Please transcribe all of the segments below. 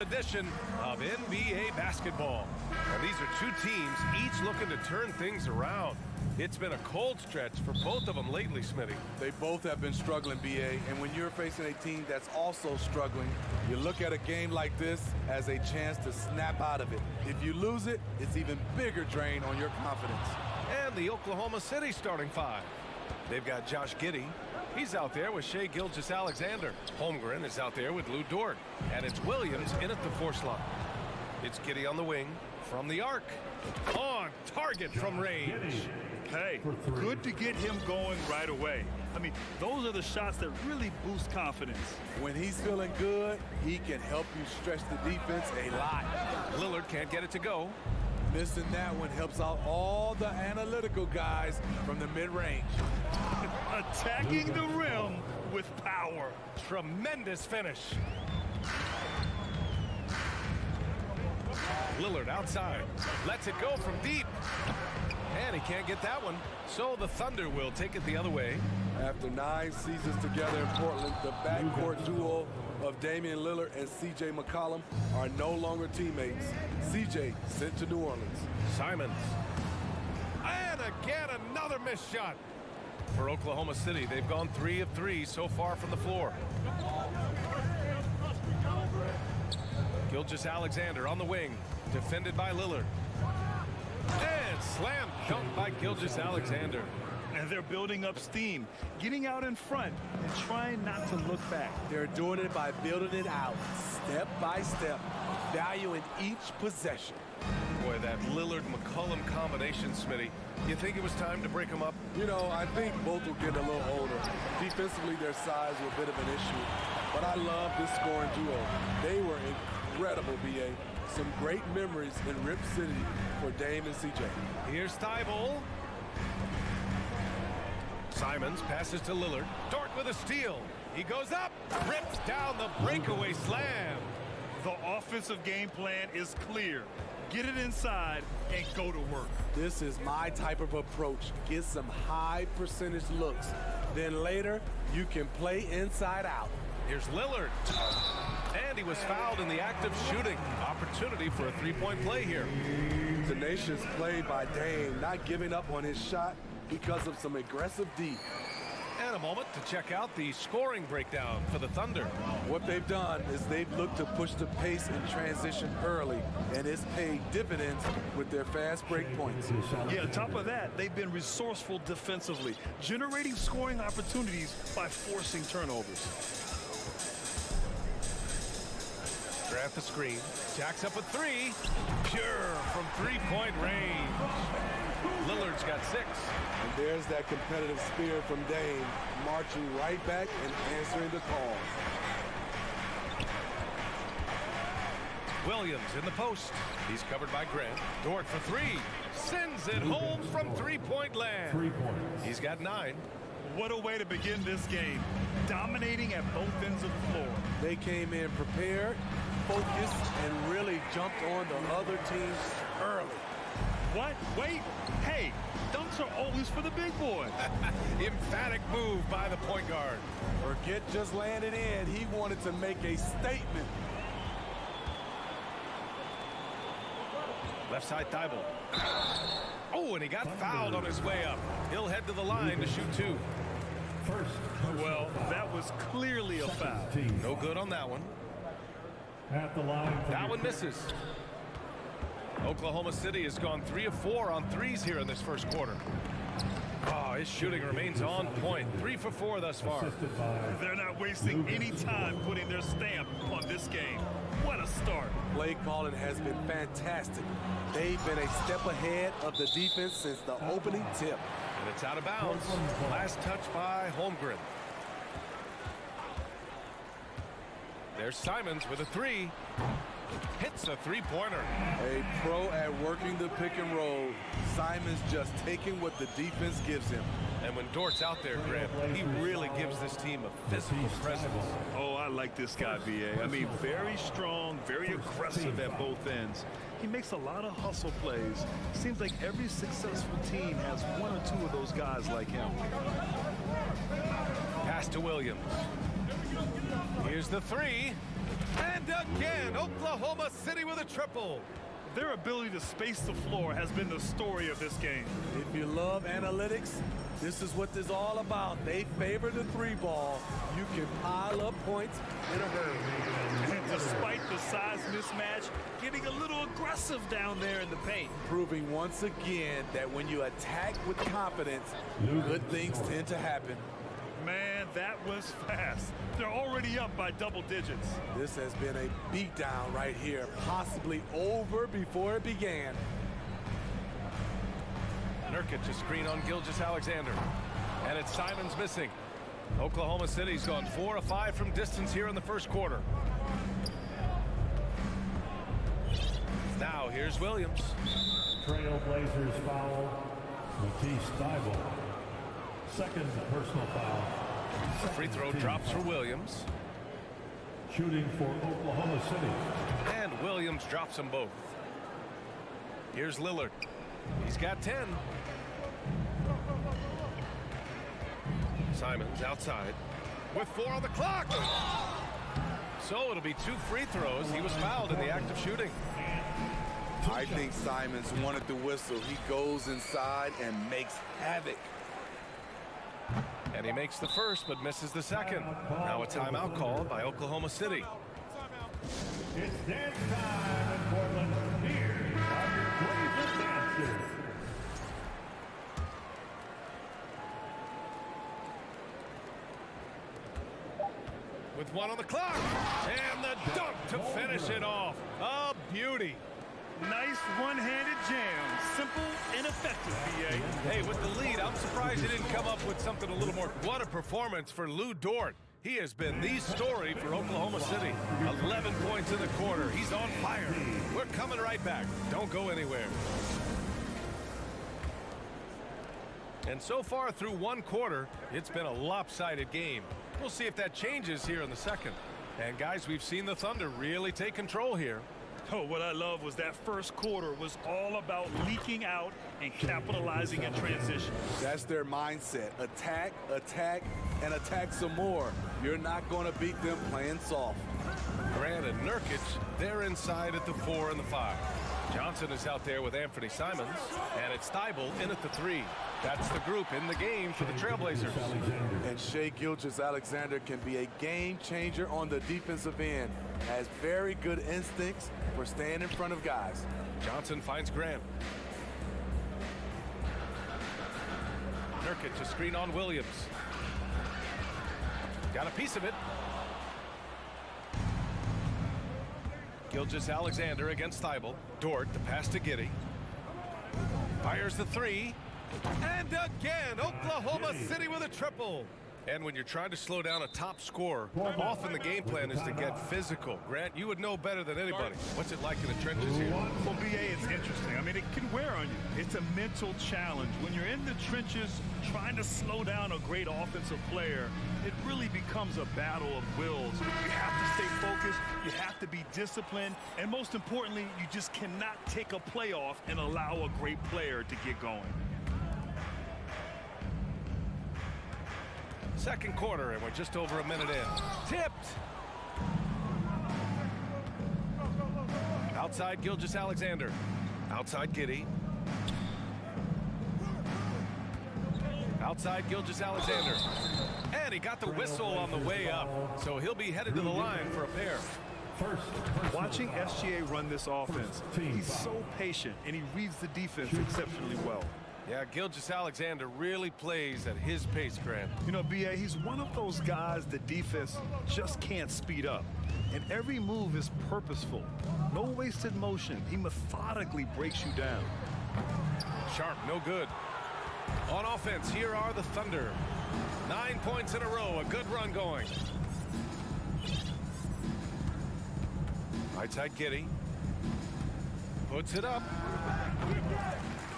Edition of NBA basketball. And these are two teams, each looking to turn things around. It's been a cold stretch for both of them lately, Smitty. They both have been struggling, B.A., and when you're facing a team that's also struggling, you look at a game like this as a chance to snap out of it. If you lose it, it's even bigger drain on your confidence. And the Oklahoma City starting five. They've got Josh Giddey. He's out there with Shai Gilgeous-Alexander. Holmgren is out there with Lou Dort. And it's Williams in at the 4 slot. It's Giddey on the wing from the arc. On target from range. Hey, good to get him going right away. I mean, those are the shots that really boost confidence. When he's feeling good, he can help you stretch the defense a lot. Lillard can't get it to go. Missing that one helps out all the analytical guys from the mid-range. Attacking the rim with power. Tremendous finish. Lillard outside. Lets it go from deep. And he can't get that one. So the Thunder will take it the other way. After 9 seasons together in Portland, the backcourt duo of Damian Lillard and C.J. McCollum are no longer teammates. C.J. sent to New Orleans. Simons. And again, another missed shot. For Oklahoma City, they've gone 3 of 3 so far from the floor. Gilgeous-Alexander on the wing, defended by Lillard. And slam dunk by Gilgeous-Alexander. And they're building up steam, getting out in front and trying not to look back. They're doing it by building it out, step by step, valuing each possession. Boy, that Lillard-McCollum combination, Smitty. You think it was time to break them up? You know, I think both will get a little older. Defensively, their size was a bit of an issue. But I love this scoring duo. They were incredible, B.A. Some great memories in Rip City for Dame and C.J. Here's Thibault. Simons passes to Lillard. Dort with a steal. He goes up, rips down the breakaway slam. The offensive game plan is clear. Get it inside and go to work. This is my type of approach. Get some high percentage looks. Then later, you can play inside out. Here's Lillard. And he was fouled in the act of shooting. Opportunity for a three-point play here. Tenacious play by Dame, not giving up on his shot because of some aggressive D. And a moment to check out the scoring breakdown for the Thunder. What they've done is they've looked to push the pace in transition early, and it's paid dividends with their fast break points. Yeah, on top of that, they've been resourceful defensively, generating scoring opportunities by forcing turnovers. Draft the screen. Jacks up a 3. Pure from three-point range. Lillard's got 6. And there's that competitive spirit from Dame, marching right back and answering the call. Williams in the post. He's covered by Grant. Dort for 3. Sends it home from three-point land. 3 points. He's got 9. What a way to begin this game. Dominating at both ends of the floor. They came in prepared, focused, and really jumped on the other team early. What? Wait. Hey, dunks are always for the big boy. Emphatic move by the point guard. Forget just laying it in. He wanted to make a statement. Left side Thibault. Oh, and he got fouled on his way up. He'll head to the line to shoot 2. First. Well, that was clearly a foul. No good on that one. At the line. That one misses. Oklahoma City has gone 3 of 4 on threes here in this first quarter. Oh, his shooting remains on point. 3 for 4 thus far. They're not wasting any time putting their stamp on this game. What a start. Play calling has been fantastic. They've been a step ahead of the defense since the opening tip. And it's out of bounds. Last touch by Holmgren. There's Simons with a three. Hits a three-pointer. A pro at working the pick and roll. Simons just taking what the defense gives him. And when Dort's out there, Grant, he really gives this team a physical presence. Oh, I like this guy, B.A. I mean, very strong, very aggressive at both ends. He makes a lot of hustle plays. Seems like every successful team has one or two of those guys like him. Pass to Williams. Here's the three. And again, Oklahoma City with a triple. Their ability to space the floor has been the story of this game. If you love analytics, this is what this is all about. They favor the three ball. You can pile up points in a hurry. And despite the size mismatch, getting a little aggressive down there in the paint. Proving once again that when you attack with confidence, good things tend to happen. Man, that was fast. They're already up by double digits. This has been a beatdown right here, possibly over before it began. Nurkic a screen on Gilgeous-Alexander. And it's Simons missing. Oklahoma City's gone 4 of 5 from distance here in the first quarter. Now here's Williams. Trailblazers foul. Matisse Thybulle. Second personal foul. Free throw drops for Williams. Shooting for Oklahoma City. And Williams drops them both. Here's Lillard. He's got 10. Simons outside with 4 on the clock. So it'll be 2 free throws. He was fouled in the act of shooting. I think Simons wanted the whistle. He goes inside and makes havoc. And he makes the first but misses the second. Now a timeout called by Oklahoma City. It's dance time in Portland. Here are your Blazers dancers. With 1 on the clock. And the dunk to finish it off. A beauty. Nice one-handed jam. Simple and effective, B.A. Hey, with the lead, I'm surprised he didn't come up with something a little more. What a performance for Lou Dort. He has been the story for Oklahoma City. 11 points in the quarter. He's on fire. We're coming right back. Don't go anywhere. And so far through 1 quarter, it's been a lopsided game. We'll see if that changes here in the second. And guys, we've seen the Thunder really take control here. Oh, what I love was that first quarter was all about leaking out and capitalizing in transition. That's their mindset. Attack, attack, and attack some more. You're not going to beat them playing soft. Grant and Nurkic, they're inside at the 4 and the 5. Johnson is out there with Anthony Simons, and it's Thybulle in at the 3. That's the group in the game for the Trailblazers. And Shai Gilgeous-Alexander can be a game changer on the defensive end. Has very good instincts for staying in front of guys. Johnson finds Grant. Nurkic a screen on Williams. Got a piece of it. Gilgeous-Alexander against Thybulle. Dort, the pass to Giddey. Fires the 3. And again, Oklahoma City with a triple. And when you're trying to slow down a top scorer, often the game plan is to get physical. Grant, you would know better than anybody. What's it like in the trenches here? Well, B.A., it's interesting. I mean, it can wear on you. It's a mental challenge. When you're in the trenches trying to slow down a great offensive player, it really becomes a battle of wills. You have to stay focused. You have to be disciplined. And most importantly, you just cannot take a play off and allow a great player to get going. Second quarter, and we're just over a minute in. Tipped. Outside Gilgeous-Alexander. Outside Giddey. Outside Gilgeous-Alexander. And he got the whistle on the way up. So he'll be headed to the line for a pair. Watching SGA run this offense, he's so patient, and he reads the defense exceptionally well. Yeah, Gilgeous-Alexander really plays at his pace, Grant. You know, B.A., he's one of those guys the defense just can't speed up. And every move is purposeful. No wasted motion. He methodically breaks you down. Sharp, no good. On offense, here are the Thunder. 9 points in a row, a good run going. Right side Giddy. Puts it up.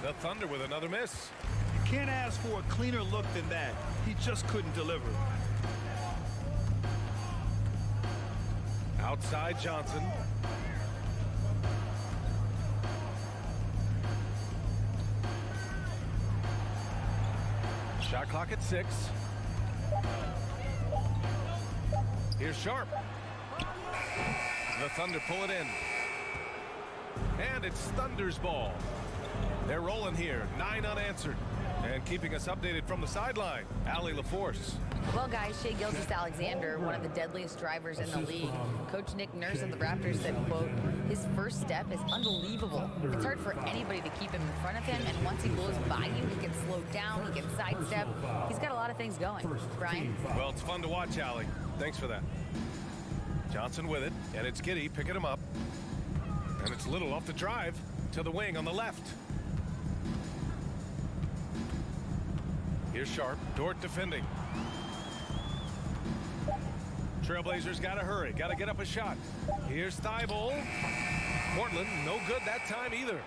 The Thunder with another miss. You can't ask for a cleaner look than that. He just couldn't deliver. Outside Johnson. Shot clock at 6. Here's Sharp. The Thunder pull it in. And it's Thunder's ball. They're rolling here, 9 unanswered. And keeping us updated from the sideline, Allie LaForce. Well, guys, Shai Gilgeous-Alexander, one of the deadliest drivers in the league. Coach Nick Nurse of the Raptors said, quote, his first step is unbelievable. It's hard for anybody to keep him in front of him, and once he goes by you, he can slow down, he can sidestep. He's got a lot of things going. Brian? Well, it's fun to watch, Allie. Thanks for that. Johnson with it, and it's Giddy picking him up. And it's Little off the drive to the wing on the left. Here's Sharp, Dort defending. Trailblazers got to hurry, got to get up a shot. Here's Thibault. Portland, no good that time either.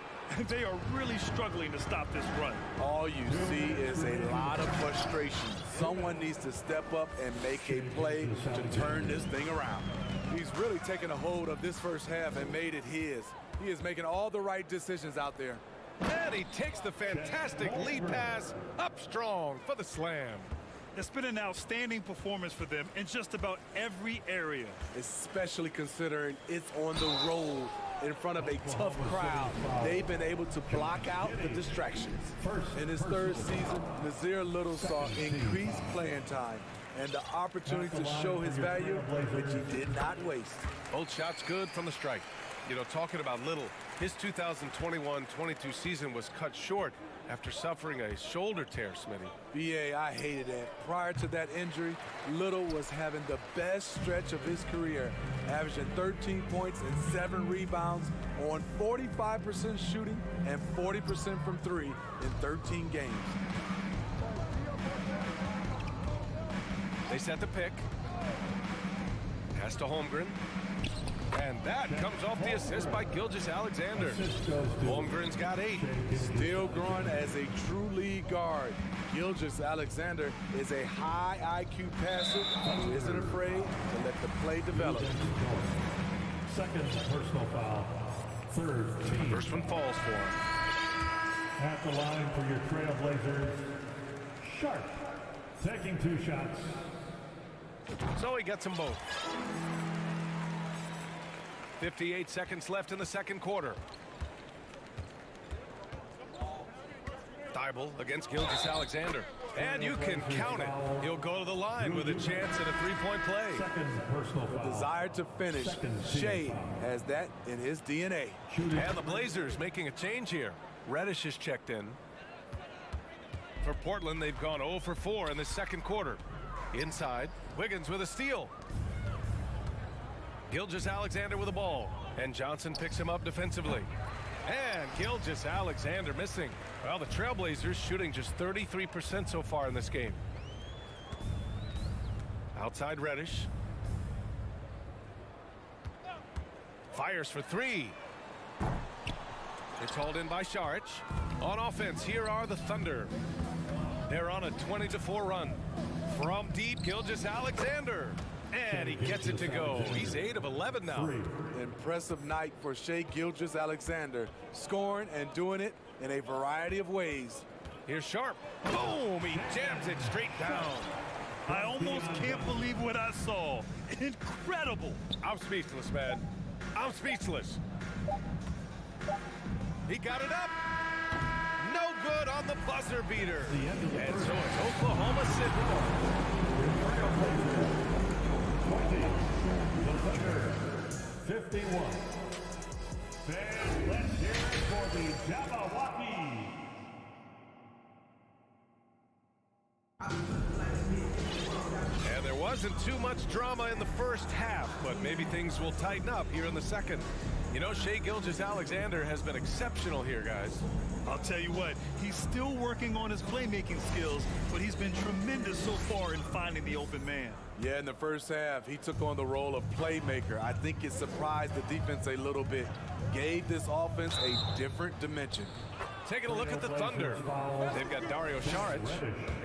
They are really struggling to stop this run. All you see is a lot of frustration. Someone needs to step up and make a play to turn this thing around. He's really taken a hold of this first half and made it his. He is making all the right decisions out there. And he takes the fantastic lead pass up strong for the slam. It's been an outstanding performance for them in just about every area. Especially considering it's on the road in front of a tough crowd. They've been able to block out the distractions. In his third season, Nazir Little saw increased playing time and the opportunity to show his value, which he did not waste. Both shots good from the strike. You know, talking about Little, his 2021-22 season was cut short after suffering a shoulder tear, Smitty. BA, I hated that. Prior to that injury, Little was having the best stretch of his career, averaging 13 points and 7 rebounds on 45% shooting and 40% from 3 in 13 games. They set the pick. Pass to Holmgren. And that comes off the assist by Gilgeous-Alexander. Holmgren's got 8. Still growing as a true lead guard. Gilgeous-Alexander is a high IQ passer who isn't afraid to let the play develop. Second personal foul. Third team. First one falls for him. At the line for your Trailblazers, Sharp, taking 2 shots. So he gets them both. 58 seconds left in the second quarter. Thibault against Gilgeous-Alexander. And you can count it. He'll go to the line with a chance at a 3-point play. Second personal foul. Desire to finish. Shai has that in his DNA. And the Blazers making a change here. Reddish is checked in. For Portland, they've gone 0 for 4 in the second quarter. Inside, Wiggins with a steal. Gilgeous-Alexander with the ball, and Johnson picks him up defensively. And Gilgeous-Alexander missing. Well, the Trailblazers shooting just 33% so far in this game. Outside Reddish. Fires for 3. It's hauled in by Saric. On offense, here are the Thunder. They're on a 20-4 run. From deep, Gilgeous-Alexander. And he gets it to go. He's 8 of 11 now. Impressive night for Shai Gilgeous-Alexander, scoring and doing it in a variety of ways. Here's Sharp. Boom! He jams it straight down. I almost can't believe what I saw. Incredible. I'm speechless, man. I'm speechless. He got it up. No good on the buzzer beater. And so it's Oklahoma City. 51. And let's hear it for the Jabberwockies. And there was wasn't too much drama in the first half, but maybe things will tighten up here in the second. You know, Shai Gilgeous-Alexander has been exceptional here, guys. I'll tell you what, he's still working on his playmaking skills, but he's been tremendous so far in finding the open man. Yeah, in the first half, he took on the role of playmaker. I think it surprised the defense a little bit, gave this offense a different dimension. Taking a look at the Thunder. They've got Dario Saric,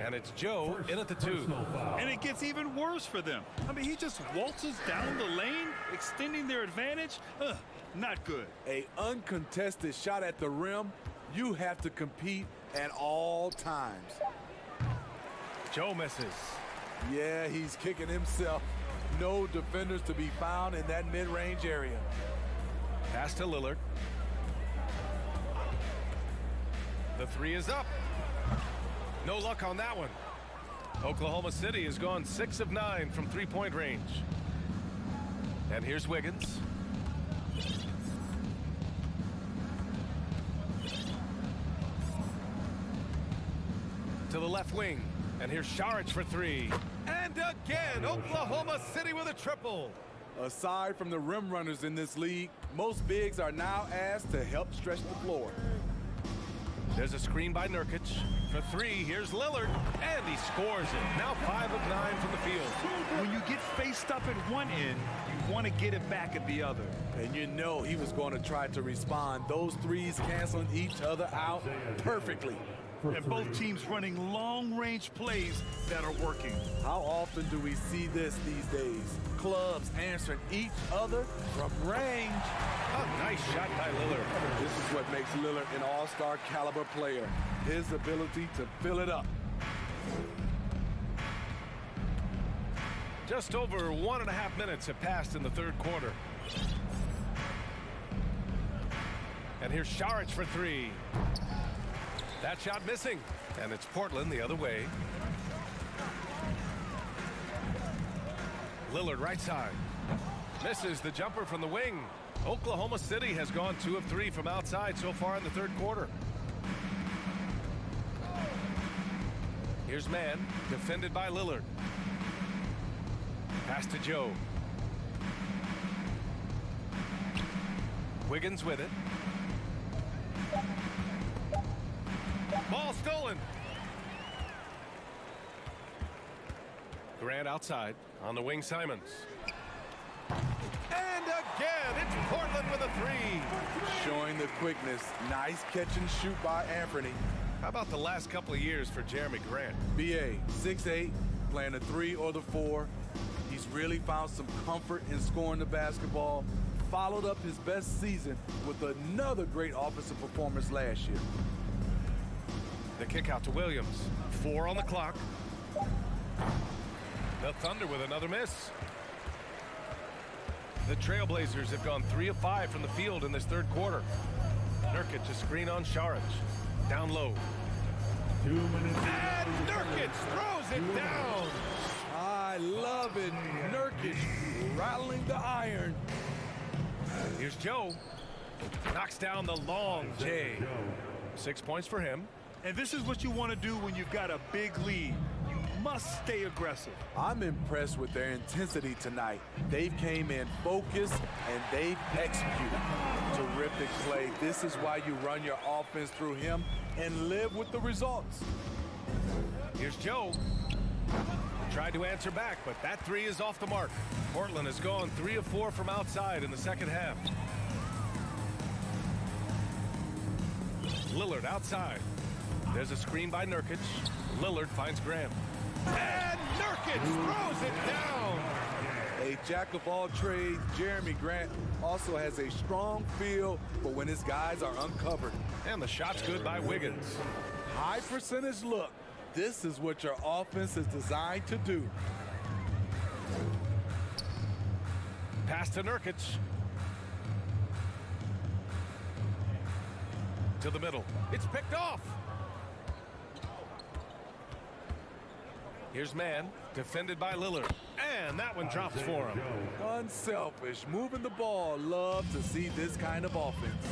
and it's Joe in at the 2. And it gets even worse for them. I mean, he just waltzes down the lane, extending their advantage. Not good. A uncontested shot at the rim. You have to compete at all times. Joe misses. Yeah, he's kicking himself. No defenders to be found in that mid-range area. Pass to Lillard. The 3 is up. No luck on that one. Oklahoma City has gone 6 of 9 from three-point range. And here's Wiggins. To the left wing. And here's Saric for 3. And again, Oklahoma City with a triple. Aside from the rim runners in this league, most bigs are now asked to help stretch the floor. There's a screen by Nurkic. For 3, here's Lillard. And he scores it. Now 5 of 9 from the field. When you get faced up at one end, you want to get it back at the other. And you know he was going to try to respond. Those threes canceling each other out perfectly. And both teams running long-range plays that are working. How often do we see this these days? Clubs answering each other from range. A nice shot by Lillard. This is what makes Lillard an all-star caliber player. His ability to fill it up. Just over 1.5 minutes have passed in the third quarter. And here's Saric for 3. That shot missing. And it's Portland the other way. Lillard right side. Misses the jumper from the wing. Oklahoma City has gone 2 of 3 from outside so far in the third quarter. Here's man, defended by Lillard. Pass to Joe. Wiggins with it. Ball stolen. Grant outside. On the wing, Simons. And again, it's Portland with a 3. Showing the quickness. Nice catch and shoot by Anthony. How about the last couple of years for Jeremy Grant? BA, 6'8", playing the 3 or the 4. He's really found some comfort in scoring the basketball. Followed up his best season with another great offensive performance last year. The kick out to Williams. 4 on the clock. The Thunder with another miss. The Trailblazers have gone 3 of 5 from the field in this third quarter. Nurkic a screen on Saric. Down low. 2 minutes. And Nurkic throws it down. I love it. Nurkic rattling the iron. Here's Joe. Knocks down the long J. 6 points for him. And this is what you want to do when you've got a big lead. You must stay aggressive. I'm impressed with their intensity tonight. They've came in focused and they've executed. Terrific play. This is why you run your offense through him and live with the results. Here's Joe. Tried to answer back, but that 3 is off the mark. Portland has gone 3 of 4 from outside in the second half. Lillard outside. There's a screen by Nurkic. Lillard finds Grant. And Nurkic throws it down. A jack of all trades, Jeremy Grant also has a strong feel for when his guys are uncovered. And the shot's good by Wiggins. High percentage look. This is what your offense is designed to do. Pass to Nurkic. To the middle. It's picked off. Here's man, defended by Lillard. And that one drops for him. Unselfish, moving the ball. Love to see this kind of offense.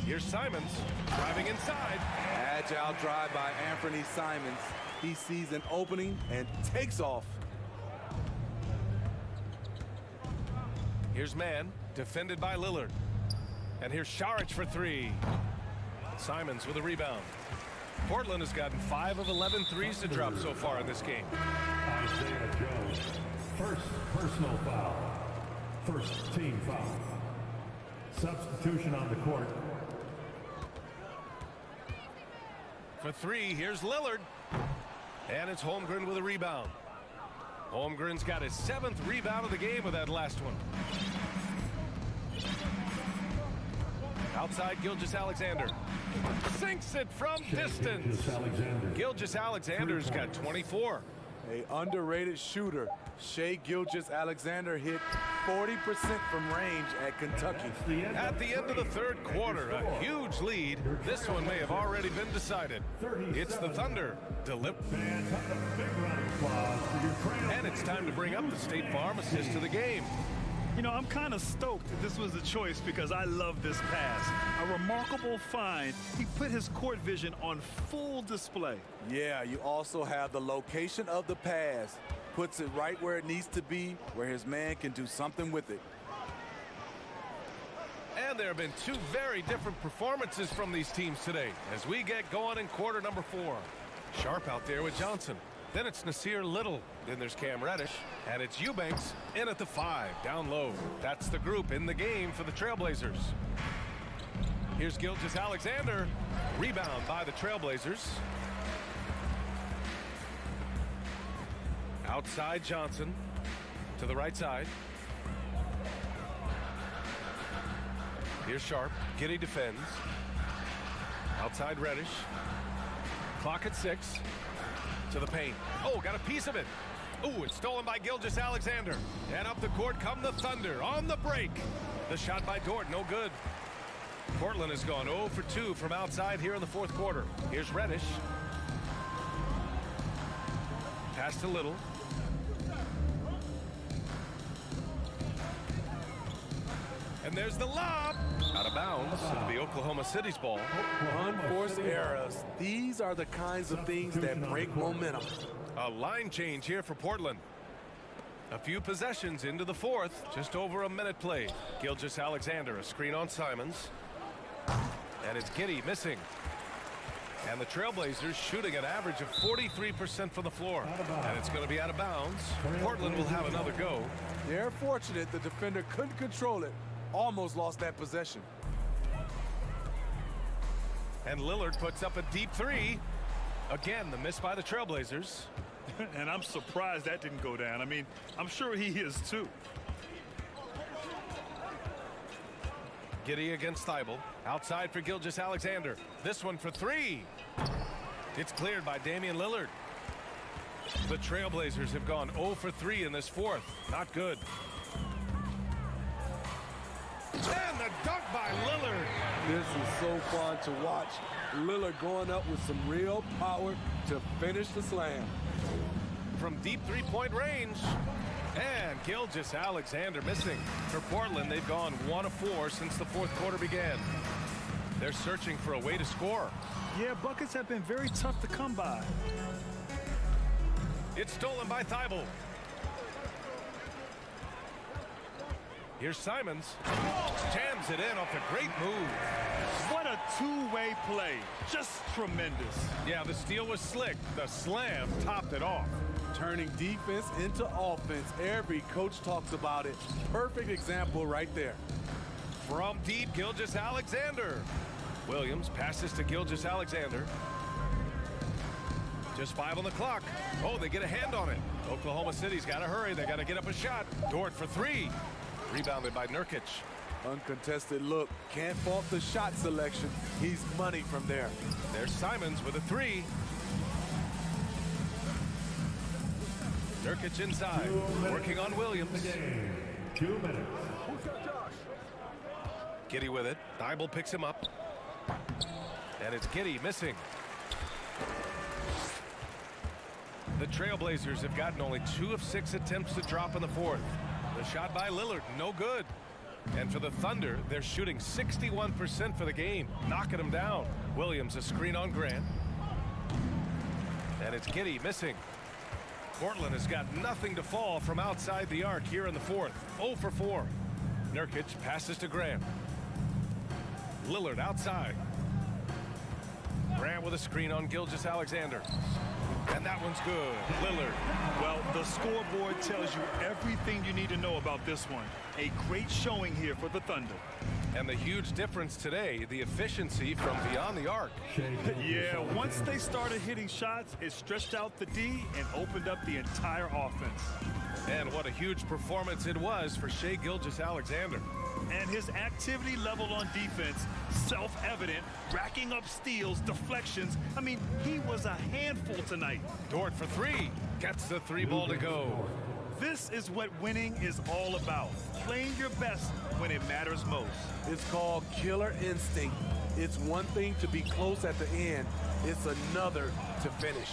Here's Simons, driving inside. Agile drive by Anthony Simons. He sees an opening and takes off. Here's Mann, defended by Lillard. And here's Saric for three. Simons with a rebound. Portland has gotten 5 of 11 threes to drop so far in this game. Isaiah Jones, first personal foul. First team foul. Substitution on the court. For three, here's Lillard. And it's Holmgren with a rebound. Holmgren's got his 7th rebound of the game with that last one. Outside, Gilgeous-Alexander. Sinks it from distance. Gilgeous-Alexander's got 24. A underrated shooter. Shai Gilgeous-Alexander hit 40% from range at Kentucky. At the end of the 3rd quarter, a huge lead. This one may have already been decided. It's the Thunder. And it's time to bring up the State Farm assist to the game. You know, I'm kind of stoked that this was a choice because I love this pass. A remarkable find. He put his court vision on full display. Yeah, you also have the location of the pass. Puts it right where it needs to be, where his man can do something with it. And there have been 2 very different performances from these teams today as we get going in quarter number 4. Sharp out there with Johnson. Then it's Nasir Little. Then there's Cam Reddish. And it's Eubanks in at the 5, down low. That's the group in the game for the Trailblazers. Here's Gilgeous-Alexander. Rebound by the Trailblazers. Outside Johnson. To the right side. Here's Sharp. Giddey defends. Outside Reddish. Clock at 6. To the paint. Oh, got a piece of it. Oh, it's stolen by Gilgeous-Alexander. And up the court come the Thunder on the break. The shot by Dort, no good. Portland has gone 0 for 2 from outside here in the 4th quarter. Here's Reddish. Pass to Little. And there's the lob. Out of bounds. It'll be Oklahoma City's ball. Unforced errors. These are the kinds of things that break momentum. A line change here for Portland. A few possessions into the 4th. Just over a minute played. Gilgeous-Alexander, a screen on Simons. And it's Giddey missing. And the Trailblazers shooting an average of 43% from the floor. And it's going to be out of bounds. Portland will have another go. They're fortunate the defender couldn't control it. Almost lost that possession. And Lillard puts up a deep 3. Again, the miss by the Trailblazers. And I'm surprised that didn't go down. I mean, I'm sure he is too. Giddey against Thibault. Outside for Gilgeous-Alexander. This one for 3. It's cleared by Damian Lillard. The Trailblazers have gone 0 for 3 in this 4th. Not good. And the dunk by Lillard. This is so fun to watch. Lillard going up with some real power to finish the slam. From deep 3-point range. And Gilgeous-Alexander missing. For Portland, they've gone 1 of 4 since the 4th quarter began. They're searching for a way to score. Yeah, buckets have been very tough to come by. It's stolen by Thibault. Here's Simons. Jams it in off a great move. What a two-way play. Just tremendous. Yeah, the steal was slick. The slam topped it off. Turning defense into offense. Every coach talks about it. Perfect example right there. From deep, Gilgeous-Alexander. Williams passes to Gilgeous-Alexander. Just 5 on the clock. Oh, they get a hand on it. Oklahoma City's got to hurry. They got to get up a shot. Dort for 3. Rebounded by Nurkic. Uncontested look. Can't fault the shot selection. He's money from there. There's Simons with a 3. Nurkic inside. Working on Williams. 2 minutes. Giddey with it. Thibault picks him up. And it's Giddey missing. The Trailblazers have gotten only 2 of 6 attempts to drop in the 4th. The shot by Lillard, no good. And for the Thunder, they're shooting 61% for the game, knocking them down. Williams, a screen on Grant. And it's Giddey missing. Portland has got nothing to fall from outside the arc here in the fourth. 0 for 4. Nurkic passes to Grant. Lillard outside. Grant with a screen on Gilgeous-Alexander. And that one's good. Lillard. Well, the scoreboard tells you everything you need to know about this one. A great showing here for the Thunder. And the huge difference today, the efficiency from beyond the arc. Yeah, once they started hitting shots, it stretched out the D and opened up the entire offense. And what a huge performance it was for Shai Gilgeous-Alexander. And his activity level on defense, self-evident, racking up steals, deflections. I mean, he was a handful tonight. Dort for 3. Gets the 3 ball to go. This is what winning is all about. Playing your best when it matters most. It's called killer instinct. It's one thing to be close at the end. It's another to finish.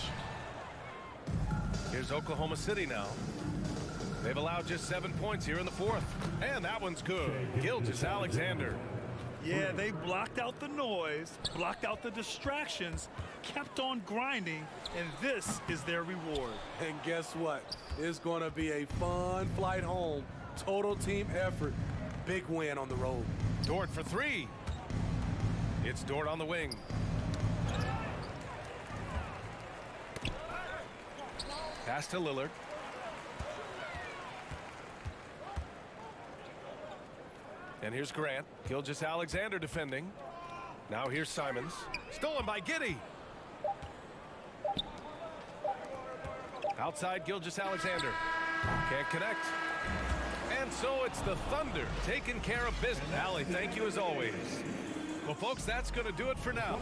Here's Oklahoma City now. They've allowed just 7 points here in the fourth. And that one's good. Gilgeous-Alexander. Yeah, they blocked out the noise, blocked out the distractions, kept on grinding, and this is their reward. And guess what? It's going to be a fun flight home. Total team effort. Big win on the road. Dort for 3. It's Dort on the wing. Pass to Lillard. And here's Grant. Gilgeous-Alexander defending. Now here's Simons. Stolen by Giddey. Outside Gilgeous-Alexander. Can't connect. And so it's the Thunder taking care of business. Allie, thank you as always. Well, folks, that's going to do it for now.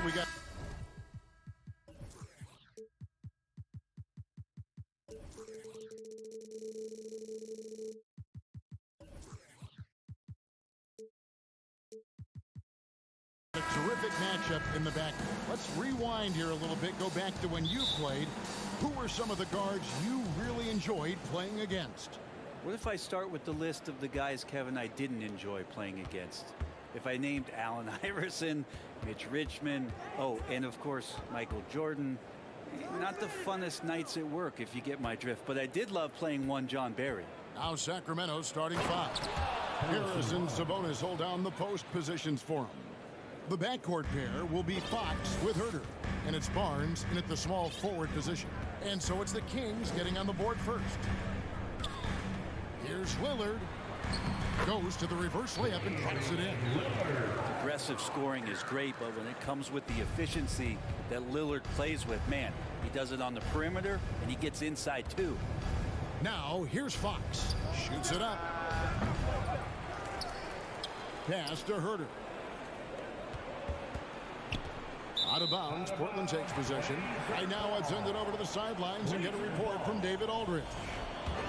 we got... A terrific matchup in the back. Let's rewind here a little bit. Go back to when you played. Who were some of the guards you really enjoyed playing against? What if I start with the list of the guys, Kevin, I didn't enjoy playing against? If I named Allen Iverson, Mitch Richmond, oh, and of course, Michael Jordan. Not the funnest nights at work, if you get my drift, but I did love playing one John Barry. Now Sacramento starting 5. Harris and Sabonis hold down the post positions for him. The backcourt pair will be Fox with Herter, and it's Barnes in at the small forward position. And so it's the Kings getting on the board first. Here's Lillard. Goes to the reverse layup and drops it in. Aggressive scoring is great, but when it comes with the efficiency that Lillard plays with, man, he does it on the perimeter and he gets inside too. Now here's Fox. Shoots it up. Pass to Herter. Out of bounds, Portland takes possession. Right now, I'd send it over to the sidelines and get a report from David Aldridge.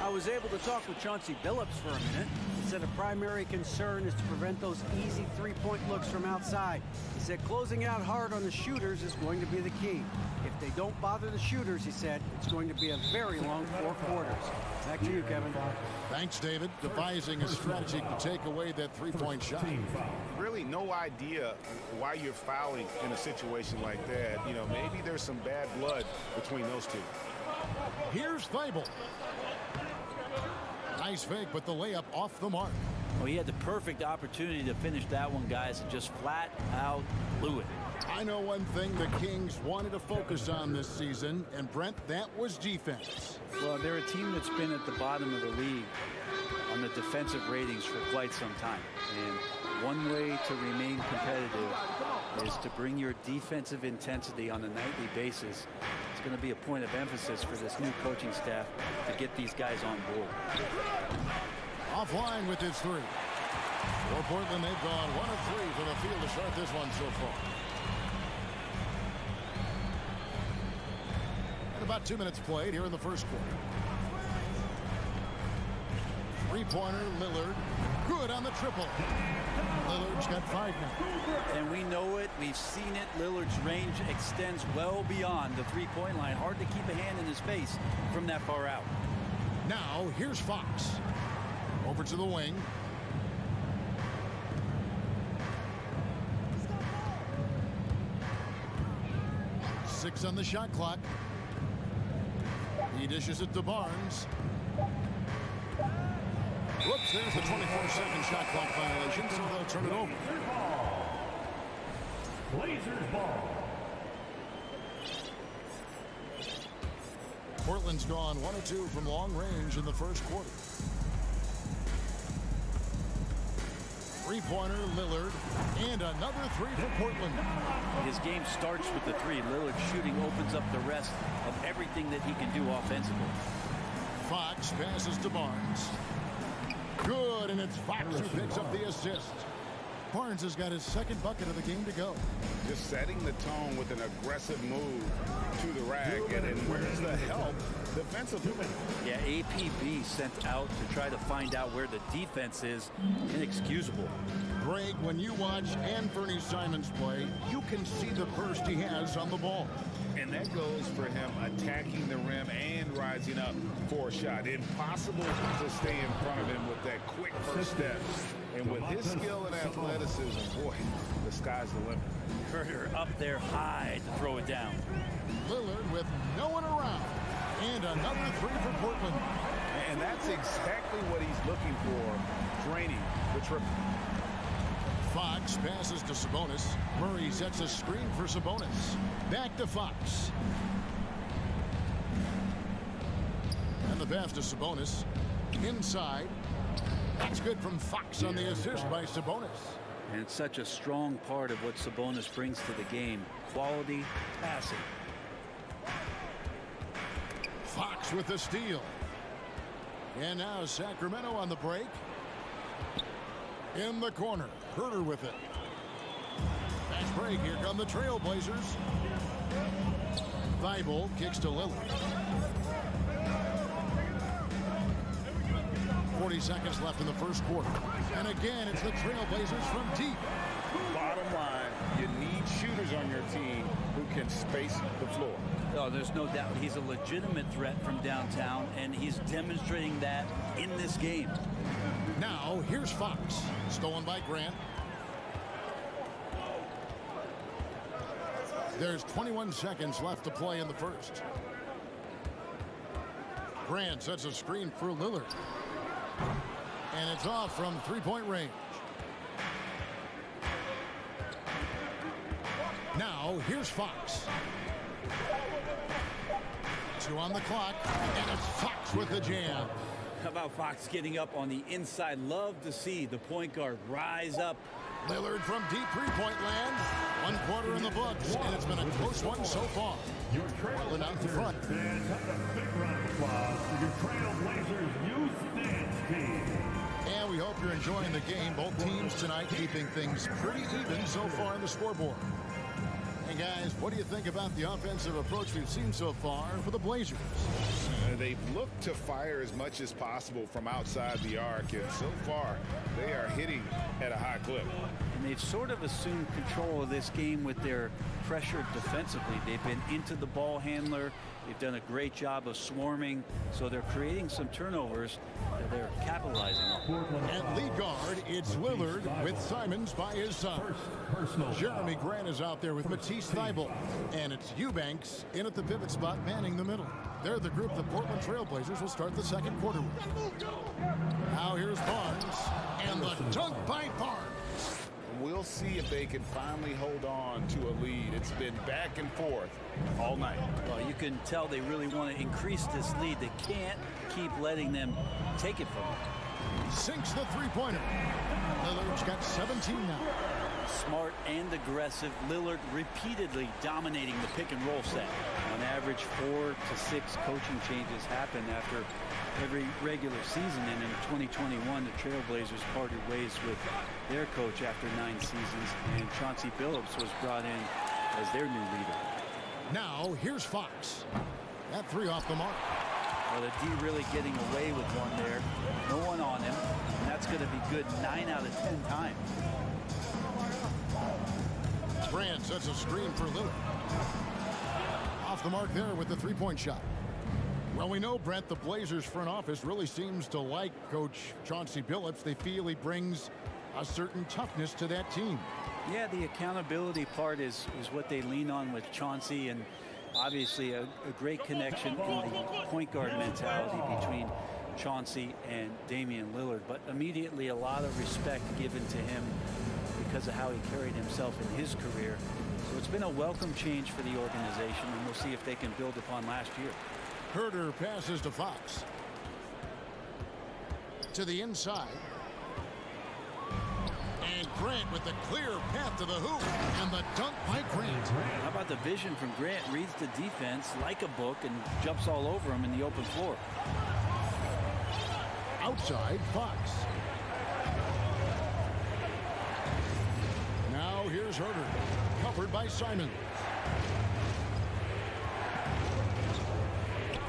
I was able to talk with Chauncey Billups for a minute. He said a primary concern is to prevent those easy three-point looks from outside. He said closing out hard on the shooters is going to be the key. If they don't bother the shooters, he said, it's going to be a very long 4 quarters. Back to you, Kevin. Thanks, David. Devising a strategy to take away that three-point shot. Really no idea why you're fouling in a situation like that. You know, maybe there's some bad blood between those two. Here's Thibault. Nice fake, but the layup off the mark. Well, he had the perfect opportunity to finish that one, guys, and just flat out blew it. I know one thing the Kings wanted to focus on this season, and Brent, that was defense. Well, they're a team that's been at the bottom of the league on the defensive ratings for quite some time. And one way to remain competitive is to bring your defensive intensity on a nightly basis. It's going to be a point of emphasis for this new coaching staff to get these guys on board. Offline with his 3. For Portland, they've gone 1 of 3 from the field to start this one so far. And about 2 minutes played here in the first quarter. Three-pointer, Lillard. Good on the triple. Lillard's got 5 now. And we know it. We've seen it. Lillard's range extends well beyond the three-point line. Hard to keep a hand in his face from that far out. Now, here's Fox. Over to the wing. Six on the shot clock. He dishes it to Barnes. Whoops, there's the 24-second shot clock violation, so they'll turn it over. Blazers ball. Portland's gone 1 of 2 from long range in the first quarter. Three-pointer, Lillard, and another 3 for Portland. His game starts with the 3. Lillard shooting opens up the rest of everything that he can do offensively. Fox passes to Barnes. Good, and it's Fox who picks up the assist. Barnes has got his 2nd bucket of the game to go. Just setting the tone with an aggressive move to the rack. And where's the help defensively? Yeah, APB sent out to try to find out where the defense is. Inexcusable. Greg, when you watch Anthony Simons play, you can see the burst he has on the ball. And that goes for him attacking the rim and rising up for a shot. Impossible to stay in front of him with that quick first step. And with his skill and athleticism, boy, the sky's the limit. Herter up there high to throw it down. Lillard with no one around. And another 3 for Portland. And that's exactly what he's looking for, draining the triple. Fox passes to Sabonis. Murray sets a screen for Sabonis. Back to Fox. And the pass to Sabonis. Inside. That's good from Fox on the assist by Sabonis. And it's such a strong part of what Sabonis brings to the game. Quality passing. Fox with the steal. And now Sacramento on the break. In the corner. Herter with it. Fast break. break. Here come the Trailblazers. Thibault kicks to Lillard. 40 seconds left in the first quarter. And again, it's the Trailblazers from deep. Bottom line, you need shooters on your team who can space the floor. Oh, there's no doubt he's a legitimate threat from downtown, and he's demonstrating that in this game. Now, here's Fox. Stolen by Grant. There's 21 seconds left to play in the first. Grant sets a screen for Lillard. And it's off from three-point range. Now, here's Fox. 2 on the clock, and it's Fox with the jam. How about Fox getting up on the inside? Love to see the point guard rise up. Lillard from deep three-point land. 1 quarter in the books, and it's been a close one so far. Your Portland out in front. Fans, have a big round of applause for your Trailblazers youth dance team. And we hope you're enjoying the game. Both teams tonight keeping things pretty even so far on the scoreboard. And guys, what do you think about the offensive approach we've seen so far for the Blazers? They've looked to fire as much as possible from outside the arc, and so far they are hitting at a high clip. And they've sort of assumed control of this game with their pressure defensively. They've been into the ball handler. They've done a great job of swarming, so they're creating some turnovers that they're capitalizing on. At lead guard, it's Lillard with Simons by his side. Jeremy Grant is out there with Matisse Thibault. And it's Eubanks in at the pivot spot, manning the middle. They're the group the Portland Trailblazers will start the second quarter with. Now here's Barnes, and the dunk by Barnes. We'll see if they can finally hold on to a lead. It's been back and forth all night. Well, you can tell they really want to increase this lead. They can't keep letting them take it from them. Sinks the three-pointer. Lillard's got 17 now. Smart and aggressive. Lillard repeatedly dominating the pick and roll set. On average, 4 to 6 coaching changes happen after every regular season, and in 2021 the Trailblazers parted ways with their coach after 9 seasons, and Chauncey Billups was brought in as their new leader. Now here's Fox. That 3 off the mark. Well, the D really getting away with one there. No one on him, and that's going to be good 9 out of 10 times. Grant sets a screen for Lillard. Off the mark there with the three-point shot. Well, we know, Brent, the Blazers front office really seems to like Coach Chauncey Billups. They feel he brings a certain toughness to that team. Yeah, the accountability part is what they lean on with Chauncey, and obviously a great connection in the point guard mentality between Chauncey and Damian Lillard, but immediately a lot of respect given to him because of how he carried himself in his career. So it's been a welcome change for the organization, and we'll see if they can build upon last year. Herter passes to Fox. To the inside. And Grant with the clear path to the hoop. And the dunk by Grant. How about the vision from Grant? Reads the defense like a book and jumps all over him in the open floor. Outside, Fox. Now here's Herter. Covered by Simon.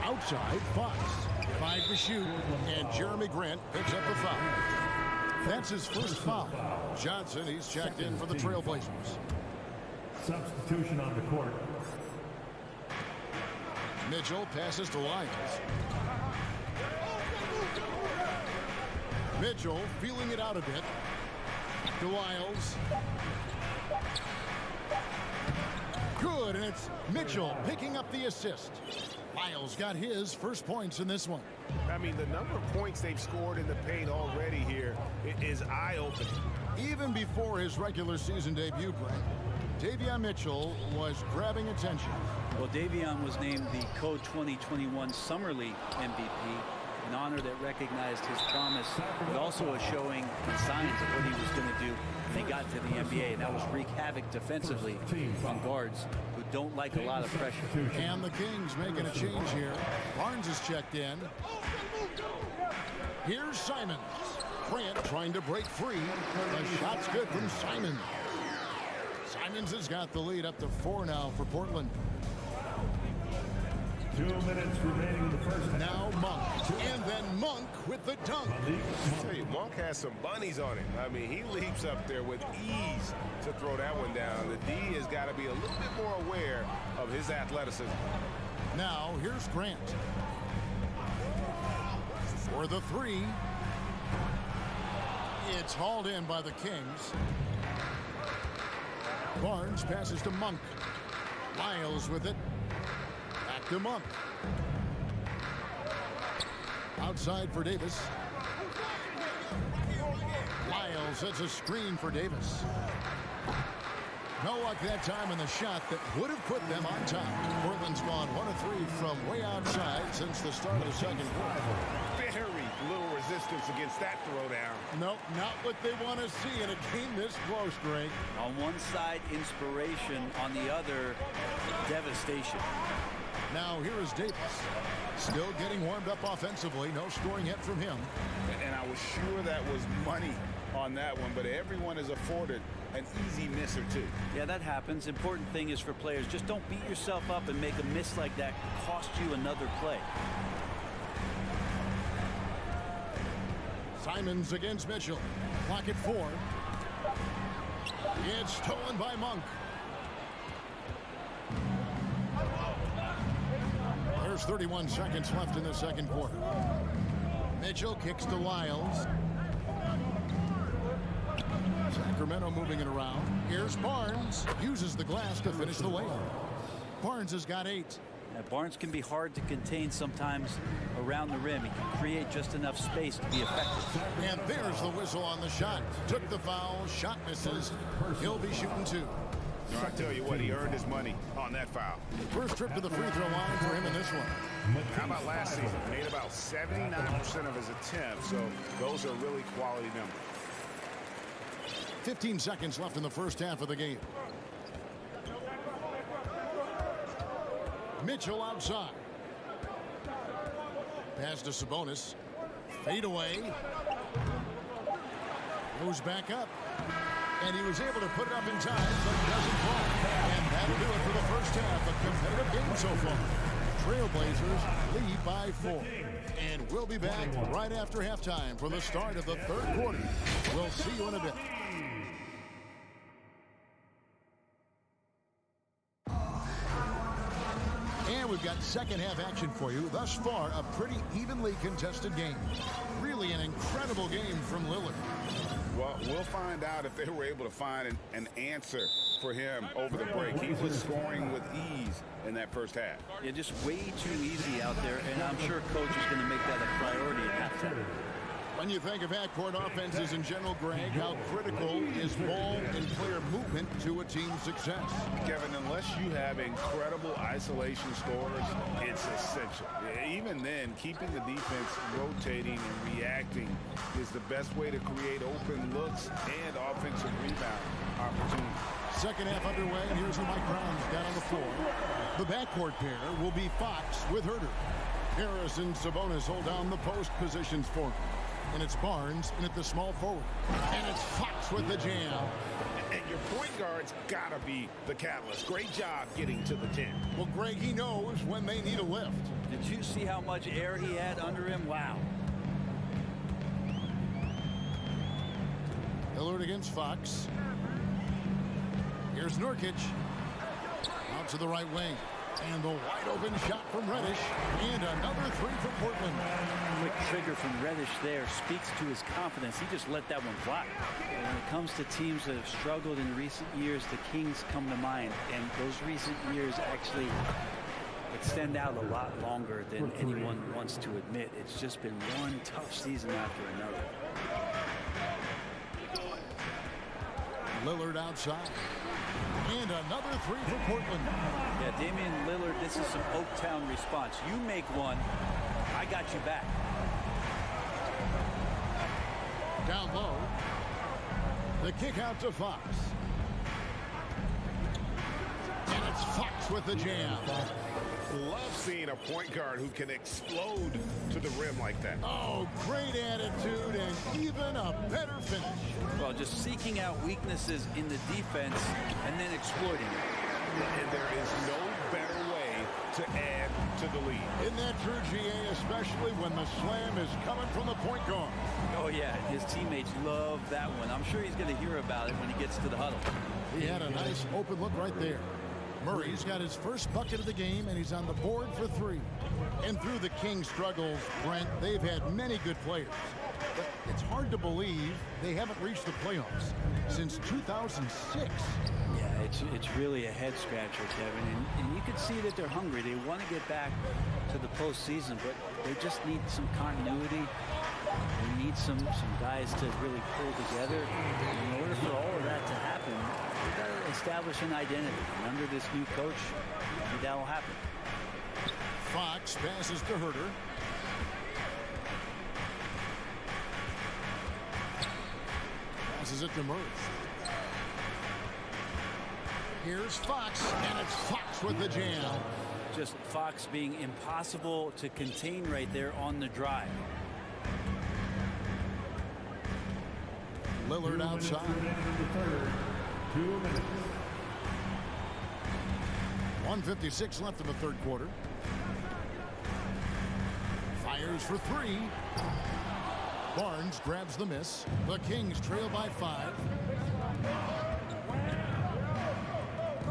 Outside, Fox. 5 to shoot, and Jeremy Grant picks up the foul. That's his first foul. Johnson, he's checked in for the Trailblazers. Substitution on the court. Mitchell passes to Lyles. Mitchell feeling it out a bit. To Lyles. Good, and it's Mitchell picking up the assist. Lyles got his first points in this one. I mean, the number of points they've scored in the paint already here is eye-opening. Even before his regular season debut, Brent, Davion Mitchell was grabbing attention. Well, Davion was named the Co-2021 Summer League MVP, an honor that recognized his promise, but also a showing and signs of what he was going to do when he got to the NBA, and that was wreak havoc defensively on guards who don't like a lot of pressure. And the Kings making a change here. Barnes is checked in. Here's Simons. Grant trying to break free. The shot's good from Simons. Simons has got the lead up to 4 now for Portland. 2 minutes remaining in the first half. Now Monk, and then Monk with the dunk. I tell you, Monk has some bunnies on him. I mean, he leaps up there with ease to throw that one down. The D has got to be a little bit more aware of his athleticism. Now here's Grant. For the 3. It's hauled in by the Kings. Barnes passes to Monk. Lyles with it. Back to Monk. Outside for Davis. Lyles sets a screen for Davis. No luck that time in the shot that would have put them on top. Portland's gone 1 of 3 from way outside since the start of the second quarter. Very little resistance against that throwdown. Nope, not what they want to see in a game this close, Greg. On one side, inspiration. On the other, devastation. Now here is Davis. Still getting warmed up offensively. No scoring yet from him. And I was sure that was money on that one, but everyone is afforded an easy miss or two. Yeah, that happens. Important thing is for players, just don't beat yourself up and make a miss like that cost you another play. Simons against Mitchell. Clock at 4. It's stolen by Monk. There's 31 seconds left in the second quarter. Mitchell kicks to Lyles. Sacramento moving it around. Here's Barnes. Uses the glass to finish the layup. Barnes has got 8. Barnes can be hard to contain sometimes around the rim. He can create just enough space to be effective. And there's the whistle on the shot. Took the foul. Shot misses. He'll be shooting 2. No, I tell you what, he earned his money on that foul. First trip to the free throw line for him in this one. How about last season? Made about 79% of his attempts, so those are really quality numbers. 15 seconds left in the first half of the game. Mitchell outside. Pass to Sabonis. Fade away. Goes back up. And he was able to put it up in time, but it doesn't fall. And that'll do it for the first half. A competitive game so far. Trailblazers lead by 4. And we'll be back right after halftime for the start of the third quarter. We'll see you in a bit. And we've got second half action for you. Thus far, a pretty evenly contested game. Really an incredible game from Lillard. Well, we'll find out if they were able to find an answer for him over the break. He was scoring with ease in that first half. Yeah, just way too easy out there, and I'm sure coach is going to make that a priority at halftime. When you think of half-court offenses in general, Greg, how critical is ball and player movement to a team's success? Kevin, unless you have incredible isolation scores, it's essential. Even then, keeping the defense rotating and reacting is the best way to create open looks and offensive rebound opportunities. Second half underway, and here's who Mike Brown's got on the floor. The backcourt pair will be Fox with Herter. Harris and Sabonis hold down the post positions for him. And it's Barnes in at the small forward. And it's Fox with the jam. And your point guard's got to be the catalyst. Great job getting to the 10. Well, Greg, he knows when they need a lift. Did you see how much air he had under him? Wow. Lillard against Fox. Here's Nurkic. Out to the right wing. And the wide open shot from Reddish. And another 3 for Portland. Quick trigger from Reddish there speaks to his confidence. He just let that one fly. And when it comes to teams that have struggled in recent years, the Kings come to mind. And those recent years actually extend out a lot longer than anyone wants to admit. It's just been one tough season after another. Lillard outside. And another 3 for Portland. Yeah, Damian Lillard, this is some Oaktown response. You make one, I got you back. Down low. The kick out to Fox. And it's Fox with the jam. Love seeing a point guard who can explode to the rim like that. Oh, great attitude and even a better finish. Well, just seeking out weaknesses in the defense and then exploiting it. And there is no better way to add to the lead. Isn't that true, GA, especially when the slam is coming from the point guard? Oh, yeah, his teammates love that one. I'm sure he's going to hear about it when he gets to the huddle. He had a nice open look right there. Murray's got his first bucket of the game, and he's on the board for 3. And through the Kings' struggles, Brent, they've had many good players. But it's hard to believe they haven't reached the playoffs since 2006. Yeah, it's really a head-scratcher, Kevin. And you can see that they're hungry. They want to get back to the postseason, but they just need some continuity. They need some guys to really pull together. In order for all of that to happen, they've got to establish an identity. And under this new coach, maybe that will happen. Fox passes to Herter. Passes it to Murray. Here's Fox, and it's Fox with the jam. Just Fox being impossible to contain right there on the drive. Lillard outside. 2 minutes. 1:56 left in the third quarter. Fires for 3. Barnes grabs the miss. The Kings trail by 5.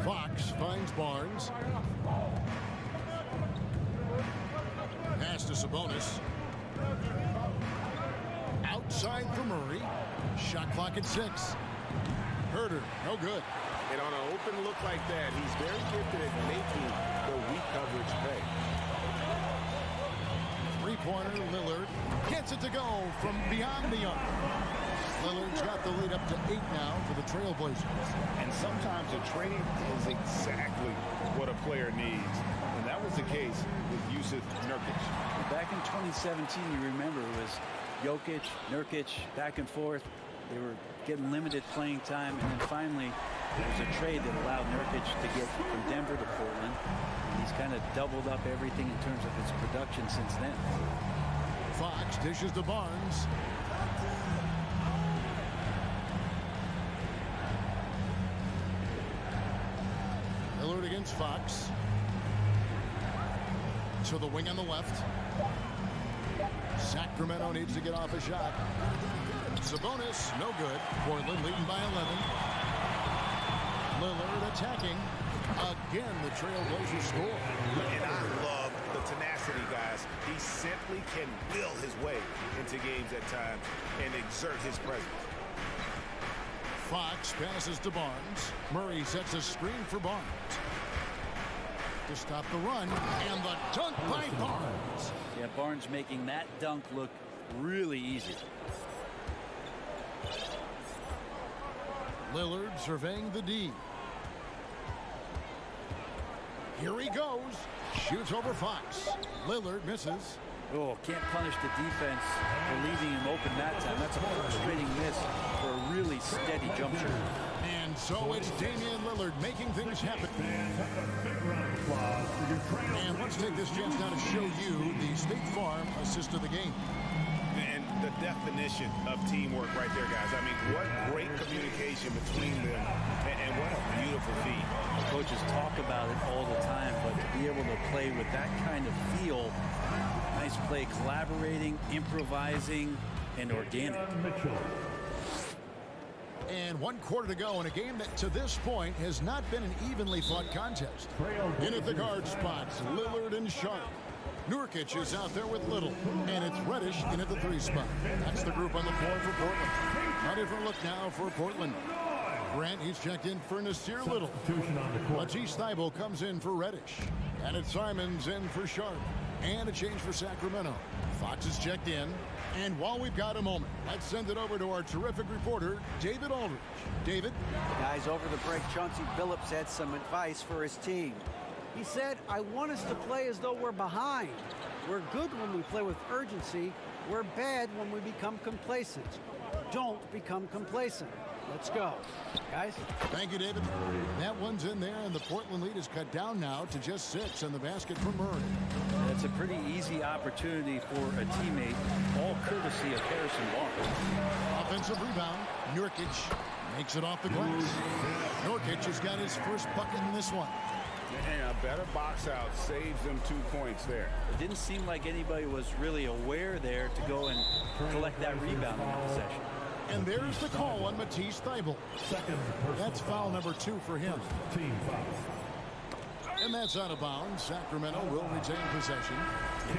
Fox finds Barnes. Pass to Sabonis. Outside for Murray. Shot clock at 6. Herter, no good. And on an open look like that, he's very gifted at making the weak coverage pay. Three-pointer, Lillard gets it to go from beyond the arc. Lillard's got the lead up to 8 now for the Trailblazers. And sometimes a trade is exactly what a player needs. And that was the case with Yusuf Nurkic. Back in 2017, you remember, it was Jokic, Nurkic, back and forth. They were getting limited playing time, and then finally there was a trade that allowed Nurkic to get from Denver to Portland. And he's kind of doubled up everything in terms of his production since then. Fox dishes to Barnes. Lillard against Fox. To the wing on the left. Sacramento needs to get off a shot. Sabonis, no good. Portland leading by 11. Lillard attacking. Again, the Trailblazers score. And I love the tenacity, guys. He simply can will his way into games at times and exert his presence. Fox passes to Barnes. Murray sets a screen for Barnes. To stop the run, and the dunk by Barnes. Yeah, Barnes making that dunk look really easy. Lillard surveying the D. Here he goes. Shoots over Fox. Lillard misses. Oh, can't punish the defense for leaving him open that time. That's a frustrating miss for a really steady jump shot. And so it's Damian Lillard making things happen. And let's take this chance now to show you the State Farm assist of the game. And the definition of teamwork right there, guys. I mean, what great communication between them, and what a beautiful feat. Coaches talk about it all the time, but to be able to play with that kind of feel, nice play, collaborating, improvising, and organic. And 1 quarter to go in a game that to this point has not been an evenly fought contest. In at the guard spots, Lillard and Sharp. Nurkic is out there with Little, and it's Reddish in at the 3 spot. That's the group on the floor for Portland. A different look now for Portland. Grant, he's checked in for Nasir Little. Matisse Thybulle comes in for Reddish. And it's Simons in for Sharp. And a change for Sacramento. Fox is checked in. And while we've got a moment, let's send it over to our terrific reporter, David Aldridge. David? Guys, over the break, Chauncey Billups had some advice for his team. He said, I want us to play as though we're behind. We're good when we play with urgency. We're bad when we become complacent. Don't become complacent. Let's go. Guys? Thank you, David. That one's in there, and the Portland lead is cut down now to just 6 in the basket for Murray. That's a pretty easy opportunity for a teammate, all courtesy of Harrison Barnes. Offensive rebound. Nurkic makes it off the glass. Nurkic has got his first bucket in this one. And a better box out saves them 2 points there. It didn't seem like anybody was really aware there to go and collect that rebound in the possession. And there's the call on Matisse Thybulle. That's foul number 2 for him. Team foul. And that's out of bounds. Sacramento will retain possession.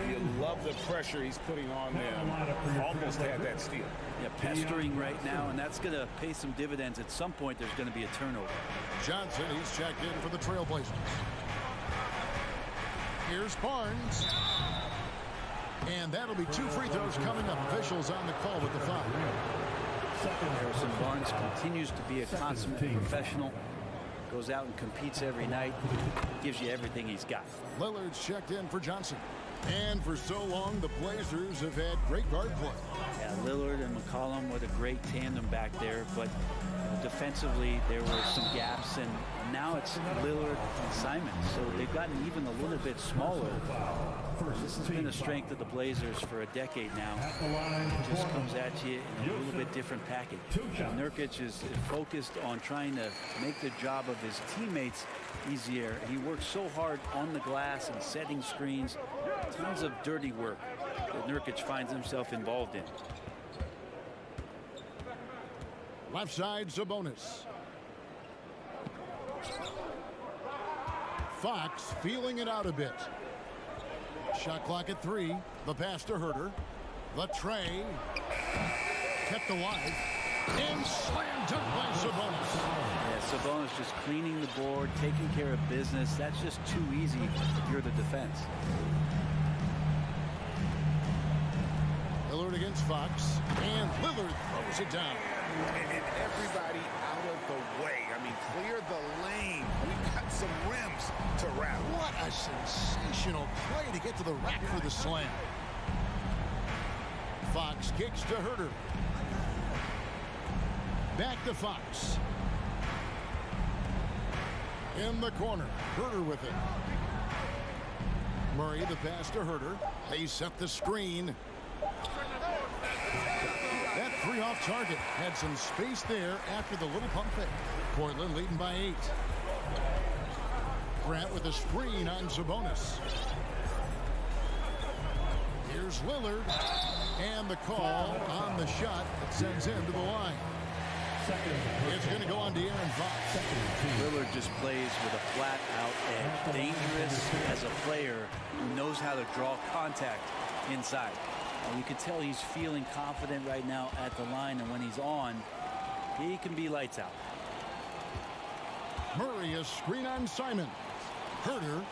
You love the pressure he's putting on them. Almost had that steal. Yeah, pestering right now, and that's going to pay some dividends. At some point, there's going to be a turnover. Johnson, he's checked in for the Trailblazers. Here's Barnes. And that'll be 2 free throws coming up. Officials on the call with the foul. Harrison Barnes continues to be a consummate professional. Goes out and competes every night. Gives you everything he's got. Lillard's checked in for Johnson. And for so long, the Blazers have had great guard play. Yeah, Lillard and McCollum with a great tandem back there, but defensively there were some gaps, and now it's Lillard and Simon. So they've gotten even a little bit smaller. This has been a strength of the Blazers for a decade now. It just comes at you in a little bit different package. Nurkic is focused on trying to make the job of his teammates easier. He works so hard on the glass and setting screens. Tons of dirty work that Nurkic finds himself involved in. Left side, Sabonis. Fox feeling it out a bit. Shot clock at 3. The pass to Herter. The tray. Kept alive. And slam dunk by Sabonis. Yeah, Sabonis just cleaning the board, taking care of business. That's just too easy if you're the defense. Lillard against Fox. And Lillard throws it down. And everybody out of the way. I mean, clear the lane. We've got some rims to wrap. What a sensational play to get to the rack for the slam. Fox kicks to Herter. Back to Fox. In the corner. Herter with it. Murray, the pass to Herter. They set the screen. That 3 off target had some space there after the little pump fake. Portland leading by 8. Grant with a screen on Sabonis. Here's Lillard. And the call on the shot that sends him to the line. It's going to go on to Aaron Fox. Lillard just plays with a flat-out edge. Dangerous as a player who knows how to draw contact inside. And you can tell he's feeling confident right now at the line, and when he's on, he can be lights out. Murray, a screen on Simon. Herter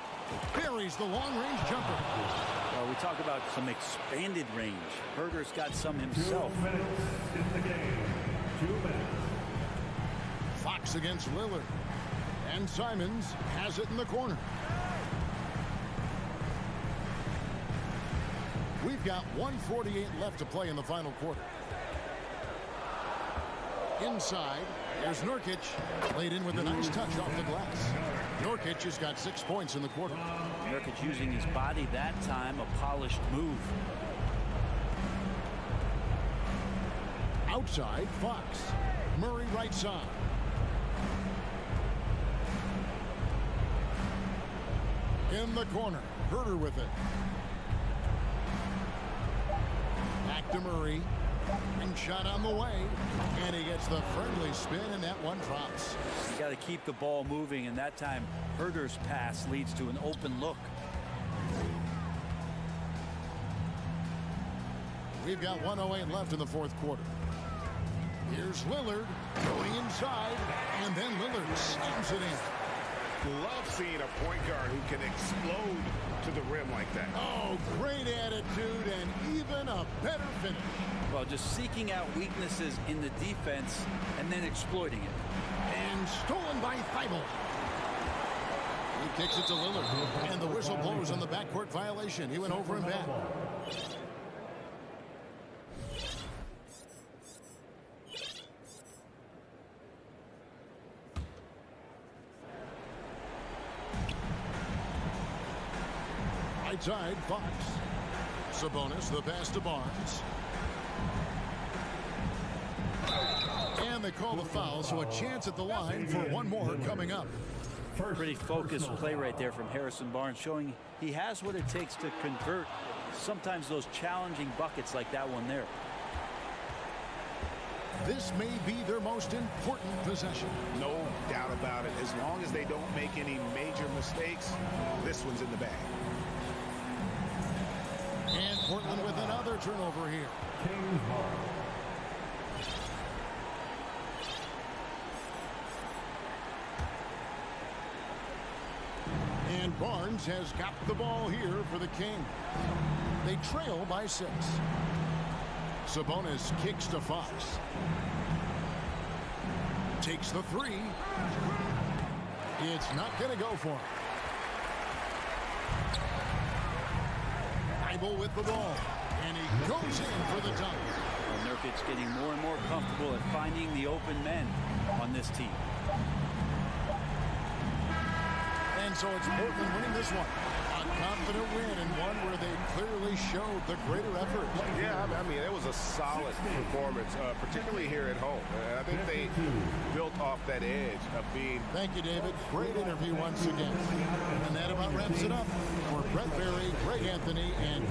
buries the long-range jumper. Well, we talk about some expanded range. Herter's got some himself. 2 minutes in the game. 2 minutes. Fox against Lillard. And Simons has it in the corner. We've got 1:48 left to play in the final quarter. Inside, there's Nurkic. Laid in with a nice touch off the glass. Nurkic has got 6 points in the quarter. Nurkic using his body that time, a polished move. Outside, Fox. Murray right side. In the corner, Herter with it. Back to Murray. Ring shot on the way. And he gets the friendly spin, and that one drops. You got to keep the ball moving, and that time Herter's pass leads to an open look. We've got 1:08 left in the fourth quarter. Here's Lillard going inside, and then Lillard slams it in. Love seeing a point guard who can explode to the rim like that. Oh, great attitude and even a better finish. Well, just seeking out weaknesses in the defense and then exploiting it. And stolen by Thybulle. He kicks it to Lillard, and the whistle blows on the backcourt violation. He went over and back. Right side, Fox. Sabonis, the pass to Barnes. And they call the foul, so a chance at the line for one more coming up. Pretty focused play right there from Harrison Barnes, showing he has what it takes to convert sometimes those challenging buckets like that one there. This may be their most important possession. No doubt about it. As long as they don't make any major mistakes, this one's in the bag. And Portland with another turnover here. Kings ball. And Barnes has got the ball here for the Kings. They trail by 6. Sabonis kicks to Fox. Takes the 3. It's not going to go for him. Bible with the ball. And he goes in for the dunk. Well, Nurkic's getting more and more comfortable at finding the open men on this team. And so it's Portland winning this one. A confident win and one where they clearly showed the greater effort. Yeah, I mean, it was a solid performance, particularly here at home. And I think they built off that edge of being... Thank you, David. Great interview once again. And that about wraps it up for Brett Berry, Greg Anthony, and...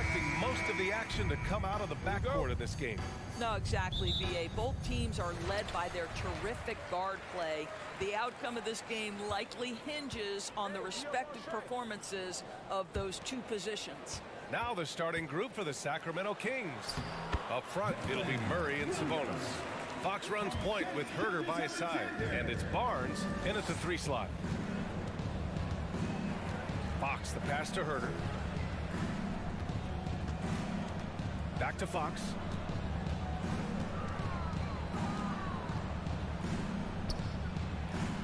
expecting most of the action to come out of the backcourt in this game. No, exactly, VA. Both teams are led by their terrific guard play. The outcome of this game likely hinges on the respective performances of those two positions. Now the starting group for the Sacramento Kings. Up front, it'll be Murray and Sabonis. Fox runs point with Herter by his side, and it's Barnes in at the 3 slot. Fox, the pass to Herter. Back to Fox.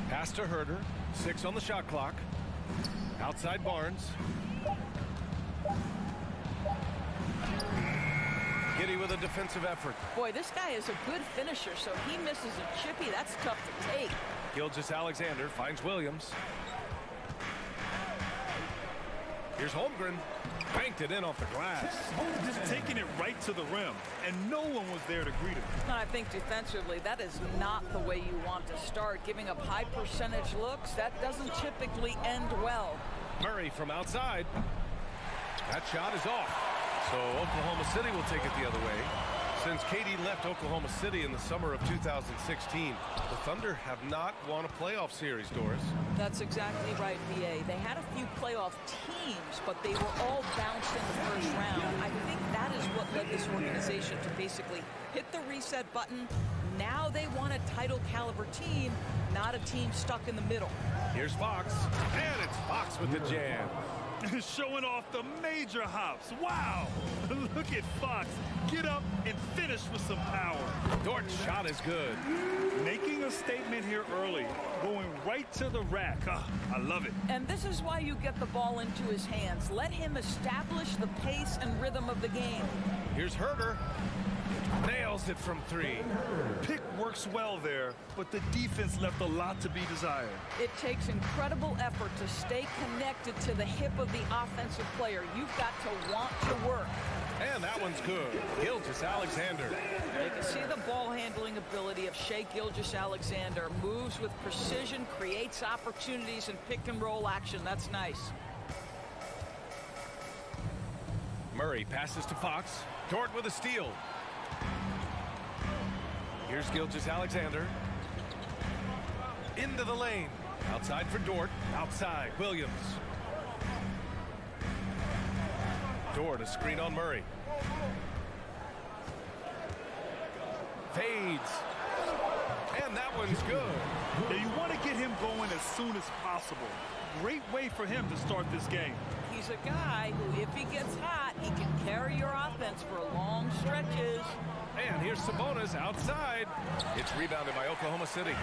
Pass to Herter. 6 on the shot clock. Outside Barnes. Giddey with a defensive effort. Boy, this guy is a good finisher, so he misses a chippy. That's tough to take. Gilgeous-Alexander finds Williams. Here's Holmgren. Banked it in off the glass. Just taking it right to the rim, and no one was there to greet him. I think defensively, that is not the way you want to start. Giving up high percentage looks, that doesn't typically end well. Murray from outside. That shot is off. So Oklahoma City will take it the other way. Since KD left Oklahoma City in the summer of 2016, the Thunder have not won a playoff series, Doris. That's exactly right, VA. They had a few playoff teams, but they were all bounced in the first round. I think that is what led this organization to basically hit the reset button. Now they want a title caliber team, not a team stuck in the middle. Here's Fox, and it's Fox with the jam. Showing off the major hops. Wow! Look at Fox. Get up and finish with some power. Dort's shot is good. Making a statement here early. Going right to the rack. I love it. And this is why you get the ball into his hands. Let him establish the pace and rhythm of the game. Here's Herter. Nails it from 3. Pick works well there, but the defense left a lot to be desired. It takes incredible effort to stay connected to the hip of the offensive player. You've got to want to work. And that one's good. Gilgeous-Alexander. You can see the ball handling ability of Shai Gilgeous-Alexander. Moves with precision, creates opportunities in pick and roll action. That's nice. Murray passes to Fox. Dort with a steal. Here's Gilgeous-Alexander. Into the lane. Outside for Dort. Outside, Williams. Dort, a screen on Murray. Fades. And that one's good. Now you want to get him going as soon as possible. Great way for him to start this game. He's a guy who, if he gets hot, he can carry your offense for long stretches. And here's Sabonis outside. It's rebounded by Oklahoma City.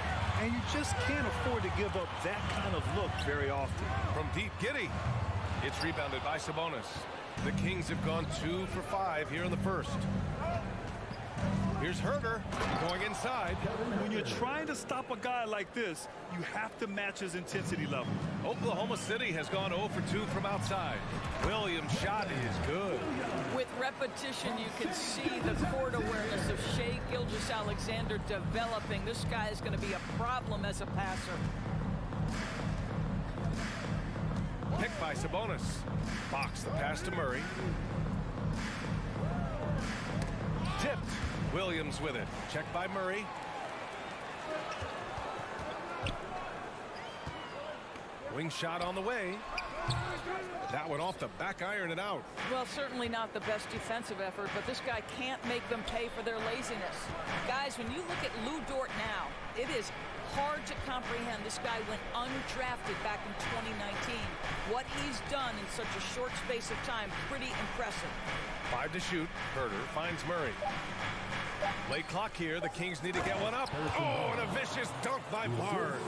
And you just can't afford to give up that kind of look very often. From deep, Giddey. It's rebounded by Sabonis. The Kings have gone 2 for 5 here in the first. Here's Herter going inside. When you're trying to stop a guy like this, you have to match his intensity level. Oklahoma City has gone 0 for 2 from outside. Williams' shot is good. With repetition, you can see the court awareness of Shai Gilgeous-Alexander developing. This guy is going to be a problem as a passer. Picked by Sabonis. Fox the pass to Murray. Tipped. Williams with it. Checked by Murray. Wing shot on the way. That one off the back iron and out. Well, certainly not the best defensive effort, but this guy can't make them pay for their laziness. Guys, when you look at Lou Dort now, it is hard to comprehend. This guy went undrafted back in 2019. What he's done in such a short space of time, pretty impressive. 5 to shoot. Herter finds Murray. Late clock here. The Kings need to get one up. Oh, and a vicious dunk by Barnes.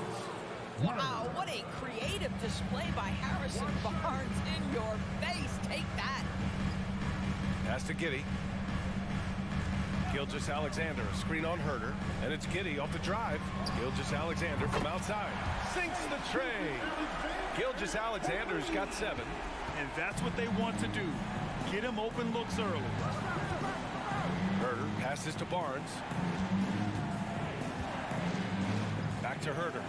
Wow, what a creative display by Harrison Barnes. In your face. Take that. Pass to Giddey. Gilgeous-Alexander, a screen on Herter, and it's Giddey off the drive. Gilgeous-Alexander from outside. Sinks the tray. Gilgeous-Alexander's got 7. And that's what they want to do. Get him open looks early. Herter passes to Barnes. Back to Herter.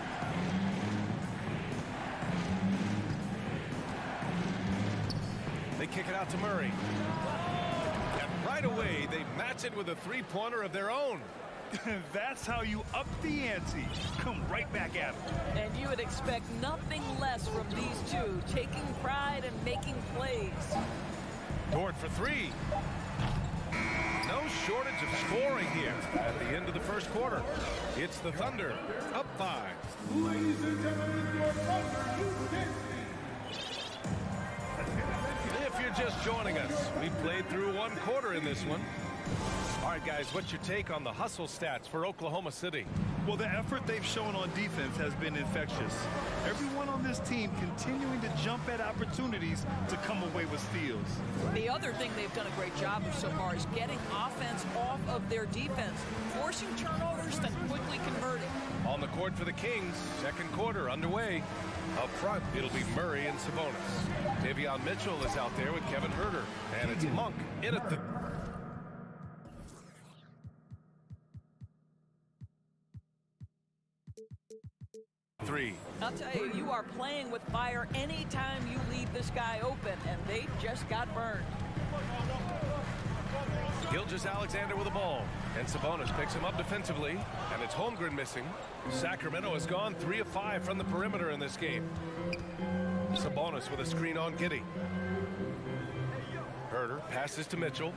They kick it out to Murray. And right away, they match it with a three-pointer of their own. That's how you up the ante. Come right back at them. And you would expect nothing less from these two, taking pride and making plays. Dort for three. No shortage of scoring here at the end of the first quarter. It's the Thunder, up 5. Ladies and gentlemen, your Thunder, If you're just joining us, we played through one quarter in this one. All right, guys, what's your take on the hustle stats for Oklahoma City? Well, the effort they've shown on defense has been infectious. Everyone on this team continuing to jump at opportunities to come away with steals. The other thing they've done a great job of so far is getting offense off of their defense, forcing turnovers, then quickly converting. On the court for the Kings, second quarter underway. Up front, it'll be Murray and Sabonis. Davion Mitchell is out there with Kevin Huerter, and it's Monk in at the... three. I'll tell you, you are playing with fire anytime you leave this guy open, and they just got burned. Gilgeous-Alexander with the ball, and Sabonis picks him up defensively, and it's Holmgren missing. Sacramento has gone 3 of 5 from the perimeter in this game. Sabonis with a screen on Giddey. Huerter passes to Mitchell.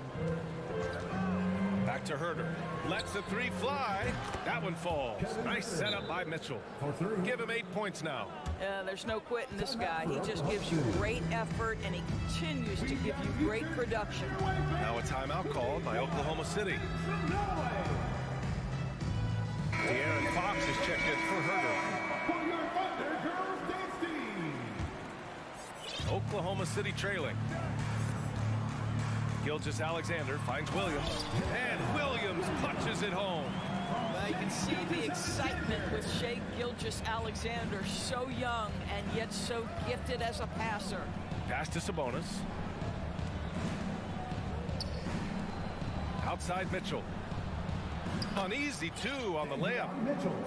Back to Huerter. Lets the three fly. That one falls. Nice setup by Mitchell. Give him 8 points now. There's no quitting this guy. He just gives you great effort, and he continues to give you great production. Now a timeout called by Oklahoma City. De'Aaron Fox is checked in for Huerter. Oklahoma City trailing. Gilgeous-Alexander finds Williams, and Williams punches it home. Well, you can see the excitement with Shai Gilgeous-Alexander, so young and yet so gifted as a passer. Pass to Sabonis. Outside Mitchell. An easy 2 on the layup.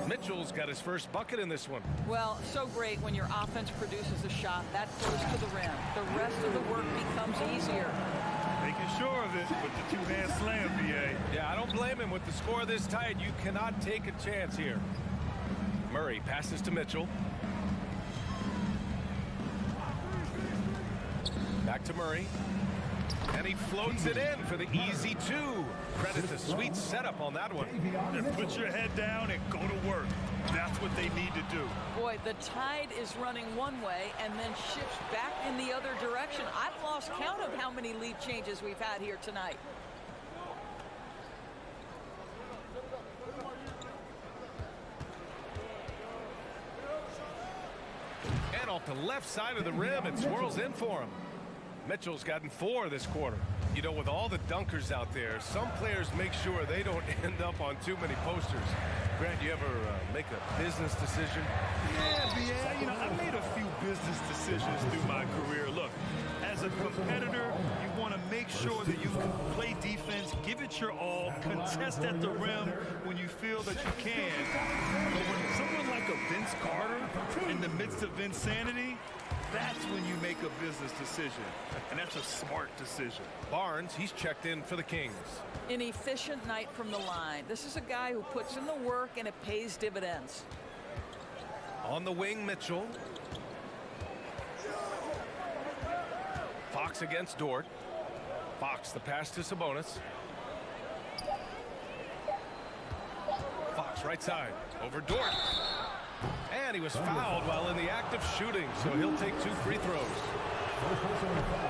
Mitchell's got his first bucket in this one. Well, so great when your offense produces a shot that close to the rim. The rest of the work becomes easier. Making sure of it with the two-hand slam, BA. Yeah, I don't blame him. With the score this tight, you cannot take a chance here. Murray passes to Mitchell. Back to Murray. And he floats it in for the easy 2. Credit the sweet setup on that one. And put your head down and go to work. That's what they need to do. Boy, the tide is running one way and then shifts back in the other direction. I've lost count of how many lead changes we've had here tonight. And off the left side of the rim, it swirls in for him. Mitchell's gotten 4 this quarter. You know, with all the dunkers out there, some players make sure they don't end up on too many posters. Grant, you ever make a business decision? Yeah, you know, I made a few business decisions through my career. Look, as a competitor, you want to make sure that you can play defense, give it your all, contest at the rim when you feel that you can. But when someone like a Vince Carter in the midst of insanity, that's when you make a business decision, and that's a smart decision. Barnes, he's checked in for the Kings. An efficient night from the line. This is a guy who puts in the work, and it pays dividends. On the wing, Mitchell. Fox against Dort. Fox, the pass to Sabonis. Fox, right side, over Dort. And he was fouled while in the act of shooting, so he'll take 2 free throws.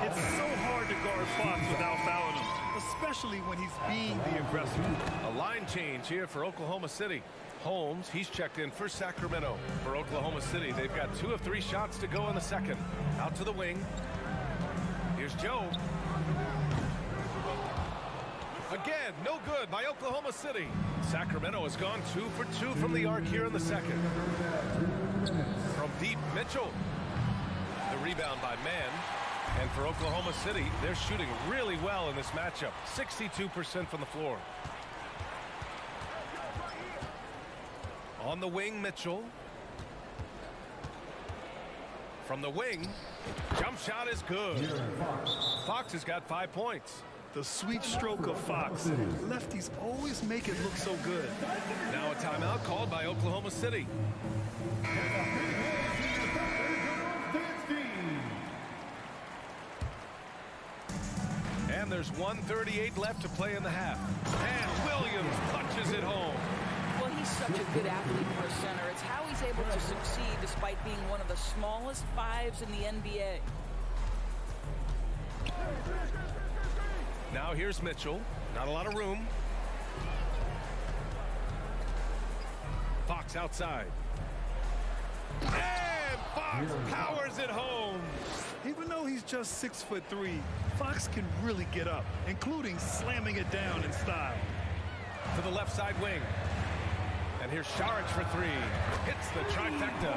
It's so hard to guard Fox without fouling him, especially when he's being the aggressor. A line change here for Oklahoma City. Holmes, he's checked in for Sacramento. For Oklahoma City, they've got 2 of 3 shots to go in the second. Out to the wing. Here's Joe. Again, no good by Oklahoma City. Sacramento has gone 2 for 2 from the arc here in the second. From deep, Mitchell. The rebound by Mann. And for Oklahoma City, they're shooting really well in this matchup. 62% from the floor. On the wing, Mitchell. From the wing, Jump shot is good. Fox has got 5 points. The sweet stroke of Fox. Lefties always make it look so good. Now a timeout called by Oklahoma City. And there's 1:38 left to play in the half. And Williams punches it home. Well, he's such a good athlete for a center. It's how he's able to succeed despite being one of the smallest fives in the NBA. Now here's Mitchell. Not a lot of room. Fox outside. And Fox powers it home. Even though he's just 6'3", Fox can really get up, including slamming it down in style. To the left side wing. And here's Saric for 3. Hits the trifecta.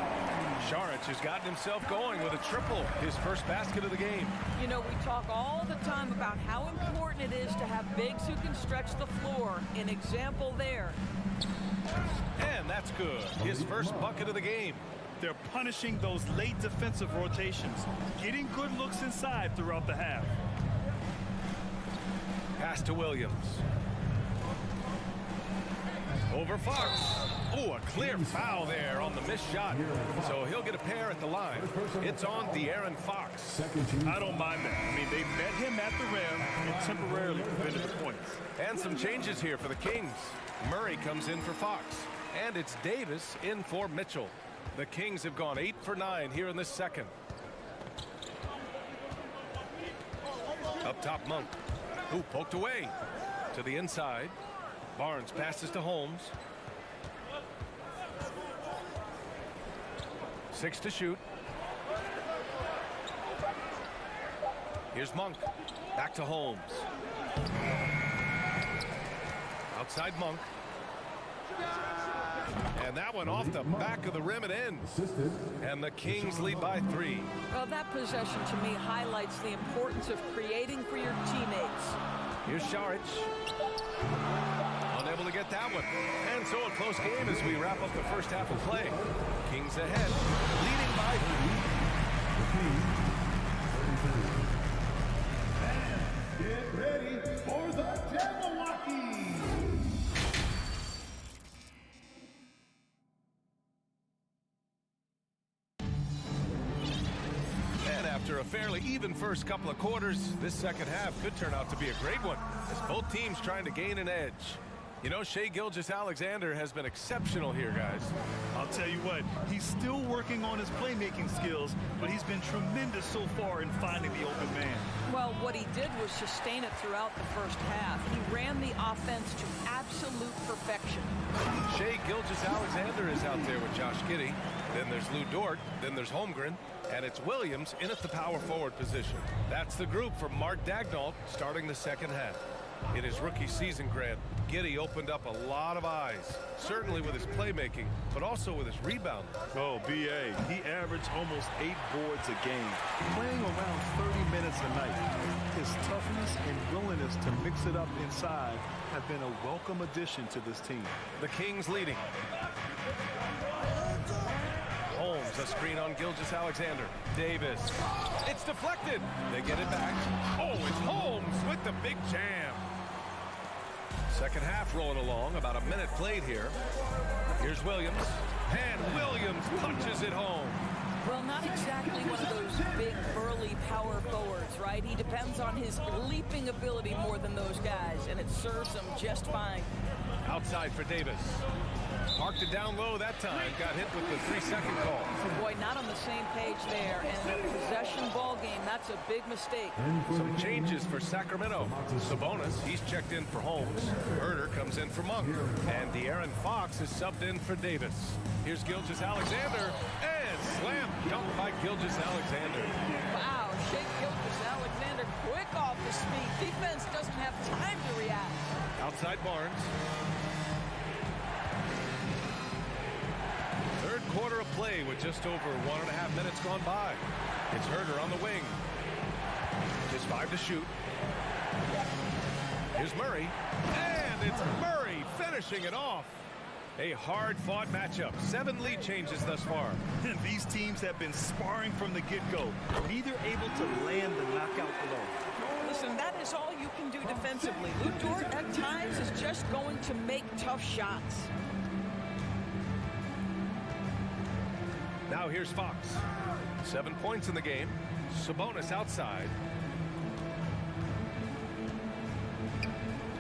Saric has gotten himself going with a triple, his first basket of the game. You know, we talk all the time about how important it is to have bigs who can stretch the floor. An example there. And that's good. His first bucket of the game. They're punishing those late defensive rotations, getting good looks inside throughout the half. Pass to Williams. Over Fox. Oh, a clear foul there on the missed shot. So he'll get a pair at the line. It's on De'Aaron Fox. I don't mind that. I mean, they met him at the rim and temporarily prevented the points. And some changes here for the Kings. Murray comes in for Fox. And it's Davis in for Mitchell. The Kings have gone 8 for 9 here in this second. Up top, Monk. Ooh, poked away. To the inside. Barnes passes to Holmes. 6 to shoot. Here's Monk. Back to Holmes. Outside Monk. And that one off the back of the rim and in. And the Kings lead by 3. Well, that possession to me highlights the importance of creating for your teammates. Here's Saric. Unable to get that one. And so a close game as we wrap up the first half of play. Kings ahead, leading by 3. Get ready for the Jabberwocky. And after a fairly even first couple of quarters, this second half could turn out to be a great one as both teams trying to gain an edge. You know, Shai Gilgeous-Alexander has been exceptional here, guys. I'll tell you what, he's still working on his playmaking skills, but he's been tremendous so far in finding the open man. Well, what he did was sustain it throughout the first half. He ran the offense to absolute perfection. Shai Gilgeous-Alexander is out there with Josh Giddey. Then there's Lou Dort. Then there's Holmgren. And it's Williams in at the power forward position. That's the group for Mark Daigneault starting the second half. In his rookie season, Grant, Giddey opened up a lot of eyes, certainly with his playmaking, but also with his rebounding. Oh, B.A., he averaged almost 8 boards a game, playing around 30 minutes a night. His toughness and willingness to mix it up inside have been a welcome addition to this team. The Kings leading. Holmes, a screen on Gilgeous-Alexander. Davis. It's deflected. They get it back. Oh, it's Holmes with the big jam. Second half rolling along. About a minute played here. Here's Williams. And Williams punches it home. Well, not exactly one of those big, burly power forwards, right? He depends on his leaping ability more than those guys, and it serves him just fine. Outside for Davis. Parked it down low that time. Got hit with the 3-second call. Boy, not on the same page there. And the possession ball game, that's a big mistake. Some changes for Sacramento. Sabonis, he's checked in for Holmes. Herder comes in for Monk. And De'Aaron Fox is subbed in for Davis. Here's Gilgeous-Alexander. And slam dunk by Gilgeous-Alexander. Wow, Shai Gilgeous-Alexander quick off his feet. Defense doesn't have time to react. Outside Barnes. Third quarter of play with just over 1.5 minutes gone by. It's Herder on the wing. Just 5 to shoot. Here's Murray. And it's Murray finishing it off. A hard-fought matchup. 7 lead changes thus far. These teams have been sparring from the get-go, neither able to land the knockout blow. Listen, that is all you can do defensively. Lou Dort at times is just going to make tough shots. Now here's Fox. 7 points in the game. Sabonis outside.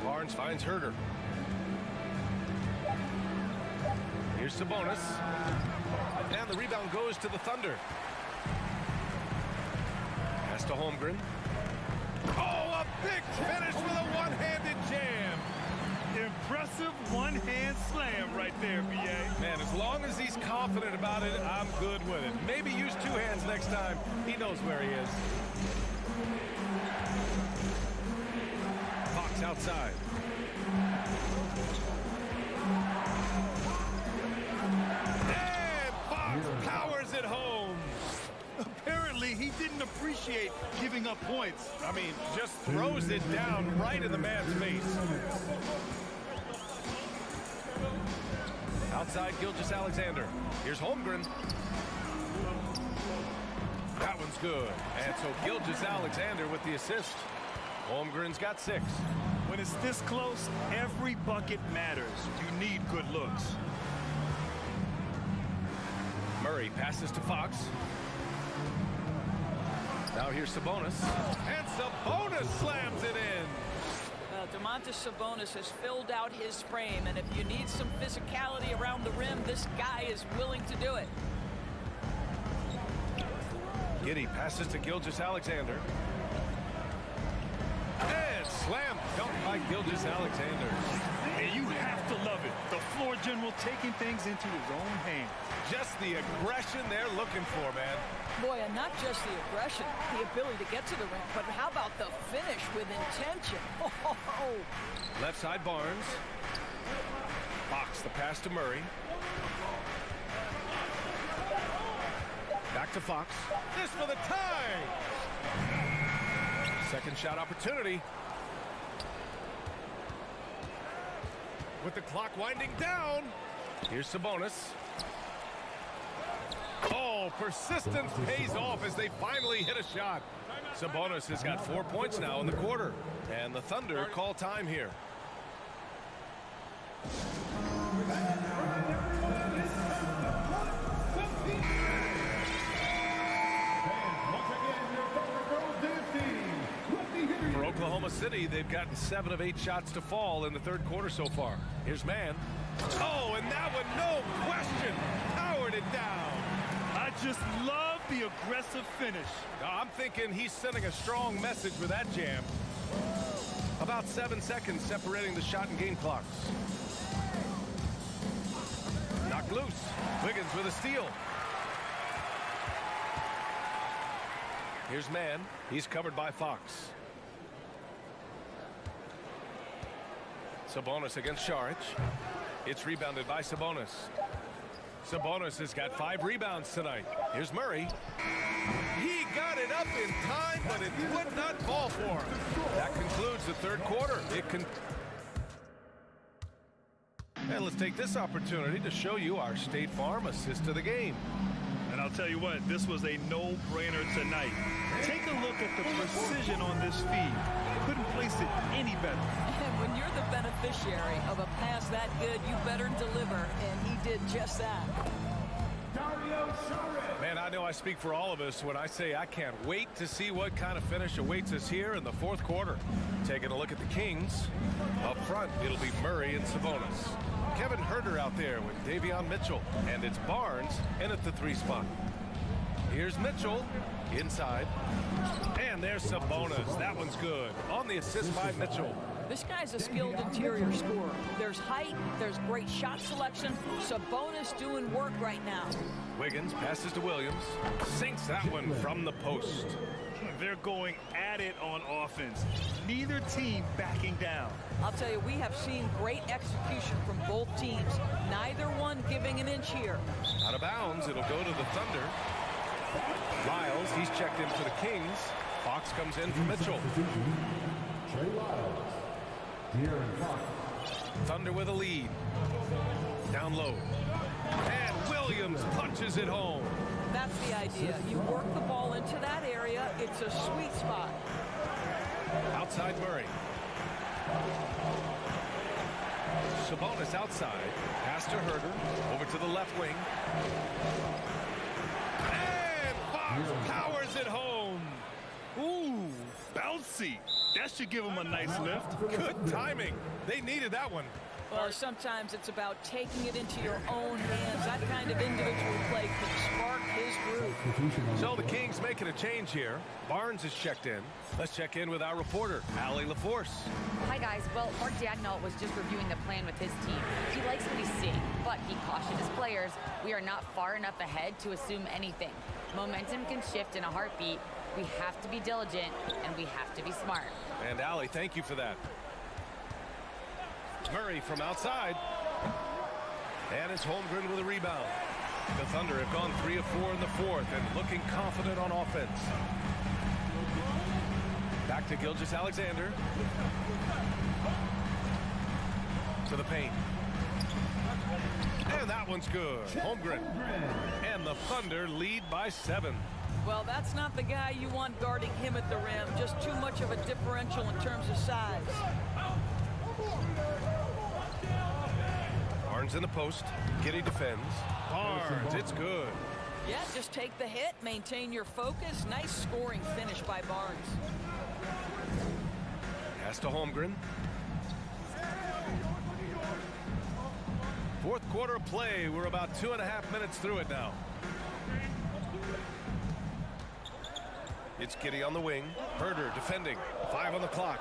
Barnes finds Herder. Here's Sabonis. And the rebound goes to the Thunder. Pass to Holmgren. Oh, a big finish with a one-handed jam. Impressive one-hand slam right there, B.A. Man, as long as he's confident about it, I'm good with it. Maybe use 2 hands next time. He knows where he is. Fox outside. And Fox powers it home. Apparently, he didn't appreciate giving up points. I mean, just throws it down right in the man's face. Outside Gilgeous-Alexander. Here's Holmgren. That one's good. And so Gilgeous-Alexander with the assist. Holmgren's got 6. When it's this close, every bucket matters. You need good looks. Murray passes to Fox. Now here's Sabonis. And Sabonis slams it in. Domantas Sabonis has filled out his frame, and if you need some physicality around the rim, this guy is willing to do it. Giddey passes to Gilgeous-Alexander. And slam dunk by Gilgeous-Alexander. And you have to love it. The floor general taking things into his own hands. Just the aggression they're looking for, man. Boy, and not just the aggression, the ability to get to the rim, but how about the finish with intention? Oh. Left side Barnes. Fox the pass to Murray. Back to Fox. This for the tie. Second shot opportunity. With the clock winding down. Here's Sabonis. Oh, persistence pays off as they finally hit a shot. Sabonis has got 4 points now in the quarter. And the Thunder call time here. For Oklahoma City, they've gotten 7 of 8 shots to fall in the third quarter so far. Here's Mann. Oh, and that one, no question, powered it down. I just love the aggressive finish. I'm thinking he's sending a strong message with that jam. About 7 seconds separating the shot and game clocks. Knocked loose. Wiggins with a steal. Here's Mann. He's covered by Fox. Sabonis against Šarić. It's rebounded by Sabonis. Sabonis has got 5 rebounds tonight. Here's Murray. He got it up in time, but it would not fall for him. That concludes the third quarter. And let's take this opportunity to show you our State Farm assist of the game. And I'll tell you what, this was a no-brainer tonight. Take a look at the precision on this feed. Couldn't place it any better. And when you're the beneficiary of a pass that good, you better deliver, and he did just that. Man, I know I speak for all of us when I say I can't wait to see what kind of finish awaits us here in the fourth quarter. Taking a look at the Kings. Up front, it'll be Murray and Sabonis. Kevin Herder out there with Davion Mitchell. And it's Barnes in at the 3 spot. Here's Mitchell inside. And there's Sabonis. That one's good. On the assist by Mitchell. This guy's a skilled interior scorer. There's height, there's great shot selection. Sabonis doing work right now. Wiggins passes to Williams. Sinks that one from the post. They're going at it on offense. Neither team backing down. I'll tell you, we have seen great execution from both teams. Neither one giving an inch here. Out of bounds, it'll go to the Thunder. Lyles, he's checked in for the Kings. Fox comes in for Mitchell. Trey Lyles, De'Aaron Fox, Thunder with a lead. Down low. And Williams punches it home. That's the idea. You work the ball into that area. It's a sweet spot. Outside Murray. Sabonis outside. Pass to Herder. Over to the left wing. And Fox powers it home. Ooh, bouncy. That should give him a nice lift. Good timing. They needed that one. Well, sometimes it's about taking it into your own hands. That kind of individual play can spark his groove. So the Kings making a change here. Barnes is checked in. Let's check in with our reporter, Allie LaForce. Hi, guys. Well, Mark Dagnall was just reviewing the plan with his team. He likes what he's seeing, but he cautioned his players, we are not far enough ahead to assume anything. Momentum can shift in a heartbeat. We have to be diligent, and we have to be smart. And Allie, thank you for that. Murray from outside. And it's Holmgren with a rebound. The Thunder have gone 3 of 4 in the fourth and looking confident on offense. Back to Gilgeous-Alexander. To the paint. And that one's good. Holmgren. And the Thunder lead by 7. Well, that's not the guy you want guarding him at the rim. Just too much of a differential in terms of size. Barnes in the post. Giddey defends. Barnes, it's good. Yeah, just take the hit, maintain your focus. Nice scoring finish by Barnes. Pass to Holmgren. Fourth quarter of play. We're about 2.5 minutes through it now. It's Giddey on the wing. Herder defending. 5 on the clock.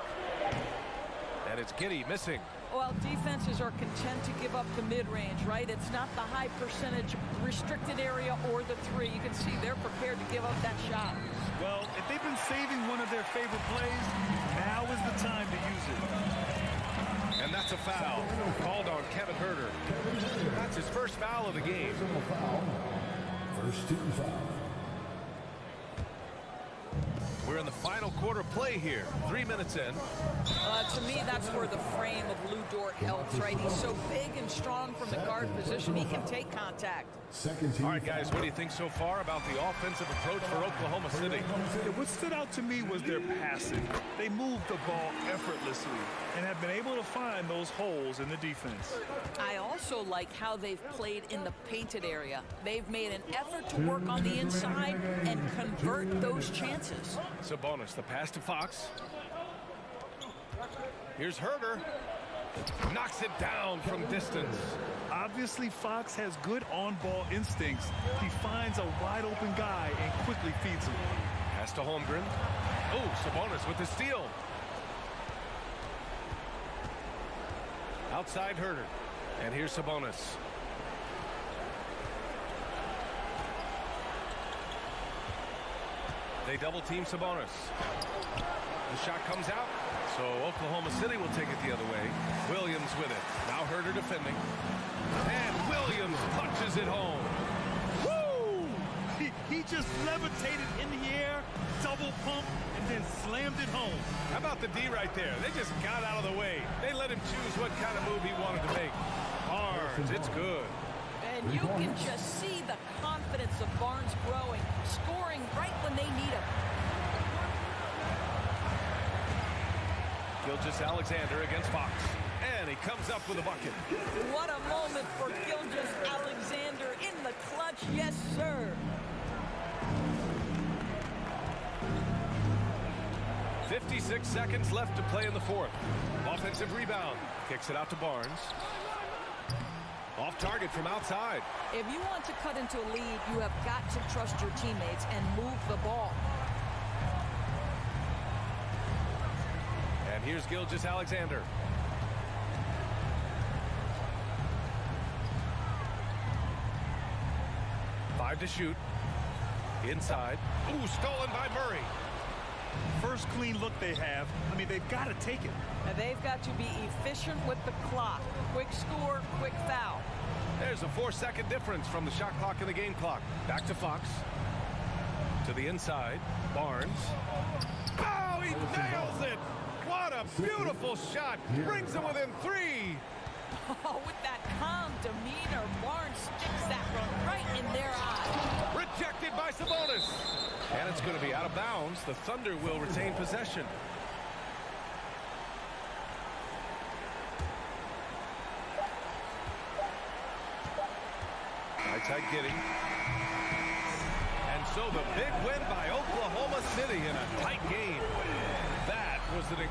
And it's Giddey missing. Well, defenses are content to give up the mid-range, right? It's not the high percentage restricted area or the three. You can see they're prepared to give up that shot. Well, if they've been saving one of their favorite plays, now is the time to use it. And that's a foul called on Kevin Herder. That's his first foul of the game. First team foul. We're in the final quarter play here. 3 minutes in. To me, that's where the frame of Lou Dort helps, right? He's so big and strong from the guard position. He can take contact. All right, guys, what do you think so far about the offensive approach for Oklahoma City? What stood out to me was their passing. They moved the ball effortlessly and have been able to find those holes in the defense. I also like how they've played in the painted area. They've made an effort to work on the inside and convert those chances. Sabonis, the pass to Fox. Here's Herder. Knocks it down from distance. Obviously, Fox has good on-ball instincts. He finds a wide-open guy and quickly feeds him. Pass to Holmgren. Oh, Sabonis with the steal. Outside Herder. And here's Sabonis. They double-team Sabonis. The shot comes out, so Oklahoma City will take it the other way. Williams with it. Now Herder defending. And Williams punches it home. Woo! He just levitated in the air, double pump, and then slammed it home. How about the D right there? They just got out of the way. They let him choose what kind of move he wanted to make. Barnes, it's good. And you can just see the confidence of Barnes growing, scoring right when they need him. Gilgeous-Alexander against Fox. And he comes up with a bucket. What a moment for Gilgeous-Alexander in the clutch. Yes, sir. .56 seconds left to play in the fourth. Offensive rebound. Kicks it out to Barnes. Off target from outside. If you want to cut into a lead, you have got to trust your teammates and move the ball. And here's Gilgeous-Alexander. Five to shoot. Inside. Ooh, stolen by Murray. First clean look they have. I mean, they've got to take it. And they've got to be efficient with the clock. Quick score, quick foul. There's a 4-second difference from the shot clock and the game clock. Back to Fox. To the inside. Barnes. Oh, he nails it! What What a beautiful shot. Brings them within 3. Oh, with that calm demeanor, Barnes sticks that one right in their eye. Rejected by Sabonis. And it's going to be out of bounds. The Thunder will retain possession. Right-side Giddey. And so the big win by Oklahoma City in a tight game. That was an...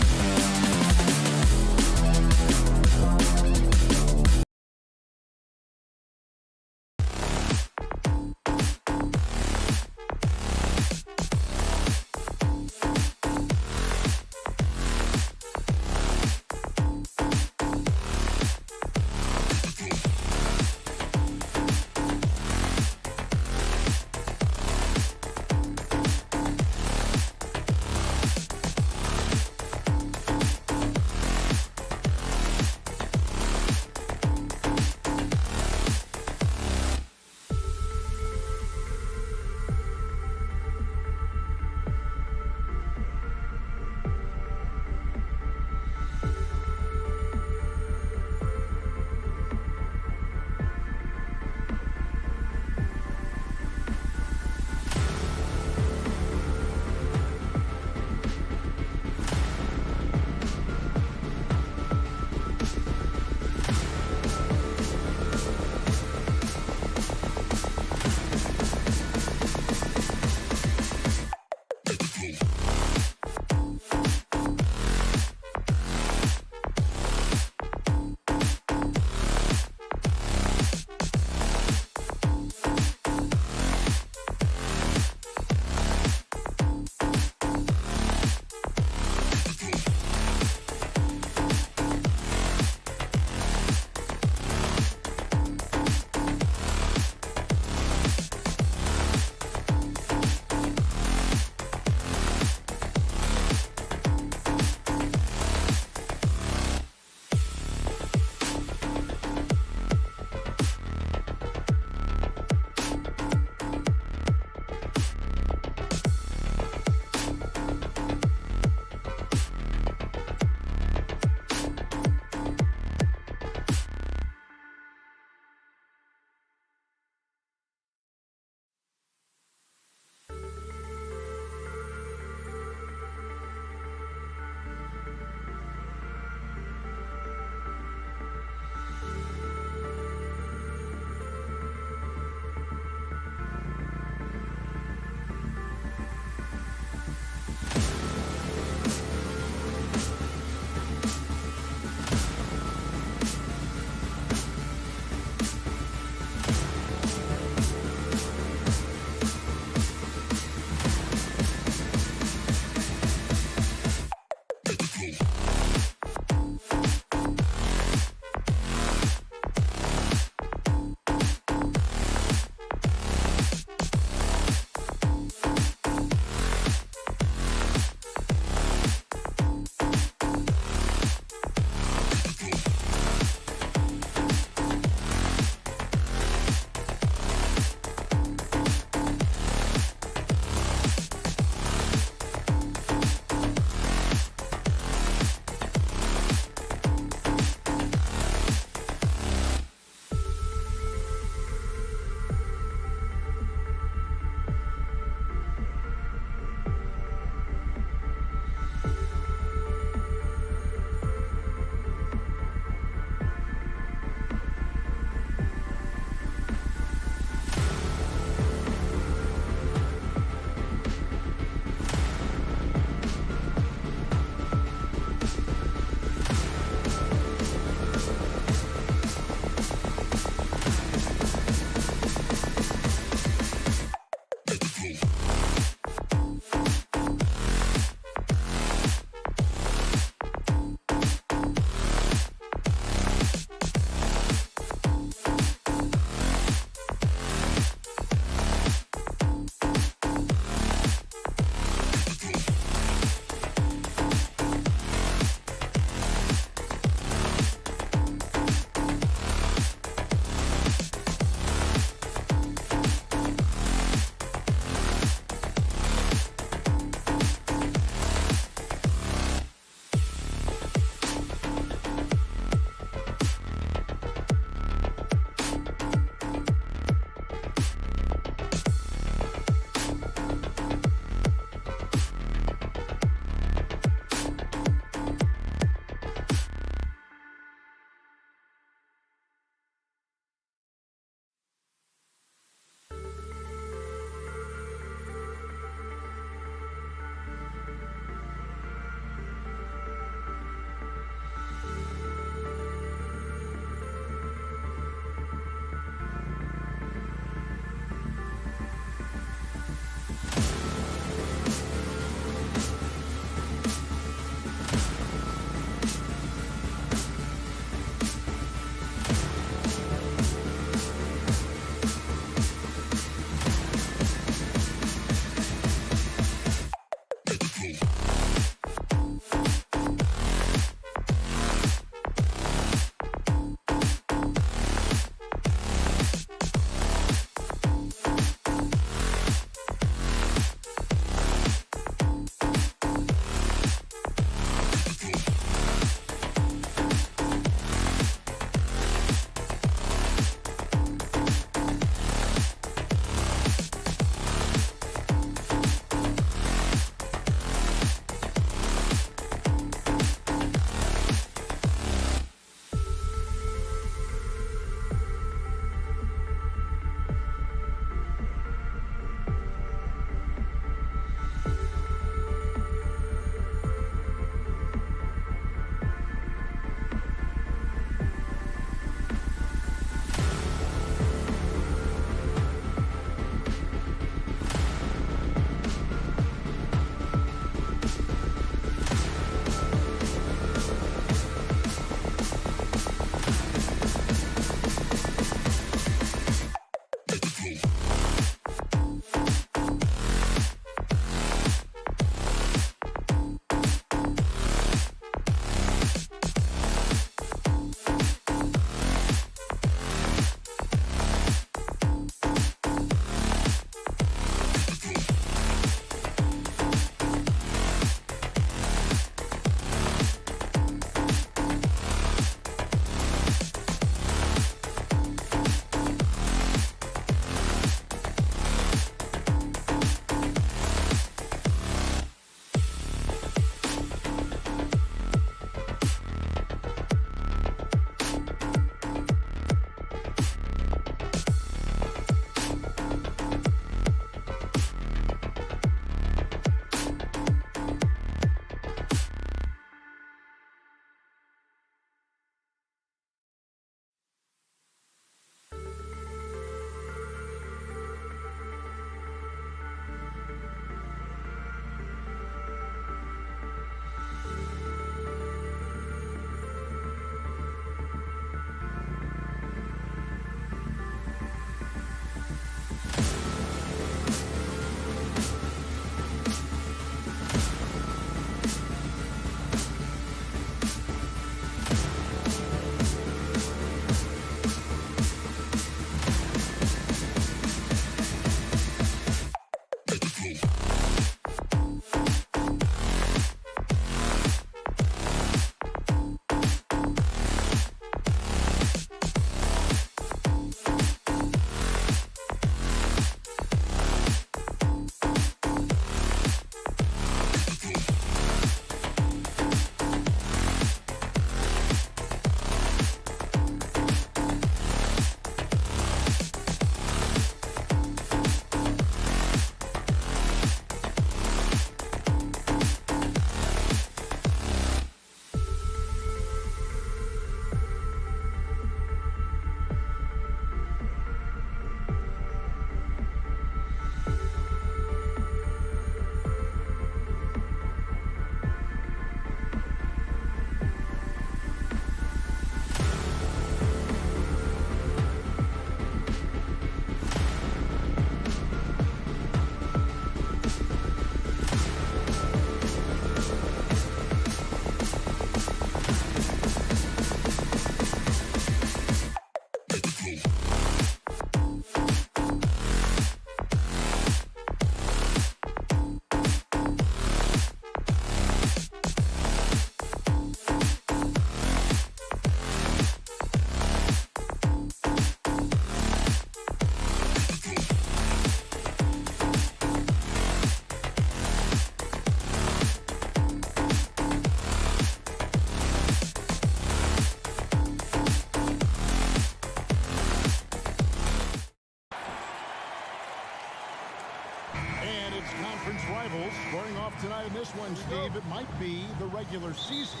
conference rivals squaring off tonight in this one, Steve. It might be the regular season,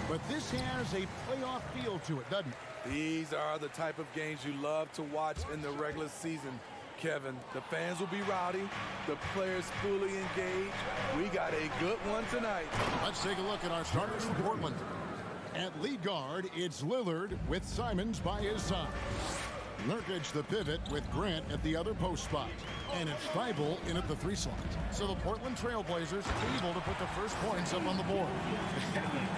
but this has a playoff feel to it, doesn't it? These are the type of games you love to watch in the regular season, Kevin. The fans will be rowdy, the players fully engaged. We got a good one tonight. Let's take a look at our starters for Portland. At lead guard, it's Lillard with Simons by his side. Nurkic the pivot with Grant at the other post spot. And it's Thibault in at the 3 slot. So the Portland Trailblazers able to put the first points up on the board.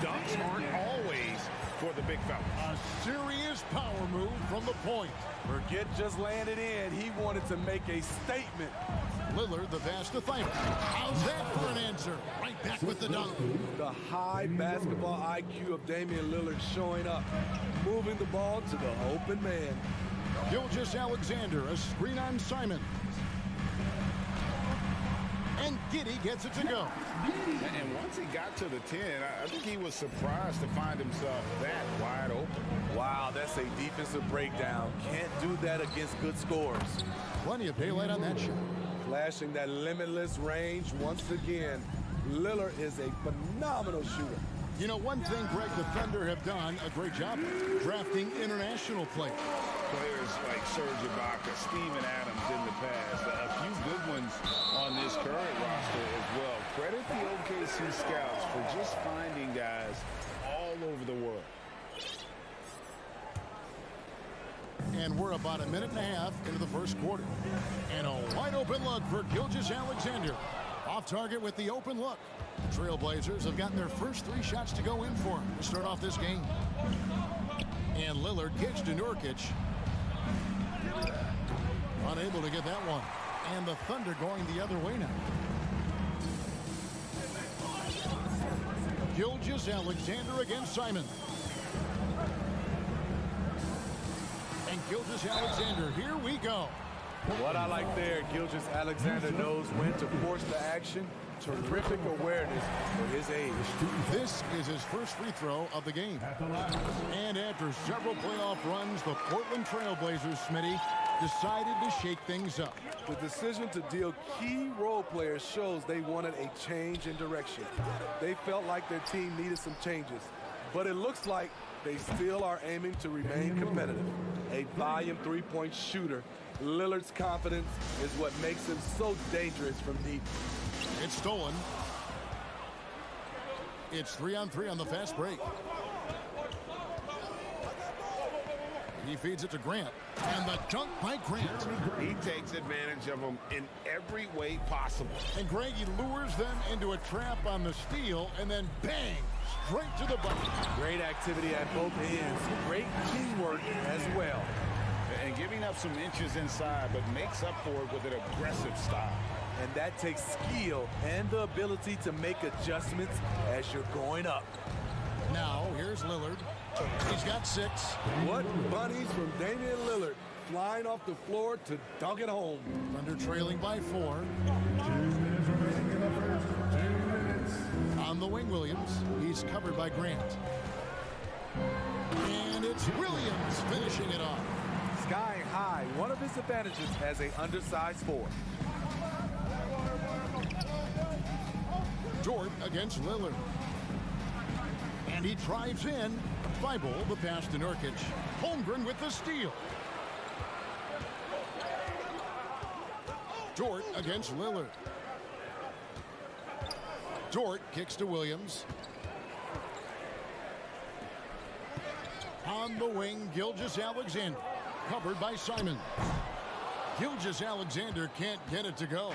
Dunks aren't always for the big fella. A serious power move from the point. Forget just laying it in. He wanted to make a statement. Lillard the pass to Thibault. How's that for an answer? Right back with the dunk. The high basketball IQ of Damian Lillard showing up, moving the ball to the open man. Gilgeous-Alexander, a screen on Simon. And Giddey gets it to go. And once he got to the 10, I think he was surprised to find himself that wide open. Wow, that's a defensive breakdown. Can't do that against good scores. Plenty of daylight on that shot. Flashing that limitless range once again. Lillard is a phenomenal shooter. You know, one thing Greg the Thunder have done a great job drafting international players. Players like Serge Ibaka, Steven Adams in the past, a few good ones on this current roster as well. Credit the OKC scouts for just finding guys all over the world. And we're about a minute and a half into the first quarter. And a wide open look for Gilgeous-Alexander. Off target with the open look. The Trailblazers have gotten their first 3 shots to go in for him to start off this game. And Lillard kicks to Nurkic. Unable to get that one. And the Thunder going the other way now. Gilgeous-Alexander against Simon. And Gilgeous-Alexander, here we go. What I like there, Gilgeous-Alexander knows when to force the action. Terrific awareness for his age. This is his first free throw of the game. And after several playoff runs, the Portland Trailblazers, Smitty, decided to shake things up. The decision to deal key role players shows they wanted a change in direction. They felt like their team needed some changes, but it looks like they still are aiming to remain competitive. A volume 3-point shooter, Lillard's confidence is what makes him so dangerous from deep. It's stolen. It's 3-on-3 on the fast break. He feeds it to Grant. And the dunk by Grant. He takes advantage of them in every way possible. And Greg, he lures them into a trap on the steal, and then bang, straight to the bucket. Great activity at both ends. Great teamwork as well. And giving up some inches inside, but makes up for it with an aggressive style. And that takes skill and the ability to make adjustments as you're going up. Now, here's Lillard. He's got 6. What bunnies from Damian Lillard, flying off the floor to dunk it home. Thunder trailing by 4. 2 minutes remaining in the first. 2 minutes. On the wing, Williams. He's covered by Grant. And it's Williams finishing it off. Sky high, one of his advantages as an undersized 4. Dort against Lillard. And he drives in. Thibault, the pass to Nurkic. Holmgren with the steal. Dort against Lillard. Dort kicks to Williams. On the wing, Gilgeous-Alexander. Covered by Simon. Gilgeous-Alexander can't get it to go.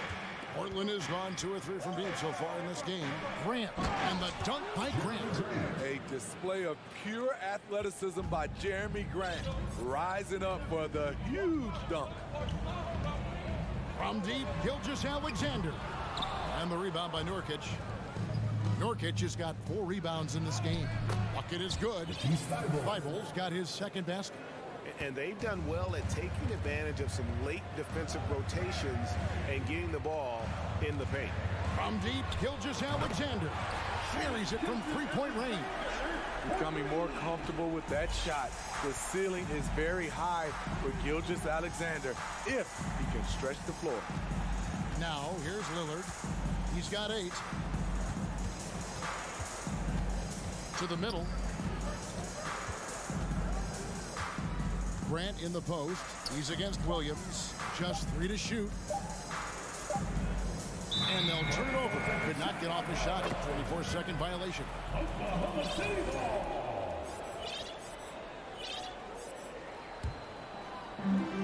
Portland has gone 2 or 3 from deep so far in this game. Grant, and the dunk by Grant. A display of pure athleticism by Jeremy Grant, rising up for the huge dunk. From deep, Gilgeous-Alexander. And the rebound by Nurkic. Nurkic has got 4 rebounds in this game. Bucket is good. Thibault's got his second basket. And they've done well at taking advantage of some late defensive rotations and getting the ball in the paint. From deep, Gilgeous-Alexander carries it from 3-point range. Becoming more comfortable with that shot. The ceiling is very high for Gilgeous-Alexander if he can stretch the floor. Now, here's Lillard. He's got 8. To the middle. Grant in the post. He's against Williams. Just 3 to shoot. And they'll turn it over. Could not get off a shot. 24-second violation. Oklahoma City ball.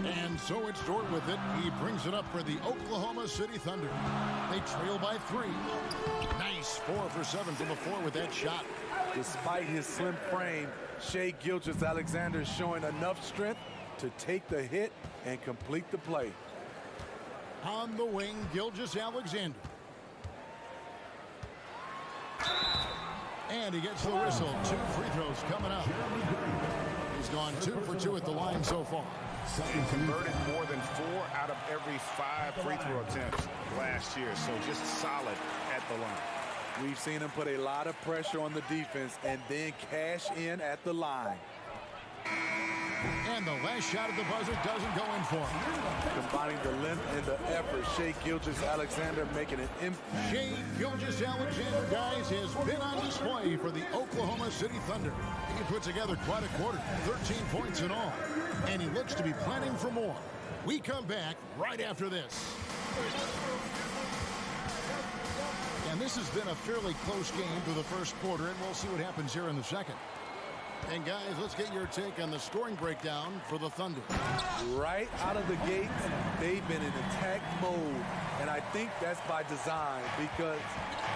And so it's Dort with it. He brings it up for the Oklahoma City Thunder. They trail by 3. Nice 4 for 7 from the floor with that shot. Despite his slim frame, Shai Gilgeous-Alexander is showing enough strength to take the hit and complete the play. On the wing, Gilgeous-Alexander. And he gets the whistle. 2 free throws coming up. He's gone 2 for 2 at the line so far. He converted more than 4 out of every 5 free throw attempts last year, so just solid at the line. We've seen him put a lot of pressure on the defense and then cash in at the line. And the last shot at the buzzer doesn't go in for him. Combining the length and the effort, Shai Gilgeous-Alexander making an impact. Shai Gilgeous-Alexander, guys, has been on display for the Oklahoma City Thunder. He put together quite a quarter, 13 points in all. And he looks to be planning for more. We come back right after this. And this has been a fairly close game through the first quarter, and we'll see what happens here in the second. And guys, let's get your take on the scoring breakdown for the Thunder. Right out of the gates, they've been in attack mode. And I think that's by design because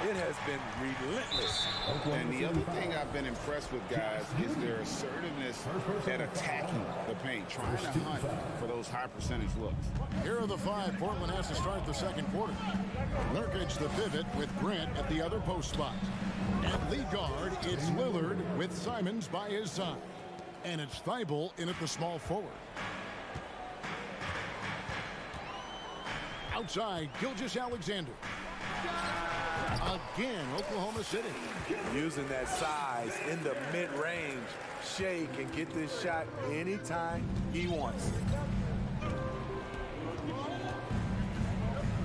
it has been relentless. And the other thing I've been impressed with, guys, is their assertiveness at attacking the paint, trying to hunt for those high percentage looks. Here are the 5 Portland has to start the second quarter. Nurkic the pivot with Grant at the other post spot. At lead guard, it's Lillard with Simons by his side. And it's Thibault in at the small forward. Outside, Gilgeous-Alexander. Again, Oklahoma City. Using that size in the mid-range, Shai can get this shot anytime he wants.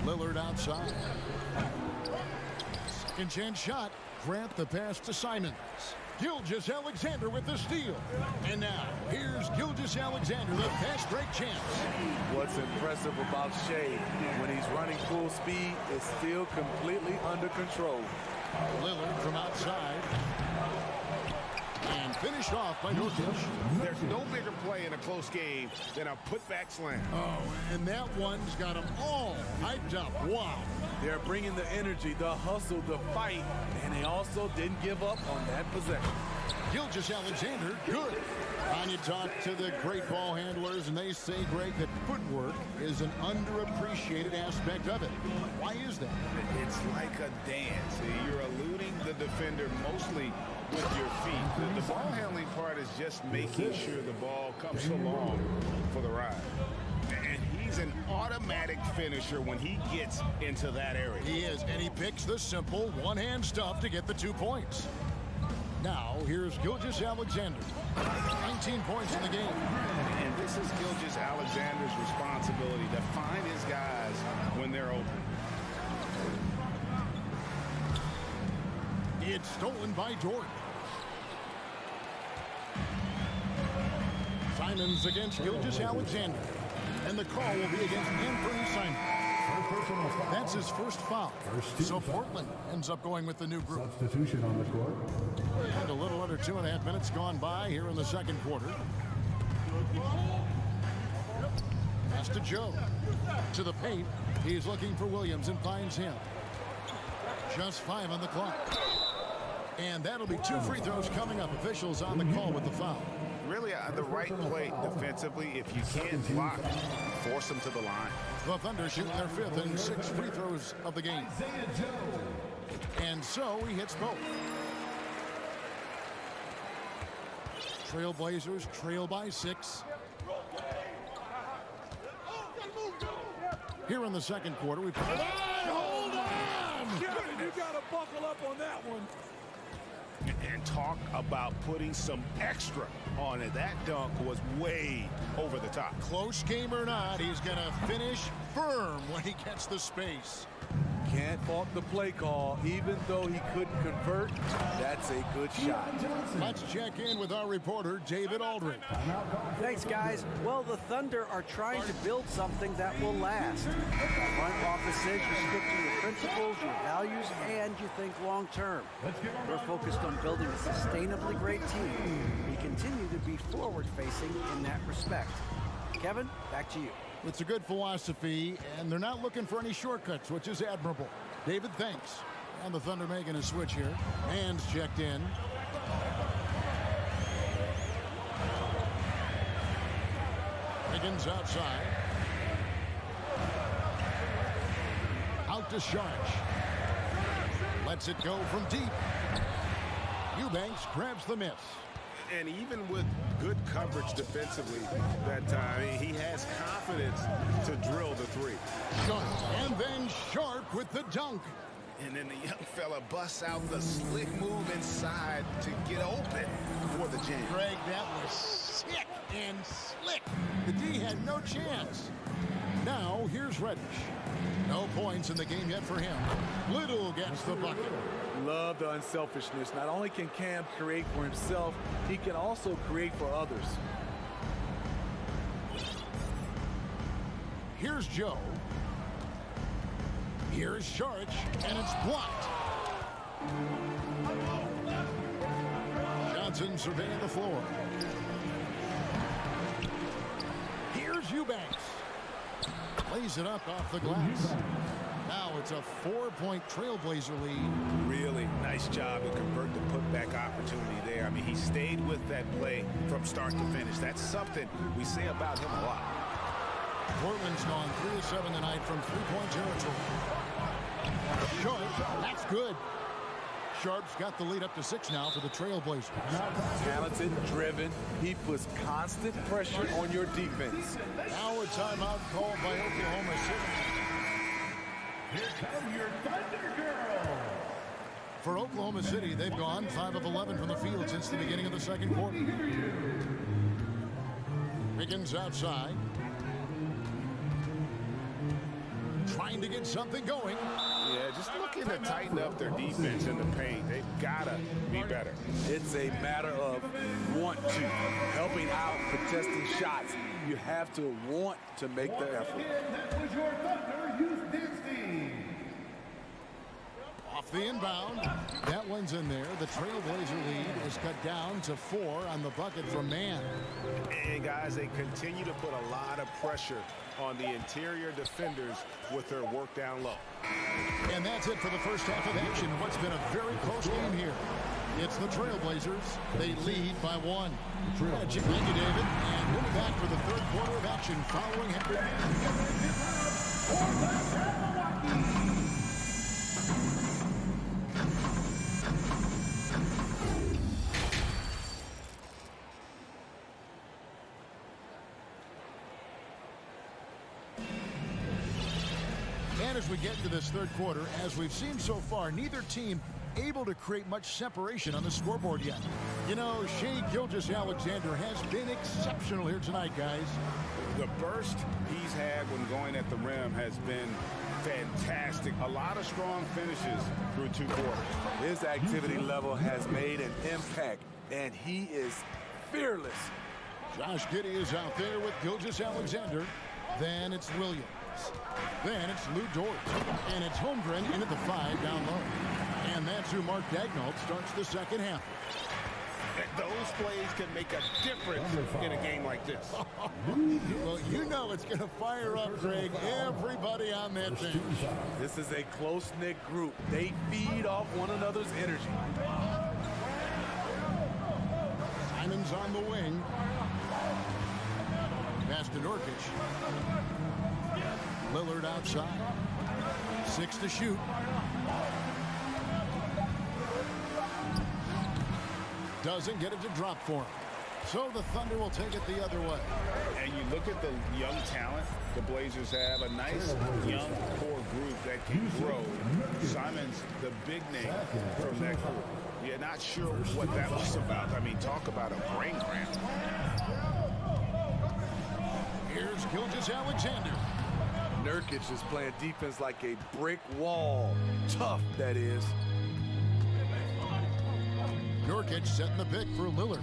Lillard outside. Second chance shot. Grant the pass to Simons. Gilgeous-Alexander with the steal. And now, here's Gilgeous-Alexander, the fast break chance. What's impressive about Shai, when he's running full speed, is still completely under control. Lillard from outside. And finished off by Nurkic. There's no bigger play in a close game than a putback slam. Oh, and that one's got them all hyped up. Wow. They're bringing the energy, the hustle, the fight, and they also didn't give up on that possession. Gilgeous-Alexander, good. And you talk to the great ball handlers, and they say, Greg, that footwork is an underappreciated aspect of it. Why is that? It's like a dance. You're eluding the defender mostly with your feet. The ball handling part is just making sure the ball comes along for the ride. And he's an automatic finisher when he gets into that area. He is, and he picks the simple one-hand stuff to get the 2 points. Now, here's Gilgeous-Alexander. 19 points in the game. And this is Gilgeous-Alexander's responsibility to find his guys when they're open. It's stolen by Dort. Simons against Gilgeous-Alexander. And the call will be against Anthony Simons. That's his first foul. So Portland ends up going with the new group. Substitution on the court. And a little under 2.5 minutes gone by here in the second quarter. Pass to Joe. To the paint. He's looking for Williams and finds him. Just 5 on the clock. And that'll be 2 free throws coming up. Officials on the call with the foul. Really, the right play defensively. If you can't block, force them to the line. The Thunder shooting their 5th and 6th free throws of the game. And so he hits both. Trailblazers trail by 6. Here in the second quarter, we hold on! You got to buckle up on that one. And talk about putting some extra on it. That dunk was way over the top. Close game or not, he's going to finish firm when he gets the space. Can't fault the play call. Even though he couldn't convert, that's a good shot. Let's check in with our reporter, David Aldridge. Thanks, guys. Well, the Thunder are trying to build something that will last. The front office says you stick to your principles, your values, and you think long term. We're focused on building a sustainably great team. We continue to be forward-facing in that respect. Kevin, back to you. It's a good philosophy, and they're not looking for any shortcuts, which is admirable. David, thanks. And the Thunder making a switch here. Hands checked in. Higgins outside. Out to Sharch. Lets it go from deep. Eubanks grabs the miss. And even with good coverage defensively that time, he has confidence to drill the three. Sharp, and then Sharp with the dunk. And then the young fella busts out the slick move inside to get open for the jam. Greg, that was sick and slick. The D had no chance. Now, here's Reddish. No points in the game yet for him. Little gets the bucket. Love the unselfishness. Not only can Cam create for himself, he can also create for others. Here's Joe. Here's Sharch, and it's blocked. Johnson surveying the floor. Here's Eubanks. Plays it up off the glass. Now it's a 4-point Trailblazer lead. Really nice job to convert the putback opportunity there. I mean, he stayed with that play from start to finish. That's something we say about him a lot. Portland's gone 3 of 7 tonight from 3-point territory. Sharp, that's good. Sharp's got the lead up to 6 now for the Trailblazers. Talented, driven. He puts constant pressure on your defense. Now a timeout called by Oklahoma City. Here come your Thunder Girls. For Oklahoma City, they've gone 5 of 11 from the field since the beginning of the second quarter. Higgins outside. Trying to get something going. Yeah, just looking to tighten up their defense in the paint. They've got to be better. It's a matter of want to. Helping out, contesting shots. You have to want to make the effort. That was your Thunder Youth Dance Team. Off the inbound. That one's in there. The Trailblazer lead is cut down to 4 on the bucket from Mann. And guys, they continue to put a lot of pressure on the interior defenders with their work down low. And that's it for the first half of action. What's been a very close game here. It's the Trailblazers. They lead by 1. Thank you, David. And we'll be back for the third quarter of action following And as we get into this third quarter, as we've seen so far, neither team able to create much separation on the scoreboard yet. You know, Shai Gilgeous-Alexander has been exceptional here tonight, guys. The burst he's had when going at the rim has been fantastic. A lot of strong finishes through 2 quarters. His activity level has made an impact, and he is fearless. Josh Giddey is out there with Gilgeous-Alexander. Then it's Williams. Then it's Lou Dort. And it's Holmgren in at the 5 down low. And that's who Mark Daigneault starts the second half. Those plays can make a difference in a game like this. Well, you know it's going to fire up, Greg, everybody on that bench. This is a close-knit group. They feed off one another's energy. Simon's on the wing. Pass to Nurkic. Lillard outside. 6 to shoot. Doesn't get it to drop for him. So the Thunder will take it the other way. And you look at the young talent the Blazers have, a nice young core group that and grow. Simon's the big name from that group. You're not sure what that was about. I mean, talk about a brain cramp. Here's Gilgeous-Alexander. Nurkic is playing defense like a brick wall. Tough, that is. Nurkic setting the pick for Lillard.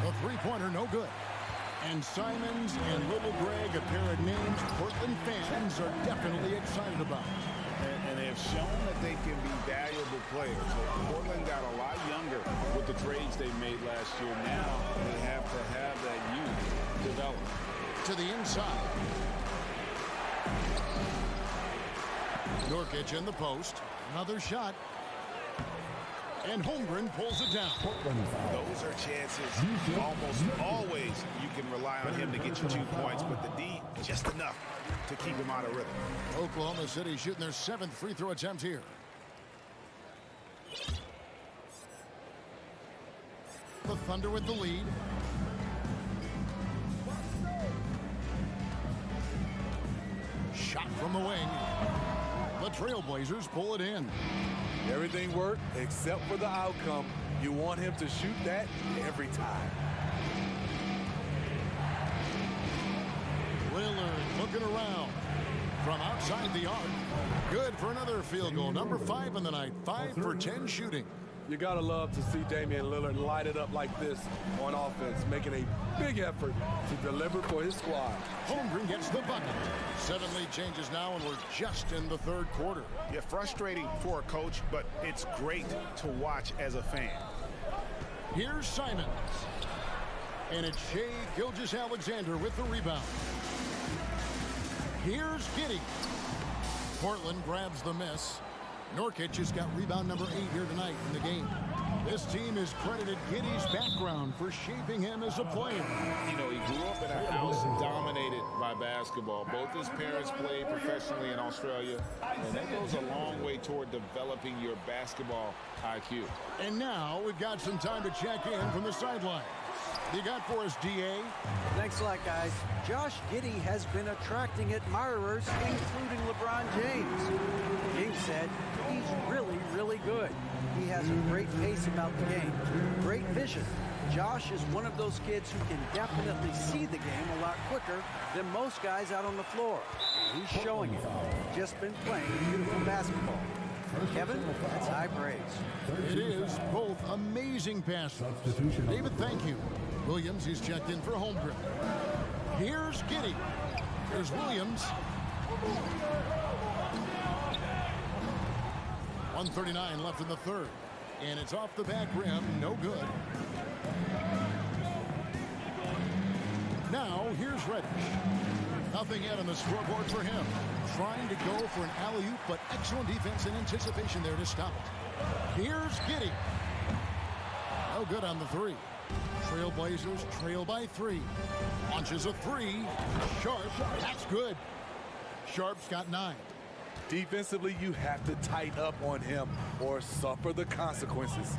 The three-pointer, no good. And Simons and Little Greg, a pair of names Portland fans are definitely excited about. And they've shown that they can be valuable players. So Portland got a lot younger with the trades they made last year. Now they have to have that youth develop. To the inside. Nurkic in the post. Another shot. And Holmgren pulls it down. Those are chances. Almost always you can rely on him to get you 2 points, but the D, just enough to keep him out of rhythm. Oklahoma City shooting their 7th free throw attempt here. The Thunder with the lead. Shot from the wing. The Trailblazers pull it in. Everything worked except for the outcome. You want him to shoot that every time. Lillard looking around from outside the arc. Good for another field goal. Number 5 in the night. 5 for 10 shooting. You gotta love to see Damian Lillard light it up like this on offense, making a big effort to deliver for his squad. Holmgren gets the bucket. 7 lead changes now, and we're just in the 3rd quarter. Yeah, frustrating for a coach, but it's great to watch as a fan. Here's Simons. And it's Shai Gilgeous-Alexander with the rebound. Here's Giddey. Portland grabs the miss. Nurkic has got rebound number 8 here tonight in the game. This team has credited Giddey's background for shaping him as a player. You know, he grew up in a house dominated by basketball. Both his parents played professionally in Australia, and that goes a long way toward developing your basketball IQ. And now we've got some time to check in from the sideline. You got for us, D.A.? Thanks a lot, guys. Josh Giddey has been attracting admirers, including LeBron James. James said he's really, really good. He has a great pace about the game, great vision. Josh is one of those kids who can definitely see the game a lot quicker than most guys out on the floor. He's showing it. Just been playing beautiful basketball. Kevin, that's high praise. It is both amazing passes. David, thank you. Williams, he's checked in for Holmgren. Here's Giddey. There's Williams. 1:39 left in the 3rd. And it's off the back rim. No good. Now, here's Reddish. Nothing yet on the scoreboard for him. Trying to go for an alley-oop, but excellent defense and anticipation there to stop it. Here's Giddey. No good on the 3. Trailblazers trail by 3. Launches a 3. Sharp. That's good. Sharp's got 9. Defensively, you have to tighten up on him or suffer the consequences.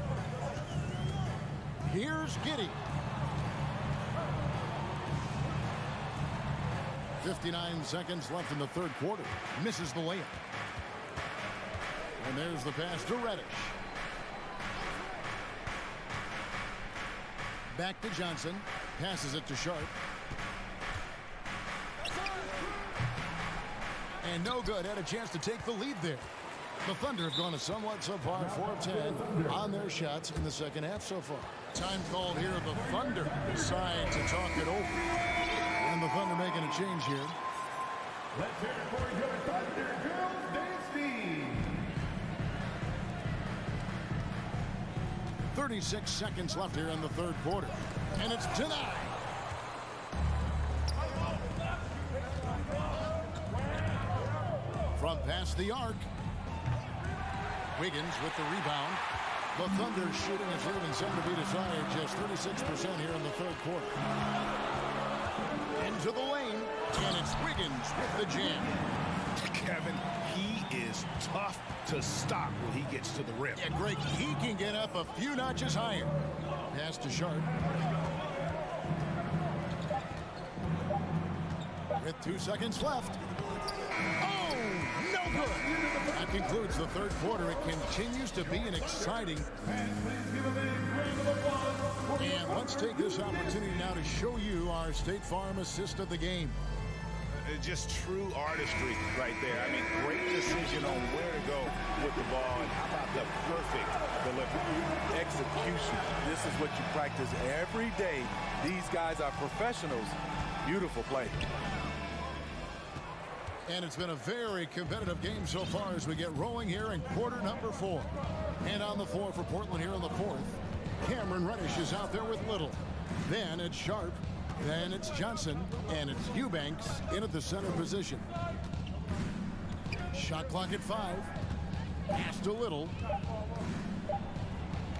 Here's Giddey. 59 seconds left in the 3rd quarter. Misses the layup. And there's the pass to Reddish. Back to Johnson. Passes it to Sharp. And no good. Had a chance to take the lead there. The Thunder have gone a somewhat subpar 4 of 10 on their shots in the 2nd half so far. Time called here. The Thunder decide to talk it over. And the Thunder making a change here. Let's hear it for your Thunder girls dynasty. 36 seconds left here in the 3rd quarter. And it's denied. From past the arc. Wiggins with the rebound. The Thunder shooting is leaving some to be desired. Just 36% here in the 3rd quarter. Into the lane. And it's Wiggins with the jam. Kevin, he is tough to stop when he gets to the rim. Yeah, Greg, he can get up a few notches higher. Pass to Sharp. With 2 seconds left. Oh, no good. That concludes the third quarter. It continues to be an exciting. And let's take this opportunity now to show you our State Farm assist of the game. Just true artistry right there. I mean, great decision on where to go with the ball. And how about the perfect delivery? Execution. This is what you practice every day. These guys are professionals. Beautiful play. And it's been a very competitive game so far as we get rolling here in quarter number 4. And on the floor for Portland here in the fourth, Cameron Reddish is out there with Little. Then it's Sharp. Then it's Johnson, and it's Eubanks in at the center position. Shot clock at 5. Pass to Little.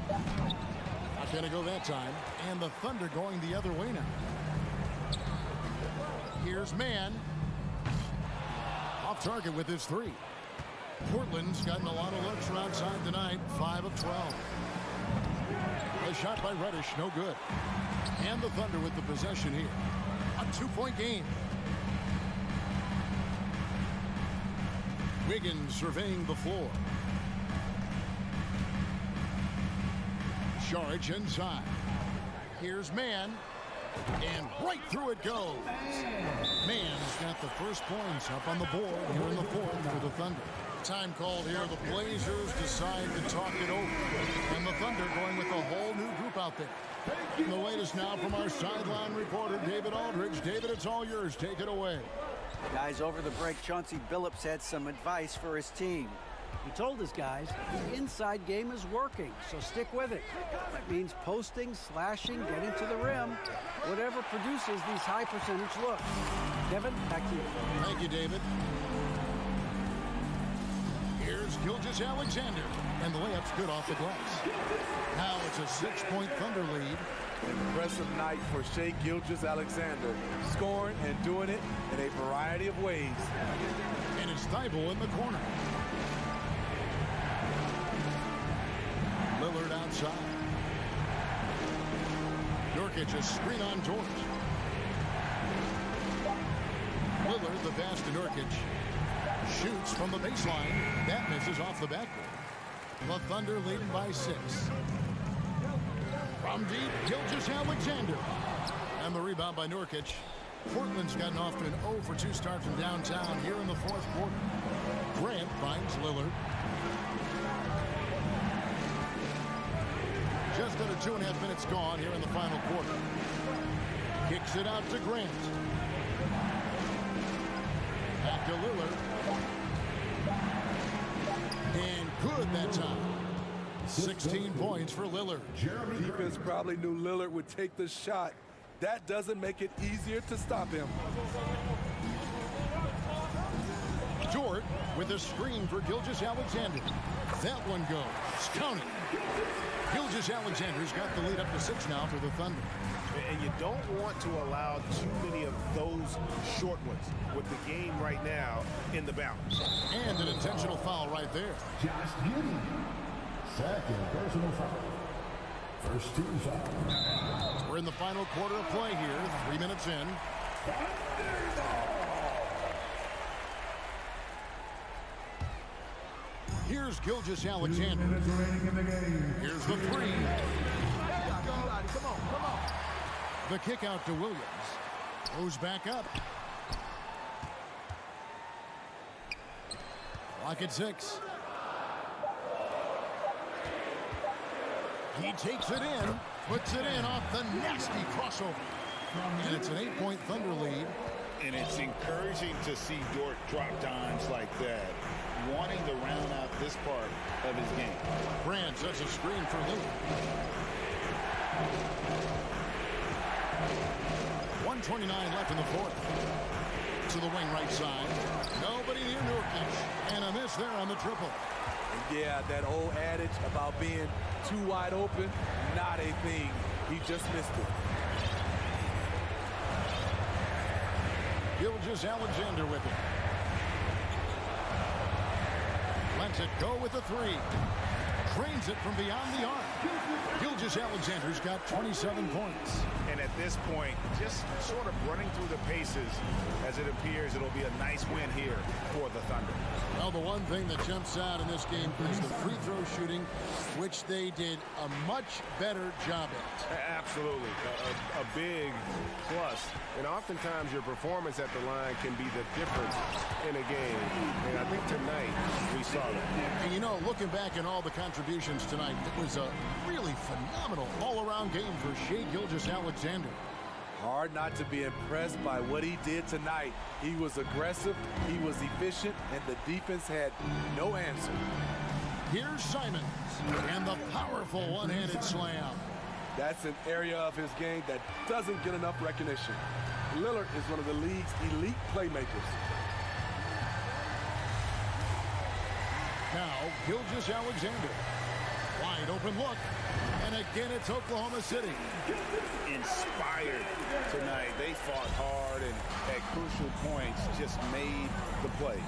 Not going to go that time. And the Thunder going the other way now. Here's Mann. Off target with his 3. Portland's gotten a lot of looks from outside tonight. 5 of 12. A shot by Reddish, no good. And the Thunder with the possession here. A 2-point game. Wiggins surveying the floor. Saric inside. Here's Mann. And right through it goes. Mann's got the first points up on the board here in the fourth for the Thunder. Time called here. The Blazers decide to talk it over. And the Thunder going with a whole new group out there. The latest now from our sideline reporter, David Aldridge. David, it's all yours. Take it away. Guys, over the break, Chauncey Billups had some advice for his team. He told his guys the inside game is working, so stick with it. That means posting, slashing, getting to the rim, whatever produces these high percentage looks. Kevin, back to you. Thank you, David. Here's Gilgeous-Alexander, and the layup's good off the glass. Now it's a 6-point Thunder lead. Impressive night for Shai Gilgeous-Alexander, scoring and doing it in a variety of ways. And it's Thibault in the corner. Lillard outside. Nurkic a screen on George. Lillard the pass to Nurkic. Shoots from the baseline. That misses off the backboard. The Thunder leading by 6. From deep, Gilgeous-Alexander. And the rebound by Nurkic. Portland's gotten off to an 0-for-2 start from downtown here in the fourth quarter. Grant finds Lillard. Just under 2.5 minutes gone here in the final quarter. Kicks it out to Grant. Back to Lillard. And good that time. 16 points for Lillard. Defense probably knew Lillard would take the shot. That doesn't make it easier to stop him. Dort with a screen for Gilgeous-Alexander. That one goes. Counting. Gilgeous-Alexander's got the lead up to 6 now for the Thunder. And you don't want to allow too many of those short ones with the game right now in the balance. And an intentional foul right there. Josh Giddey. Second personal foul. First team foul. We're in the final quarter of play here. 3 minutes in. Here's Gilgeous-Alexander. Here's the 3. Come on. The kick out to Williams. Goes back up. Clock at 6. He takes it in. Puts it in off the nasty crossover. And it's an 8-point Thunder lead. And it's encouraging to see Dort drop dimes like that, wanting to round out this part of his game. Grant sets a screen for Lillard. 1:29 left in the fourth. To the wing right side. Nobody near Nurkic. And a miss there on the triple. And yeah, that old adage about being too wide open, not a thing. He just missed it. Gilgeous-Alexander with it. Lets it go with a 3. Drains it from beyond the arc. Gilgeous-Alexander's got 27 points. And at this point, just sort of running through the paces, as it appears it'll be a nice win here for the Thunder. Well, the one thing that jumps out in this game is the free throw shooting, which they did a much better job at. Absolutely. A big plus. And oftentimes your performance at the line can be the difference in a game. And I think tonight we saw that. And you know, looking back at all the contributions tonight, it was a really phenomenal all-around game for Shai Gilgeous-Alexander. Hard not to be impressed by what he did tonight. He was aggressive, he was efficient, and the defense had no answer. Here's Simons and the powerful one-handed slam. That's an area of his game that doesn't get enough recognition. Lillard is one of the league's elite playmakers. Now, Gilgeous-Alexander. Wide open look. And again, it's Oklahoma City. Inspired tonight. They fought hard and at crucial points just made the plays.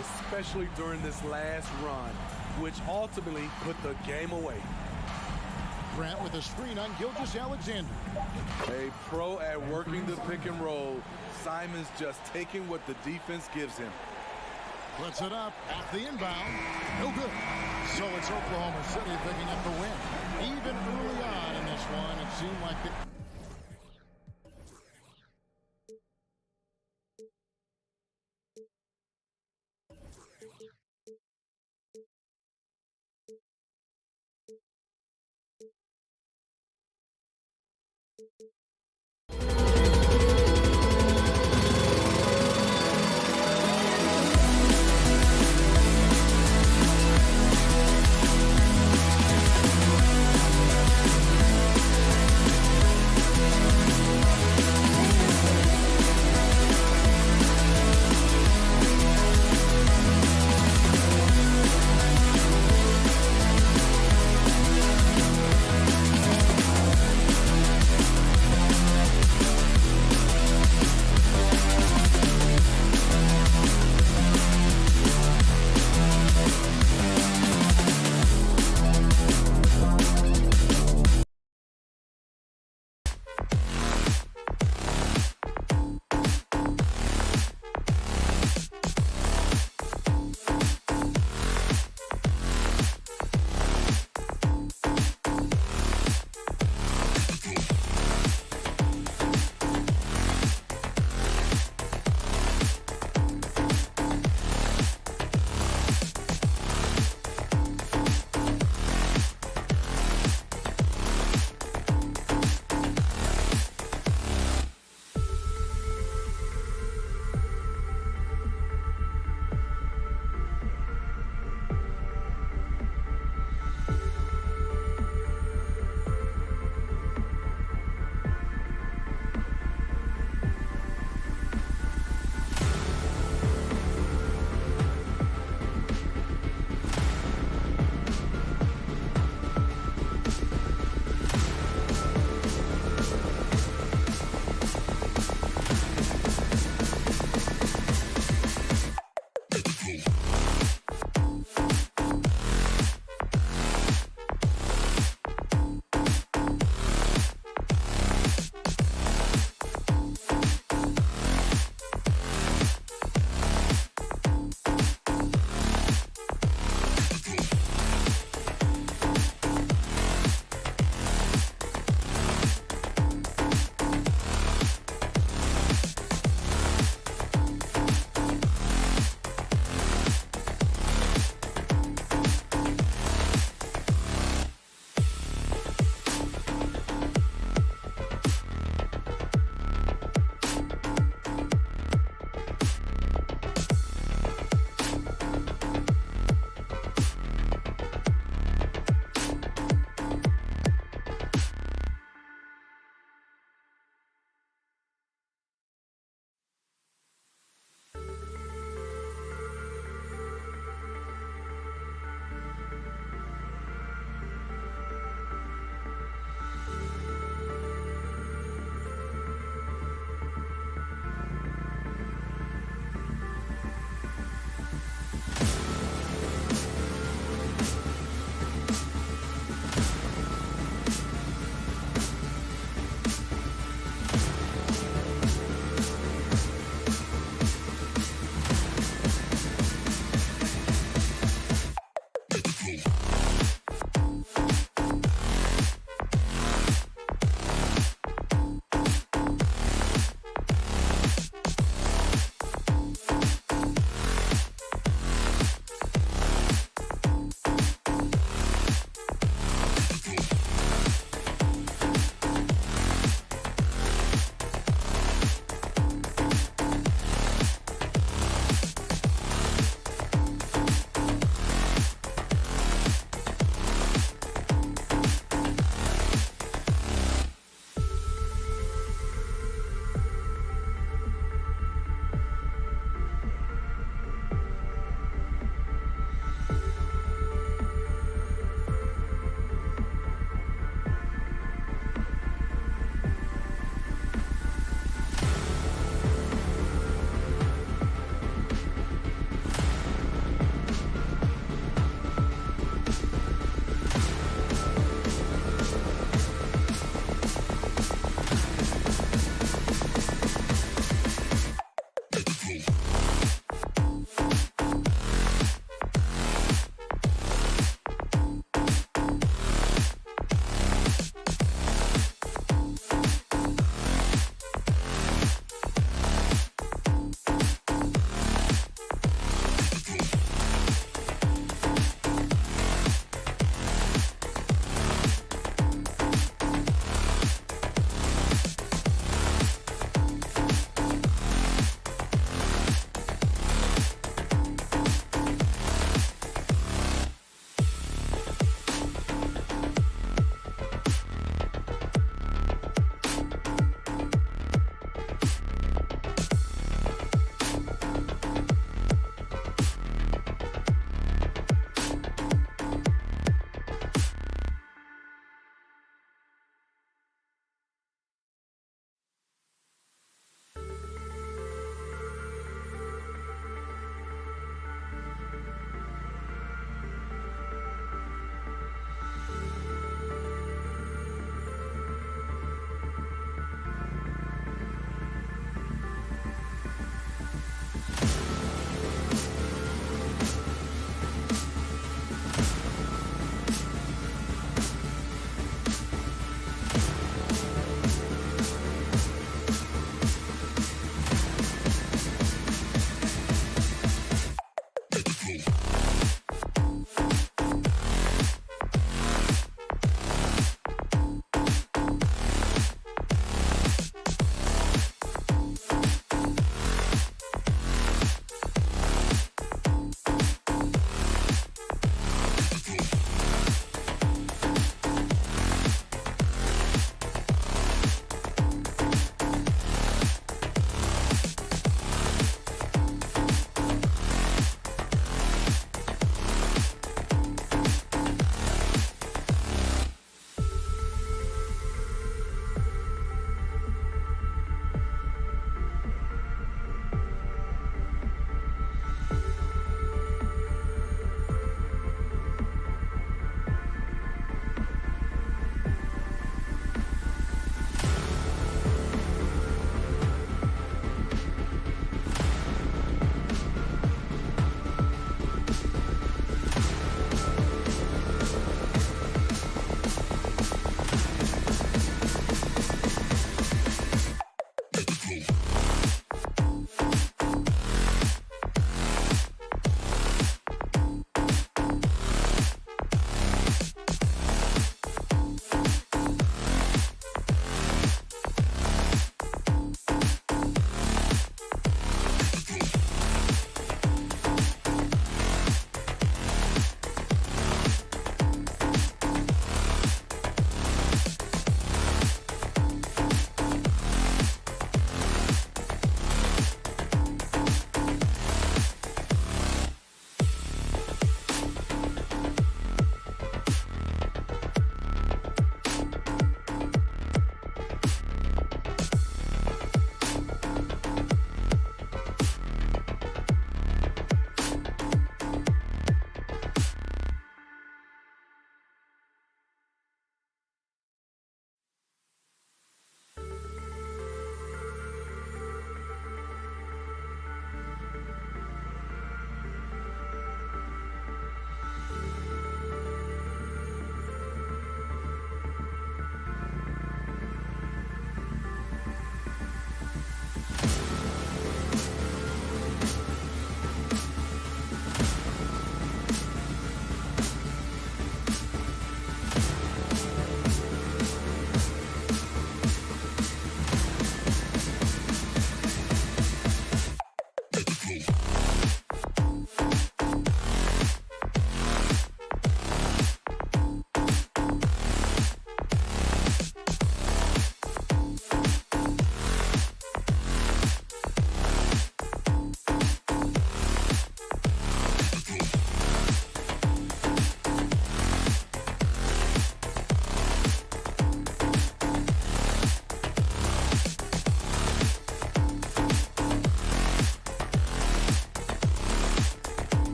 Especially during this last run, which ultimately put the game away. Grant with a screen on Gilgeous-Alexander. A pro at working the pick and roll. Simons just taking what the defense gives him. Puts it up off the inbound. No good. So it's Oklahoma City picking up the win. Even early on in this one, it seemed like it.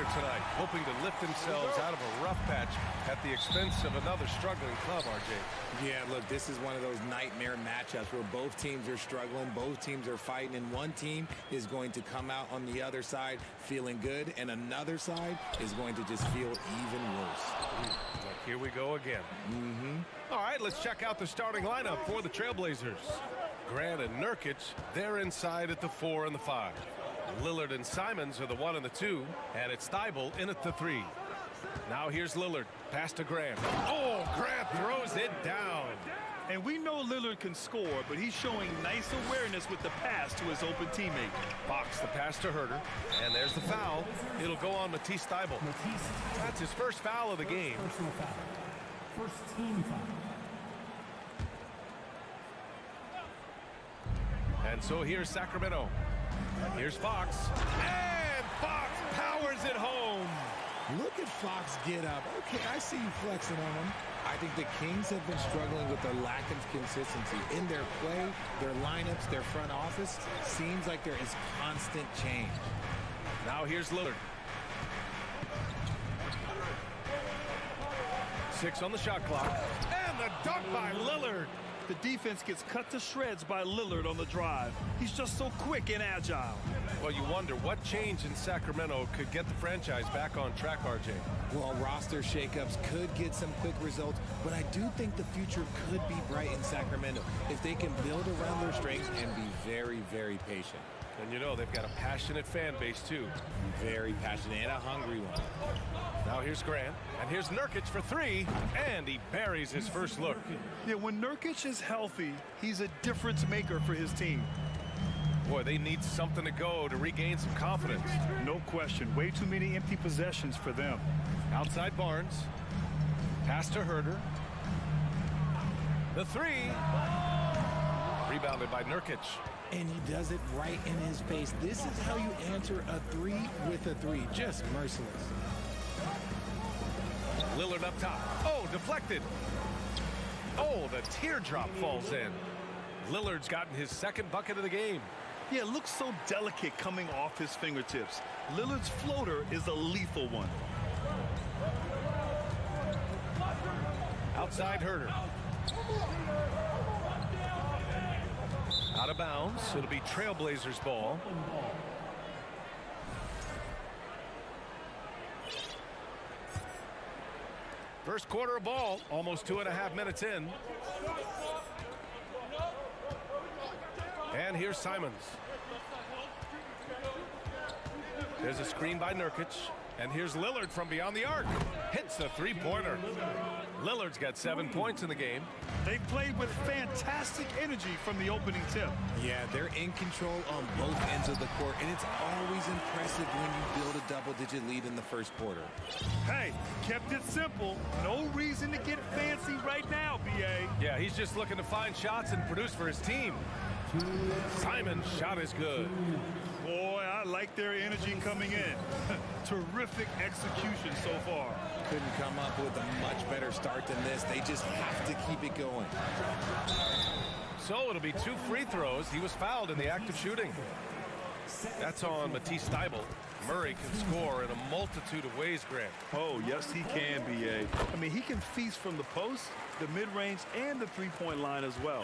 here tonight, hoping to lift themselves out of a rough patch at the expense of another struggling club, RJ. Yeah, look, this is one of those nightmare matchups where both teams are struggling, both teams are fighting, and one team is going to come out on the other side feeling good, and another side is going to just feel even worse. Here we go again. All right, let's check out the starting lineup for the Trailblazers. Grant and Nurkic, they're inside at the 4 and the 5. Lillard and Simons are the 1 and the 2, and it's Thibault in at the 3. Now here's Lillard, pass to Grant. Oh, Grant throws it down. And we know Lillard can score, but he's showing nice awareness with the pass to his open teammate. Fox the pass to Herter, and there's the foul. It'll go on Matisse Thibault. That's his first foul of the game. First team foul. And so here's Sacramento. Here's Fox. And Fox powers it home. Look at Fox get up. Okay, I see you flexing on him. I think the Kings have been struggling with their lack of consistency in their play, their lineups, their front office. Seems like there is constant change. Now here's Lillard. 6 on the shot clock. And the dunk by Lillard. The defense gets cut to shreds by Lillard on the drive. He's just so quick and agile. Well, you wonder what change in Sacramento could get the franchise back on track, RJ. Well, roster shakeups could get some quick results, but I do think the future could be bright in Sacramento if they can build around their strengths and be very, very patient. And you know, they've got a passionate fan base, too. Very passionate and a hungry one. Now here's Grant, and here's Nurkic for 3, and he buries his first look. Yeah, when Nurkic is healthy, he's a difference maker for his team. Boy, they need something to go to regain some confidence. No question. Way too many empty possessions for them. Outside Barnes. Pass to Herter. The 3. Rebounded by Nurkic. And he does it right in his face. This is how you answer a 3 with a 3. Just merciless. Lillard up top. Oh, deflected. Oh, the teardrop falls in. Lillard's gotten his second bucket of the game. Yeah, it looks so delicate coming off his fingertips. Lillard's floater is a lethal one. Outside Herter. Out of bounds. It'll be Trailblazers ball. First quarter of ball, almost 2.5 minutes in. And here's Simons. There's a screen by Nurkic. And here's Lillard from beyond the arc. Hits the three-pointer. Lillard's got 7 points in the game. They played with fantastic energy from the opening tip. Yeah, they're in control on both ends of the court, and it's always impressive when you build a double-digit lead in the first quarter. Hey, kept it simple. No reason to get fancy right now, B.A. Yeah, he's just looking to find shots and produce for his team. Simon's shot is good. Boy, I like their energy coming in. Terrific execution so far. Couldn't come up with a much better start than this. They just have to keep it going. So it'll be 2 free throws. He was fouled in the act of shooting. That's on Matisse Thibault. Murray can score in a multitude of ways, Grant. Oh, yes, he can, B.A. I mean, he can feast from the post, the mid-range, and the three-point line as well.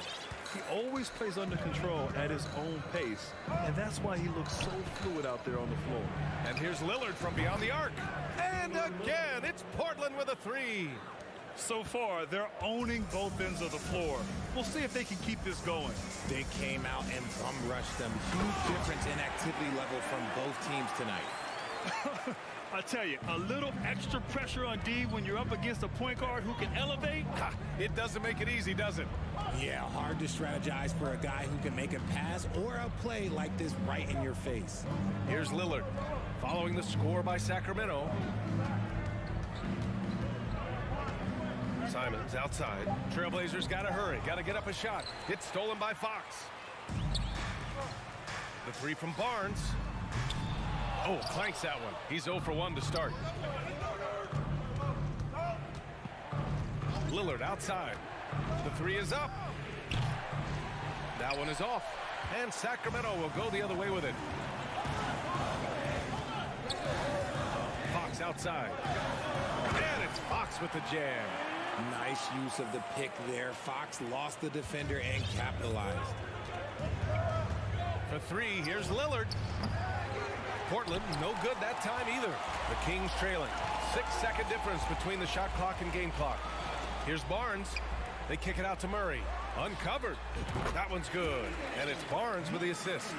He always plays under control at his own pace, and that's why he looks so fluid out there on the floor. And here's Lillard from beyond the arc. And again, it's Portland with a 3. So far, they're owning both ends of the floor. We'll see if they can keep this going. They came out and bum-rushed them. Huge difference in activity level from both teams tonight. I tell you, a little extra pressure on D when you're up against a point guard who can elevate. It doesn't make it easy, does it? Yeah, hard to strategize for a guy who can make a pass or a play like this right in your face. Here's Lillard, following the score by Sacramento. Simons outside. Trailblazers got to hurry, got to get up a shot. It's stolen by Fox. The 3 from Barnes. Oh, clanks that one. He's 0 for 1 to start. Lillard outside. The 3 is up. That one is off. And Sacramento will go the other way with it. outside. And it's Fox with the jam. Nice use of the pick there. Fox lost the defender and capitalized. For three, here's Lillard. Portland, no good that time either. The Kings trailing. 6-second difference between the shot clock and game clock. Here's Barnes. They kick it out to Murray. Uncovered. That one's good. And it's Barnes with the assist.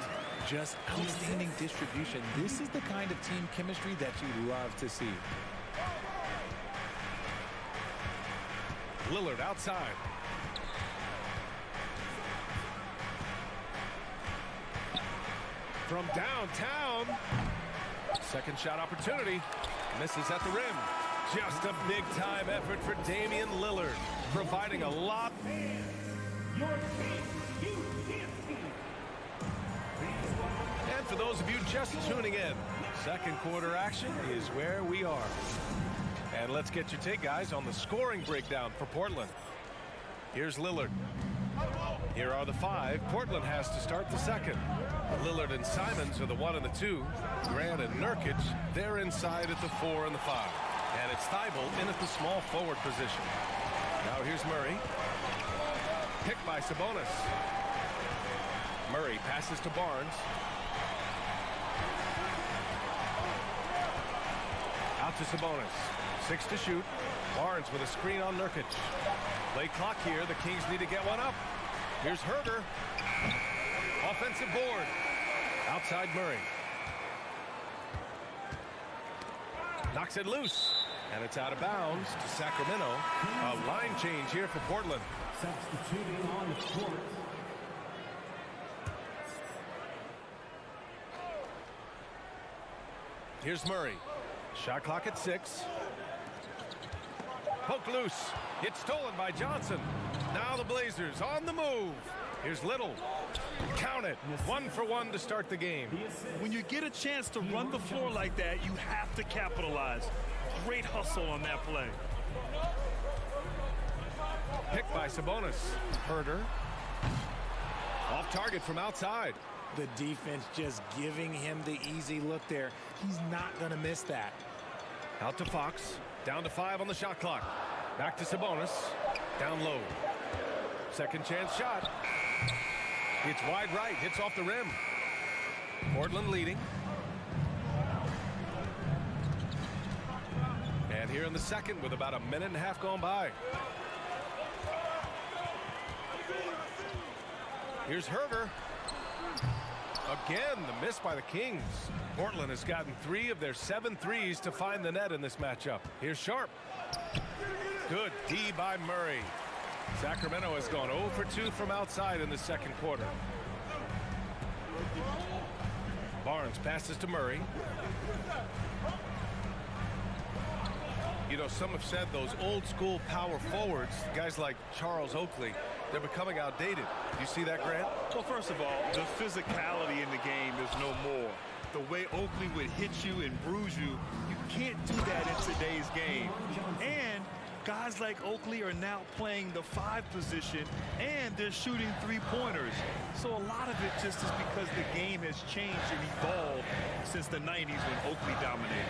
Just outstanding distribution. This is the kind of team chemistry that you love to see. Lillard outside. From downtown. Second shot opportunity. Misses at the rim. Just a big-time effort for Damian Lillard, providing a lot. And for those of you just tuning in, second quarter action is where we are. And let's get your take, guys, on the scoring breakdown for Portland. Here's Lillard. Here are the five. Portland has to start the second. Lillard and Simons are the 1 and the 2. Grant and Nurkic, they're inside at the 4 and the 5. And it's Thibault in at the small forward position. Now here's Murray. Picked by Sabonis. Murray passes to Barnes. Out to Sabonis. 6 to shoot. Barnes with a screen on Nurkic. Play clock here. The Kings need to get one up. Here's Herder. Offensive board. Outside Murray. Knocks it loose. And it's out of bounds to Sacramento. A line change here for Portland. Substituting on the court. Here's Murray. Shot clock at 6. Poke loose. It's stolen by Johnson. Now the Blazers on the move. Here's Little. Count it. 1 for 1 to start the game. When you get a chance to run the floor like that, you have to capitalize. Great hustle on that play. Picked by Sabonis. Herder. Off target from outside. The defense just giving him the easy look there. He's not going to miss that. Out to Fox. Down to 5 on the shot clock. Back to Sabonis. Down low. Second chance shot. It's wide right. Hits off the rim. Portland leading. And here in the second with about a minute and a half gone by. Here's Herder. Again, the miss by the Kings. Portland has gotten 3 of their 7 threes to find the net in this matchup. Here's Sharp. Good D by Murray. Sacramento has gone 0 for 2 from outside in the second quarter. Barnes passes to Murray. You know, some have said those old school power forwards, guys like Charles Oakley, they're becoming outdated. You see that, Grant? Well, first of all, the physicality in the game is no more. The way Oakley would hit you and bruise you, you can't do that in today's game. And guys like Oakley are now playing the 5 position, and they're shooting 3-pointers. So a lot of it just is because the game has changed and evolved since the 90s when Oakley dominated.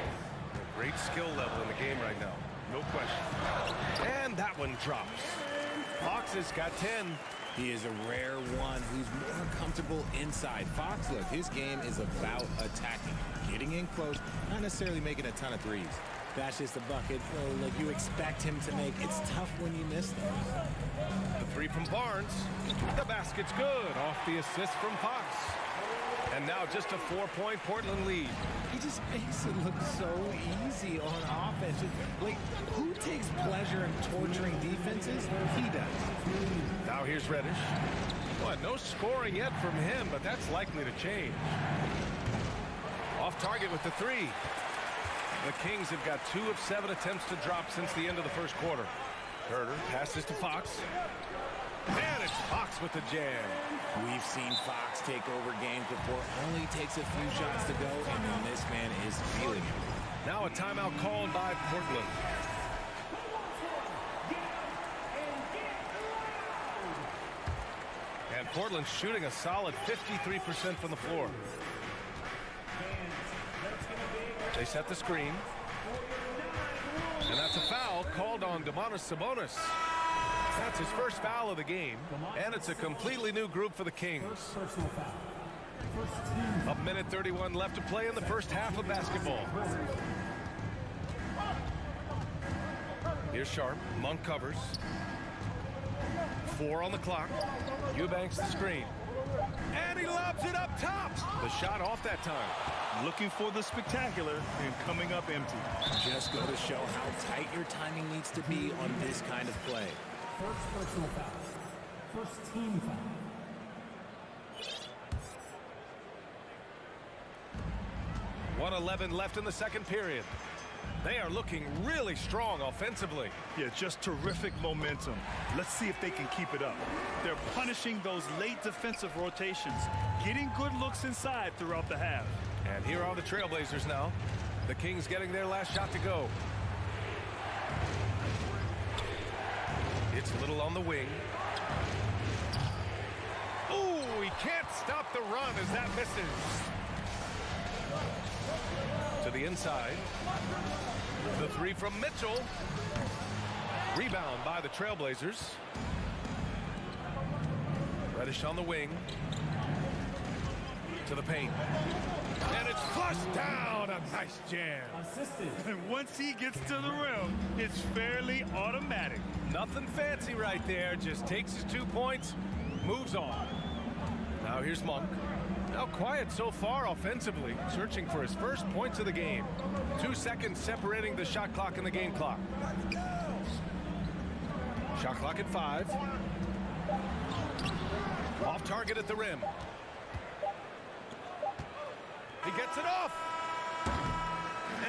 Great skill level in the game right now. No question. And that one drops. Fox has got 10. He is a rare one who's more comfortable inside. Fox, look, his game is about attacking, getting in close, not necessarily making a ton of threes. That's just a bucket like you expect him to make. It's tough when you miss them. The 3 from Barnes. The basket's good off the assist from Fox. And now just a 4-point Portland lead. He just makes it look so easy on offense. Like, who takes pleasure in torturing defenses? He does. Now here's Reddish. Well, no scoring yet from him, but that's likely to change. Off target with the 3. The Kings have got 2 of 7 attempts to drop since the end of the first quarter. Herder passes to Fox. And it's Fox with the jam. We've seen Fox take over games before. Only takes a few shots to go, and then this man is feeling it. Now a timeout called by Portland. And Portland shooting a solid 53% from the floor. They set the screen. And that's a foul called on Domantas Sabonis. That's his first foul of the game, and it's a completely new group for the Kings. A minute 31 left to play in the first half of basketball. Here's Sharp. Monk covers. 4 on the clock. Eubanks the screen. And he lobs it up top. The shot off that time. Looking for the spectacular and coming up empty. Just go to show how tight your timing needs to be on this kind of play. First personal foul. First team foul. 1:11 left in the second period. They are looking really strong offensively. Yeah, just terrific momentum. Let's see if they can keep it up. They're punishing those late defensive rotations, getting good looks inside throughout the half. And here are the Trailblazers now. The Kings getting their last shot to go. It's Little on the wing. Ooh, he can't stop the run as that misses. To the inside. The 3 from Mitchell. Rebound by the Trailblazers. Reddish on the wing. To the paint. And it's flushed down. A nice jam. And once he gets to the rim, it's fairly automatic. Nothing fancy right there. Just takes his 2 points, moves on. Now here's Monk. Now quiet so far offensively, searching for his first points of the game. 2 seconds separating the shot clock and the game clock. Shot clock at 5. Off target at the rim. He gets it off.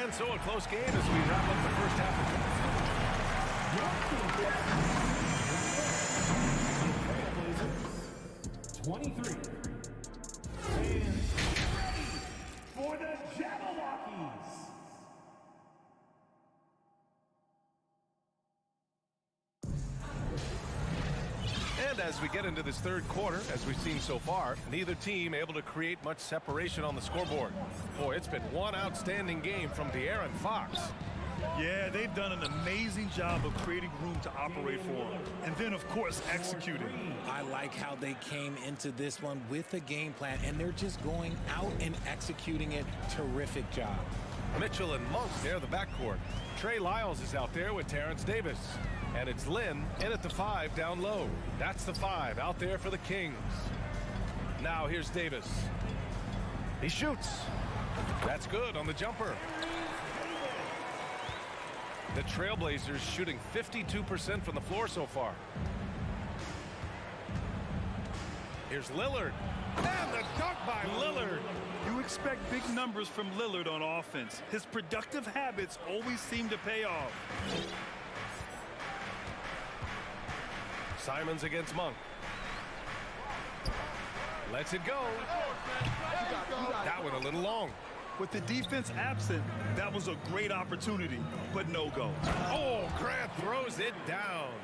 And so a close game as we wrap up the first half of 23. And for the Jabberwockies. And as we get into this third quarter, as we've seen so far, neither team able to create much separation on the scoreboard. Boy, it's been one outstanding game from De'Aaron Fox. Yeah, they've done an amazing job of creating room to operate for him. And then, of course, executing. I like how they came into this one with a game plan, and they're just going out and executing it. Terrific job. Mitchell and Monk near the backcourt. Trey Lyles is out there with Terrence Davis. And it's Lynn in at the 5 down low. That's the 5 out there for the Kings. Now here's Davis. He shoots. That's good on the jumper. The Trailblazers shooting 52% from the floor so far. Here's Lillard. And the dunk by Lillard. You expect big numbers from Lillard on offense. His productive habits always seem to pay off. Simons against Monk. Lets it go. That one a little long. With the defense absent, that was a great opportunity, but no go. Oh, Grant throws it down.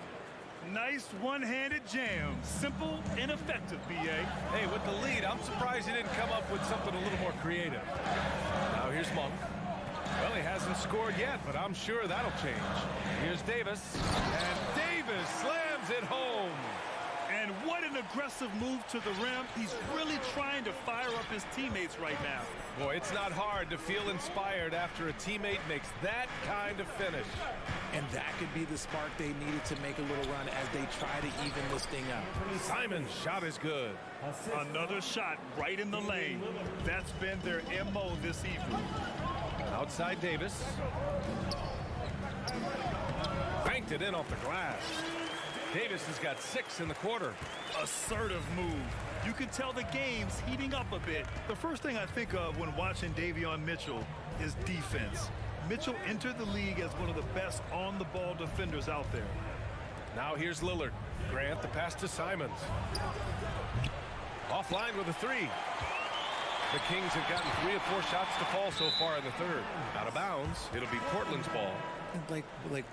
Nice one-handed jam. Simple and effective, B.A. Hey, with the lead, I'm surprised he didn't come up with something a little more creative. Now here's Monk. Well, he hasn't scored yet, but I'm sure that'll change. Here's Davis. And Davis slams it home. And what an aggressive move to the rim. He's really trying to fire up his teammates right now. Boy, it's not hard to feel inspired after a teammate makes that kind of finish. And that could be the spark they needed to make a little run as they try to even this thing up. Simon's shot is good. Another shot right in the lane. That's been their MO this evening. Outside Davis. Banked it in off the glass. Davis has got 6 in the quarter. Assertive move. You can tell the game's heating up a bit. The first thing I think of when watching Davion Mitchell is defense. Mitchell entered the league as one of the best on-the-ball defenders out there. Now here's Lillard. Grant the pass to Simons. Offline with a 3. The Kings have gotten 3 of 4 shots to fall so far in the third. Out of bounds. It'll be Portland's ball. Like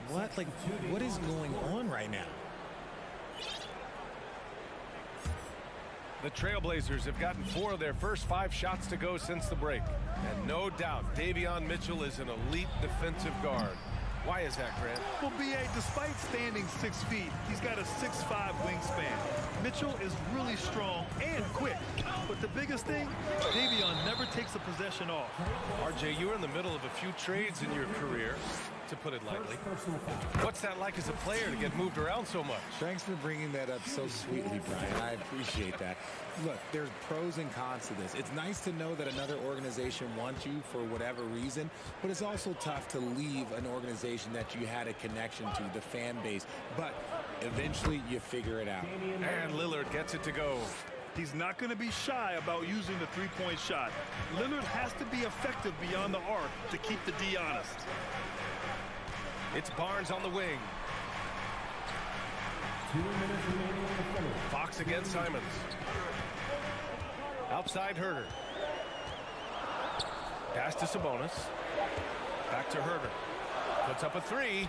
what? Like, what is going on right now? The Trailblazers have gotten 4 of their first 5 shots to go since the break. And no doubt, Davion Mitchell is an elite defensive guard. Why is that, Grant? Well, B.A., despite standing 6 feet, he's got a 6'5" wingspan. Mitchell is really strong and quick. But the biggest thing, Davion never takes a possession off. RJ, you were in the middle of a few trades in your career, to put it lightly. What's that like as a player to get moved around so much? Thanks for bringing that up so sweetly, Brian. I appreciate that. Look, there's pros and cons to this. It's nice to know that another organization wants you for whatever reason, but it's also tough to leave an organization that you had a connection to, the fan base. But eventually you figure it out. And Lillard gets it to go. He's not going to be shy about using the three-point shot. Lillard has to be effective beyond the arc to keep the D honest. It's Barnes on the wing. 2 minutes remaining in the fourth. Fox against Simons. Outside Herder. Pass to Sabonis. Back to Herder. Puts up a three.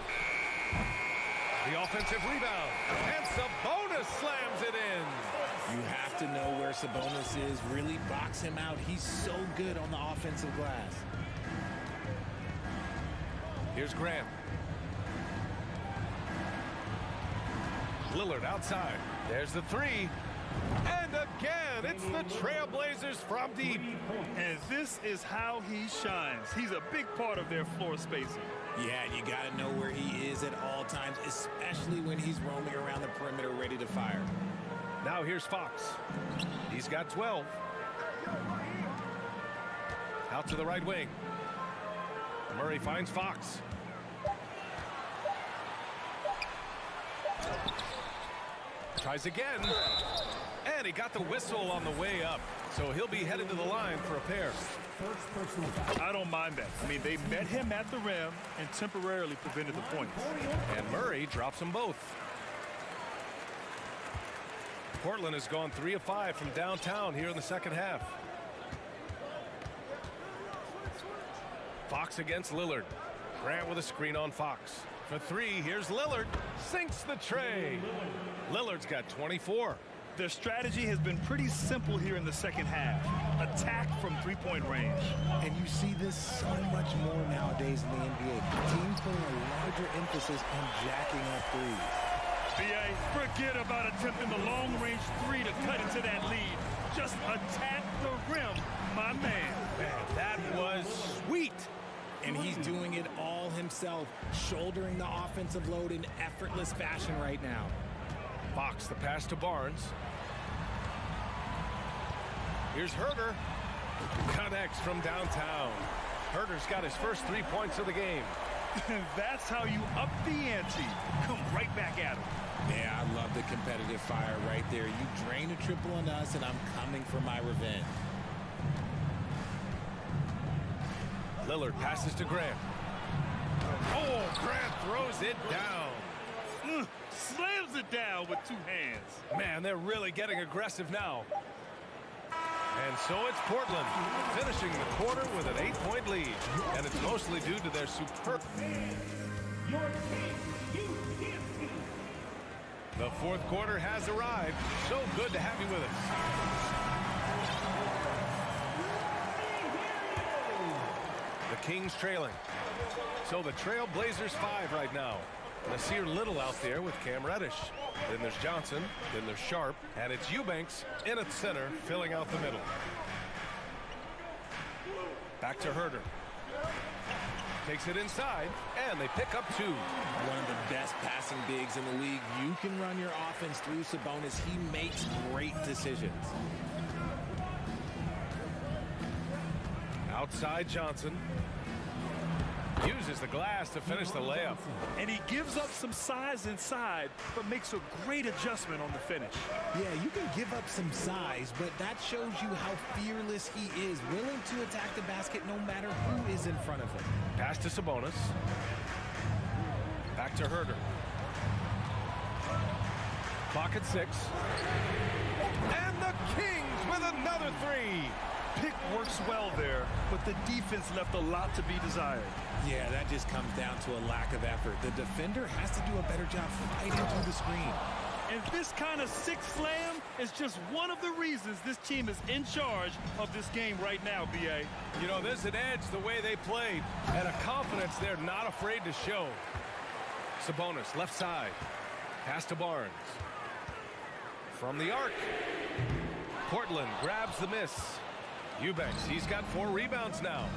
The offensive rebound. And Sabonis slams it in. You have to know where Sabonis is. Really box him out. He's so good on the offensive glass. Here's Grant. Lillard outside. There's the three. And again, it's the Trailblazers from deep. And this is how he shines. He's a big part of their floor spacing. Yeah, and you got to know where he is at all times, especially when he's roaming around the perimeter ready to fire. Now here's Fox. He's got 12. Out to the right wing. Murray finds Fox. Tries again. And he got the whistle on the way up. So he'll be headed to the line for a pair. First personal foul. I don't mind that. I mean, they met him at the rim and temporarily prevented the points. And Murray drops them both. Portland has gone 3 of 5 from downtown here in the second half. Fox against Lillard. Grant with a screen on Fox. For three, here's Lillard. Sinks the tray. Lillard's got 24. Their strategy has been pretty simple here in the second half. Attack from three-point range. And you see this so much more nowadays in the NBA. Teams putting a larger emphasis on jacking up threes. B.A., forget about attempting the long-range three to cut into that lead. Just attack the rim, my man. Man, that was sweet. And he's doing it all himself, shouldering the offensive load in effortless fashion right now. Fox, the pass to Barnes. Here's Herder. Connects from downtown. Herder's got his first 3 points of the game. And that's how you up the ante. Come right back at him. Yeah, I love the competitive fire right there. You drain a triple on us, and I'm coming for my revenge. Lillard passes to Grant. Oh, Grant throws it down. Slams it down with 2 hands. Man, they're really getting aggressive now. And so it's Portland, finishing the quarter with an 8-point lead. And it's mostly due to their superb... The fourth quarter has arrived. So good to have you with us. The Kings trailing. So the Trailblazers 5 right now. Nasir Little out there with Cam Reddish. Then there's Johnson, then there's Sharp, and it's Eubanks in at center, filling out the middle. Back to Herder. Takes it inside, and they pick up 2. One of the best passing bigs in the league. You can run your offense through Sabonis. He makes great decisions. Outside Johnson. Uses the glass to finish the layup. And he gives up some size inside, but makes a great adjustment on the finish. Yeah, you can give up some size, but that shows you how fearless he is, willing to attack the basket no matter who is in front of him. Pass to Sabonis. Back to Herder. Clock at 6. And the Kings with another 3. Pick works well there, but the defense left a lot to be desired. Yeah, that just comes down to a lack of effort. The defender has to do a better job fighting through the screen. And this kind of 6 slam is just one of the reasons this team is in charge of this game right now, B.A. You know, there's an edge the way they played and a confidence they're not afraid to show. Sabonis, left side. Pass to Barnes. From the arc. Portland grabs the miss. Eubanks, he's got 4 rebounds now.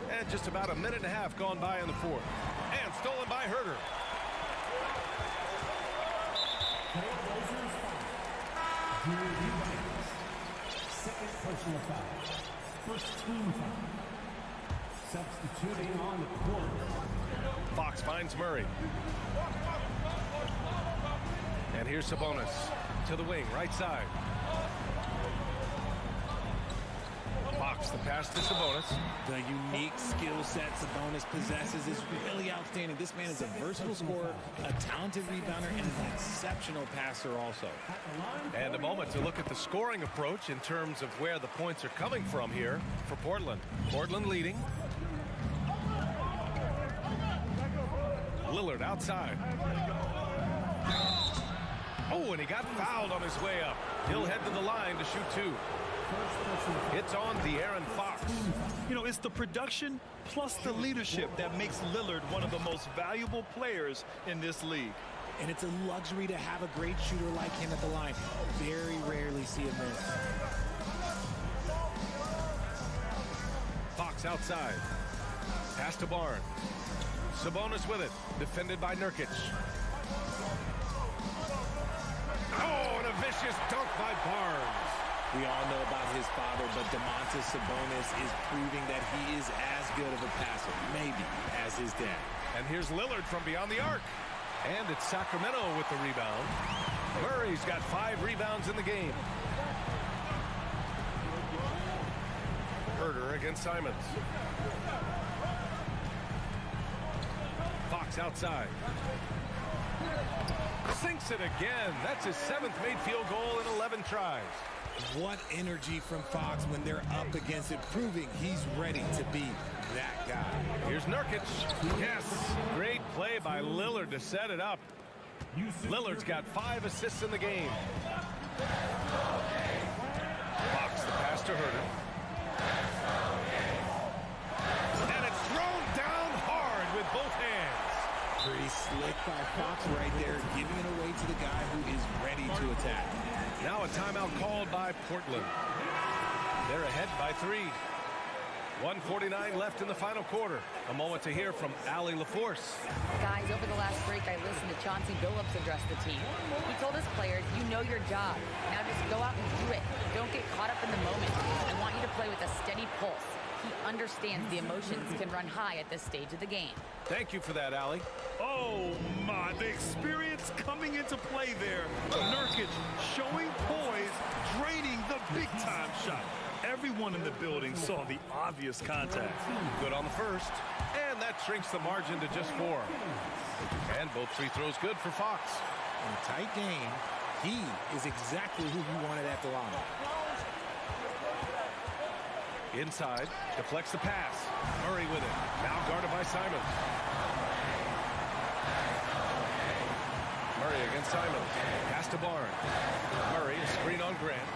And just about a minute and a half gone by in the fourth. And stolen by Herter. Second personal foul. First team foul. Substituting on the court. Fox finds Murray. And here's Sabonis to the wing, right side. Fox, the pass to Sabonis. The unique skill set Sabonis possesses is really outstanding. This man is a versatile scorer, a talented rebounder, and an exceptional passer also. And a moment to look at the scoring approach in terms of where the points are coming from here for Portland. Portland leading. Lillard outside. Oh, and he got fouled on his way up. He'll head to the line to shoot 2. It's on De'Aaron Fox. You know, it's the production plus the leadership that makes Lillard one of the most valuable players in this league. And it's a luxury to have a great shooter like him at the line. Very rarely see him miss. Fox outside. Pass to Barnes. Sabonis with it. Defended by Nurkic. Oh, and a vicious dunk by Barnes. We all know about his father, but Domantas Sabonis is proving that he is as good of a passer, maybe, as his dad. And here's Lillard from beyond the arc. And it's Sacramento with the rebound. Murray's got 5 rebounds in the game. Herter against Simons. Fox outside. Sinks it again. That's his 7th made field goal in 11 tries. What energy from Fox when they're up against it, proving he's ready to be that guy. Here's Nurkic. Yes, great play by Lillard to set it up. Lillard's got 5 assists in the game. Fox, the pass to Herter. And it's thrown down hard with both hands. Pretty slick by Fox right there, giving it away to the guy who is ready to attack. Now a timeout called by Portland. They're ahead by 3. 1:49 left in the final quarter. A moment to hear from Allie LaForce. Guys, over the last break, I listened to Chauncey Billups address the team. He told his players, you know your job. Now just go out and do it. Don't get caught up in the moment. I want you to play with a steady pulse. He understands the emotions can run high at this stage of the game. Thank you for that, Allie. Oh, my. The experience coming into play there. Nurkic showing poise, draining the big-time shot. Everyone in the building saw the obvious contact. Good on the first. And that shrinks the margin to just 4. And both free throws good for Fox. In a tight game, he is exactly who you wanted at the line. Inside, deflects the pass. Murray with it. Now guarded by Simons. Murray against Simons. Pass to Barnes. Murray, a screen on Grant.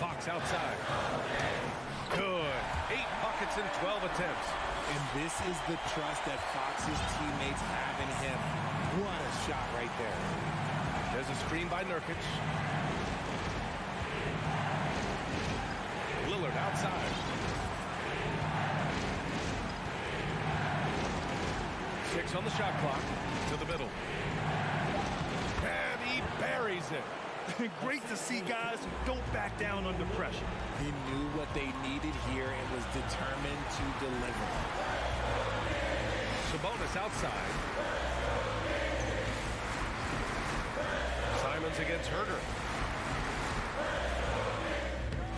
Fox outside. Good. 8 buckets in 12 attempts. And this is the trust that Fox's teammates have in him. What a shot right there. There's a screen by Nurkic. Lillard outside. 6 on the shot clock. To the middle. And he buries it. Great to see guys who don't back down under pressure. He knew what they needed here and was determined to deliver. Sabonis outside. Simons against Herter.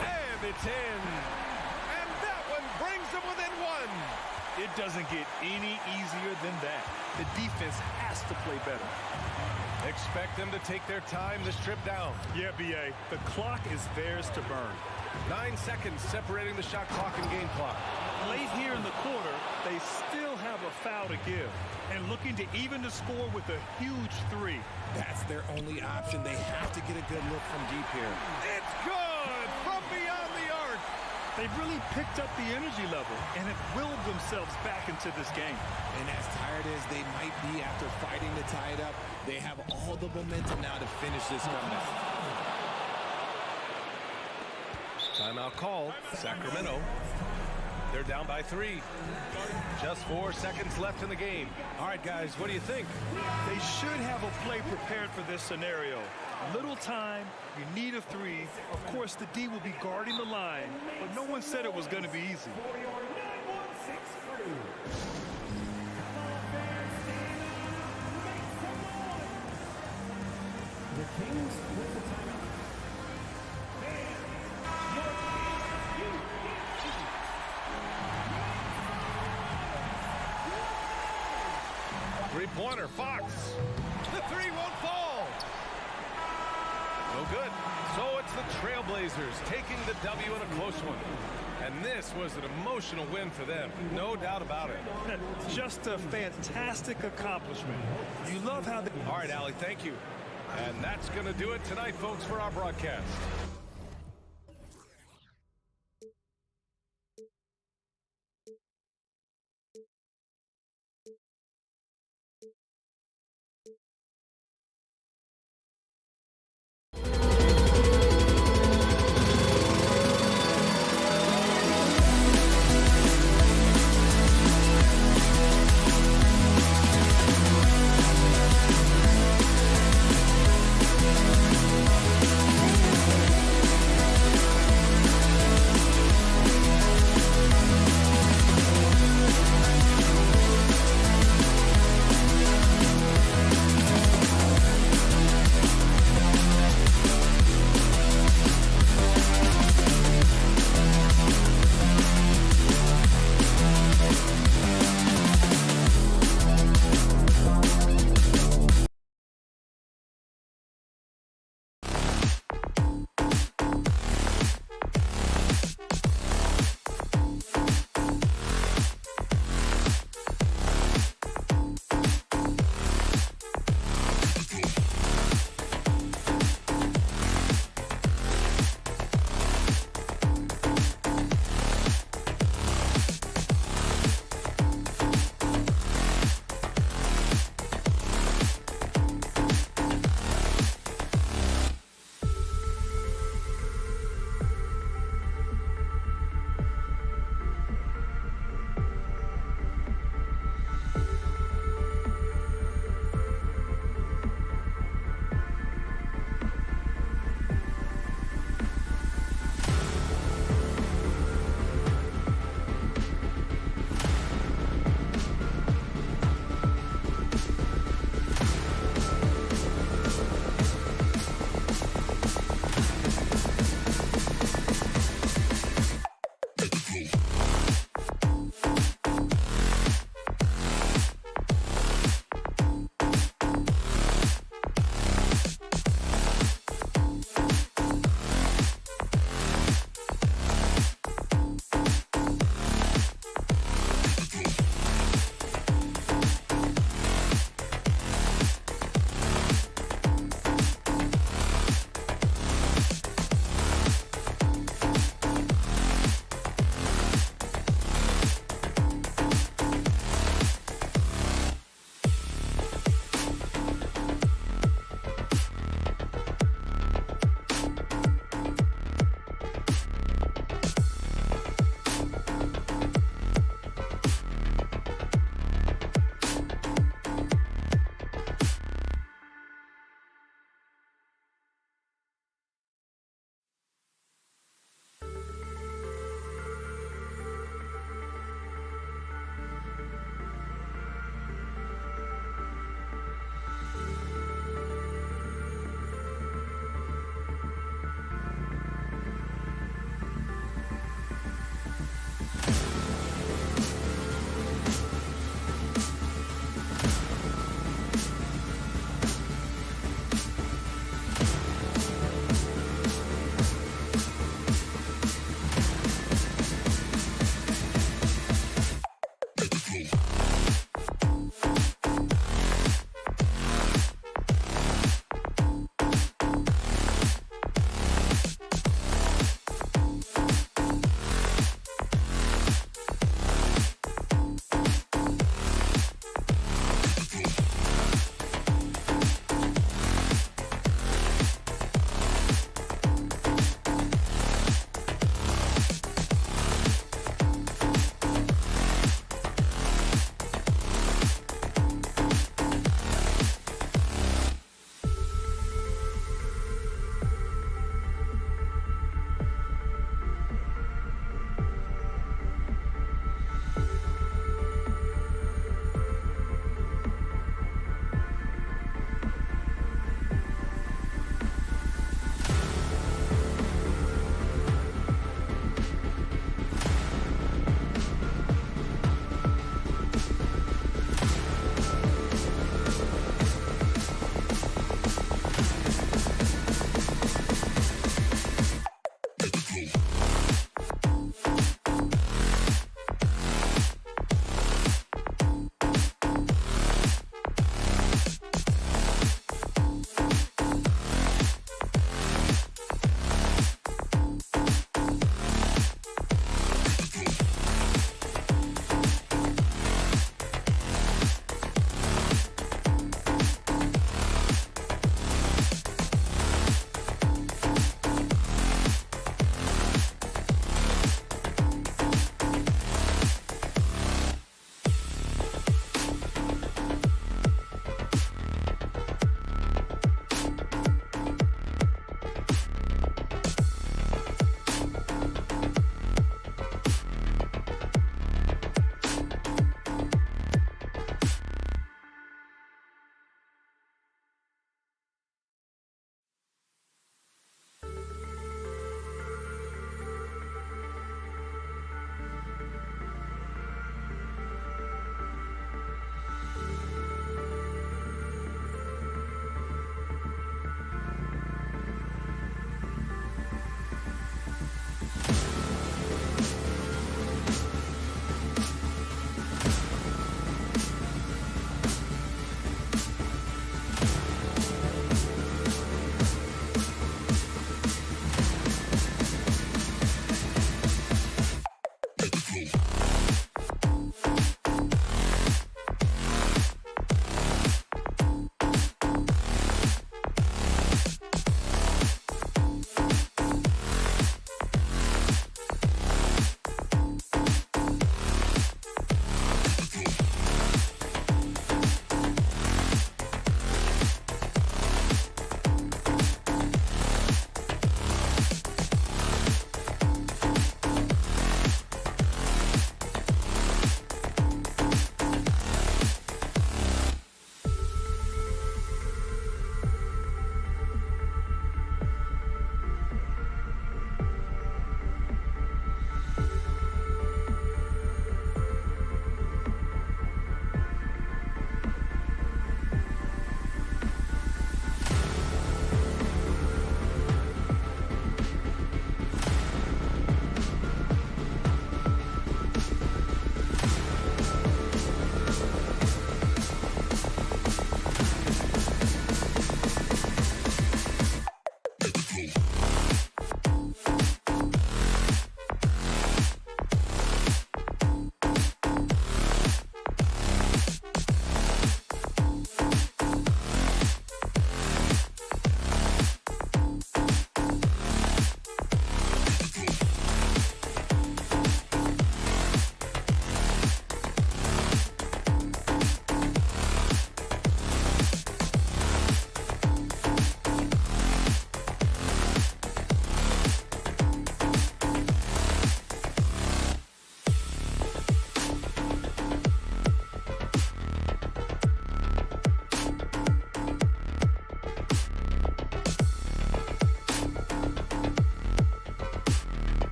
And it's in. And that one brings them within 1. It doesn't get any easier than that. The defense has to play better. Expect them to take their time this trip down. Yeah, B.A., the clock is theirs to burn. 9 seconds separating the shot clock and game clock. Late here in the quarter, they still have a foul to give and looking to even the score with a huge three. That's their only option. They have to get a good look from deep here. It's good from beyond the arc. They've really picked up the energy level and have willed themselves back into this game. And as tired as they might be after fighting to tie it up, they have all the momentum now to finish this comeback. Timeout called. Sacramento. They're down by 3. Just 4 seconds left in the game. All right, guys, what do you think? They should have a play prepared for this scenario. Little time, you need a 3. Of course, the D will be guarding the line, but no one said it was going to be easy. The Kings with the timeout. 3-pointer, Fox. The 3 won't fall. No good. So it's the Trailblazers taking the W in a close one. And this was an emotional win for them. No doubt about it. Just a fantastic accomplishment. You love how they... All right, Allie, thank you. And that's going to do it tonight, folks, for our broadcast.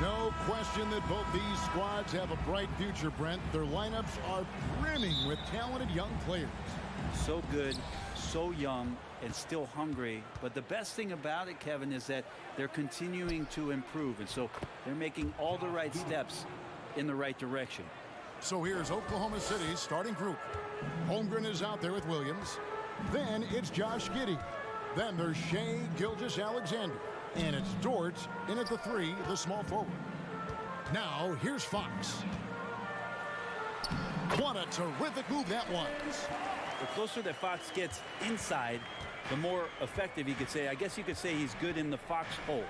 No question that both these squads have a bright future, Brent. Their lineups are brimming with talented young players. So good, so young, and still hungry. But the best thing about it, Kevin, is that they're continuing to improve. And so they're making all the right steps in the right direction. So here's Oklahoma City's starting group. Holmgren is out there with Williams. Then it's Josh Giddey. Then there's Shea Gilgeous-Alexander. And it's Dort in at the 3, the small forward. Now here's Fox. What a terrific move that was. The closer that Fox gets inside, the more effective he could say. I guess you could say he's good in the Fox hole.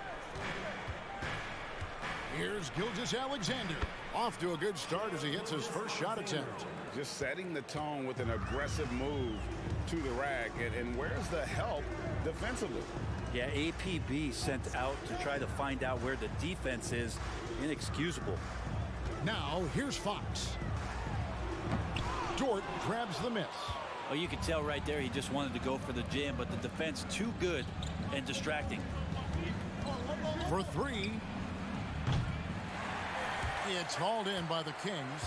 Here's Gilgeous-Alexander. Off to a good start as he hits his first shot attempt. Just setting the tone with an aggressive move to the rack. And where's the help defensively? Yeah, APB sent out to try to find out where the defense is. Inexcusable. Now here's Fox. Dort grabs the miss. Oh, you could tell right there he just wanted to go for the jam, but the defense too good and distracting. For 3. It's hauled in by the Kings.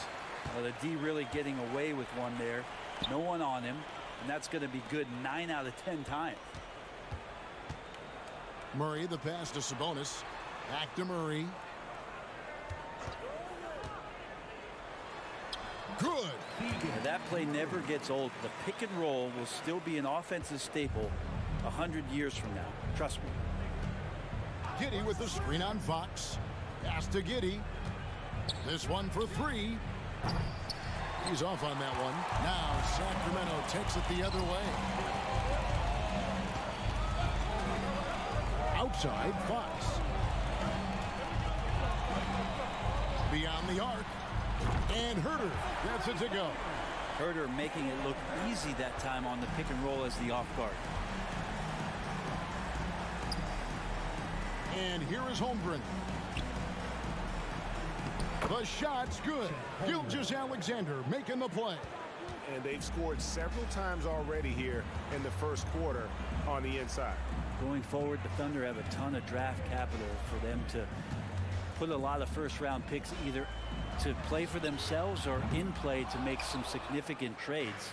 Well, the D really getting away with one there. No one on him, and that's going to be good 9 out of 10 times. Murray, the pass to Sabonis. Back to Murray. Good. That play never gets old. The pick and roll will still be an offensive staple 100 years from now. Trust me. Giddey with the screen on Fox. Pass to Giddey. This one for 3. He's off on that one. Now Sacramento takes it the other way. Outside Fox. Beyond the arc. And Herter gets it to go. Herter making it look easy that time on the pick and roll as the off guard. And here is Holmgren. The shot's good. Gilgeous-Alexander making the play. And they've scored several times already here in the first quarter on the inside. Going forward, the Thunder have a ton of draft capital for them to put a lot of first-round picks either to play for themselves or in play to make some significant trades.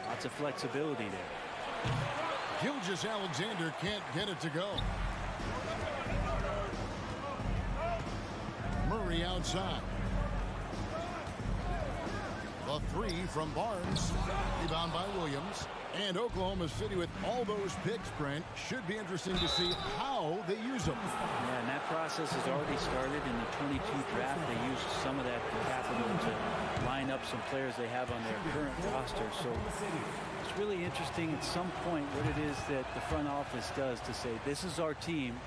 Lots of flexibility there. Gilgeous-Alexander can't get it to go. Murray outside. The 3 from Barnes. Rebound by Williams. And Oklahoma City with all those picks, Brent, should be interesting to see how they use them. Yeah, and that process has already started in the 22 draft. They used some of that capital to line up some players they have on their current roster. So it's really interesting at some point what it is that the front office does to say, this is our team,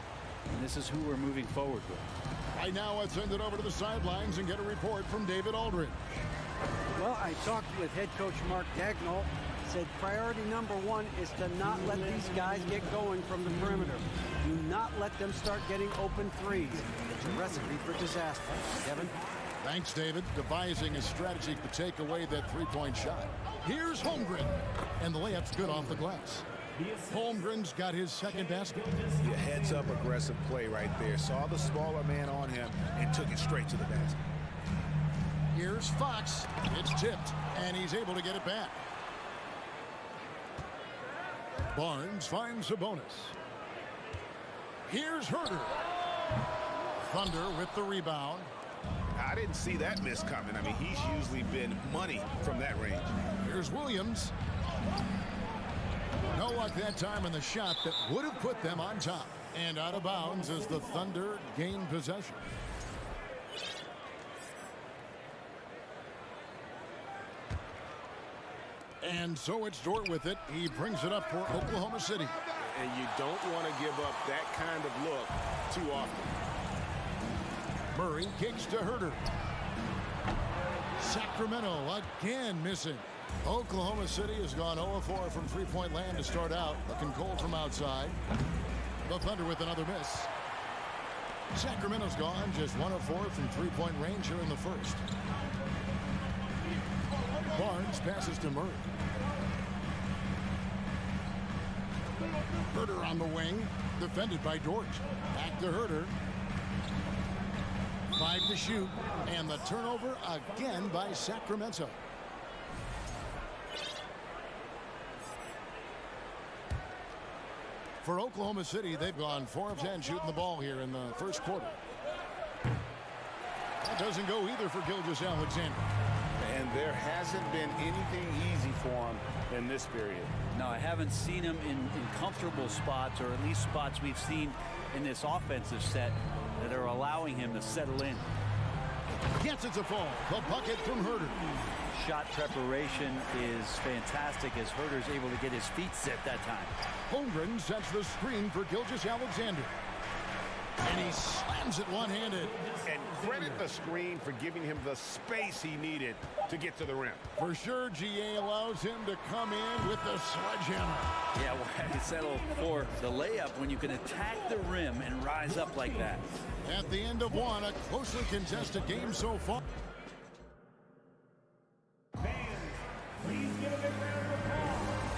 and this is who we're moving forward with. Right now, let's send it over to the sidelines and get a report from David Aldridge. Well, I talked with head coach Mark Dagnall. Said priority number 1 is to not let these guys get going from the perimeter. Do not let them start getting open threes. It's a recipe for disaster. Kevin? Thanks, David. Devising a strategy to take away that three-point shot. Here's Holmgren. And the layup's good off the glass. Holmgren's got his second basket. Yeah, heads-up aggressive play right there. Saw the smaller man on him and took it straight to the basket. Here's Fox. It's tipped, and he's able to get it back. Barnes finds Sabonis. Here's Herter. Thunder with the rebound. I didn't see that miss coming. I mean, he's usually been money from that range. Here's Williams. No luck that time in the shot that would have put them on top. And out of bounds as the Thunder gain possession. And so it's Dort with it. He brings it up for Oklahoma City. And you don't want to give up that kind of look too often. Murray kicks to Herter. Sacramento again missing. Oklahoma City has gone 0-4 from three-point land to start out. Looking cold from outside. The Thunder with another miss. Sacramento's gone just 1 of 4 from three-point range here in the first. Barnes passes to Murray. Herter on the wing, defended by Dort. Back to Herter. 5 to shoot, and the turnover again by Sacramento. For Oklahoma City, they've gone 4 of 10 shooting the ball here in the first quarter. That doesn't go either for Gilgeous-Alexander. And there hasn't been anything easy for him in this period. No, I haven't seen him in comfortable spots, or at least spots we've seen in this offensive set that are allowing him to settle in. Yes, it's a fall. The bucket from Herder. Shot preparation is fantastic as Herder's able to get his feet set that time. Holmgren sets the screen for Gilgeous-Alexander. And he slams it one-handed. And credit the screen for giving him the space he needed to get to the rim. For sure, GA allows him to come in with the sledgehammer. Yeah, why settle for the layup when you can attack the rim and rise up like that? At the end of one, a closely contested game so far.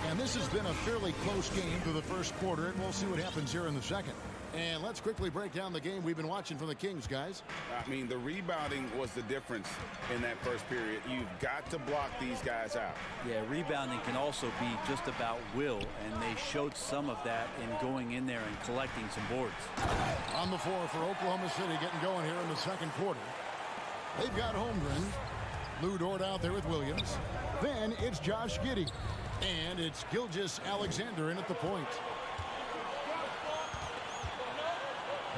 And this has been a fairly close game through the first quarter, and we'll see what happens here in the second. And let's quickly break down the game we've been watching from the Kings, guys. I mean, the rebounding was the difference in that first period. You've got to block these guys out. Yeah, rebounding can also be just about will, and they showed some of that in going in there and collecting some boards. On the floor for Oklahoma City, getting going here in the second quarter. They've got Holmgren. Lou Dort out there with Williams. Then it's Josh Giddey. And it's Gilgeous-Alexander in at the point.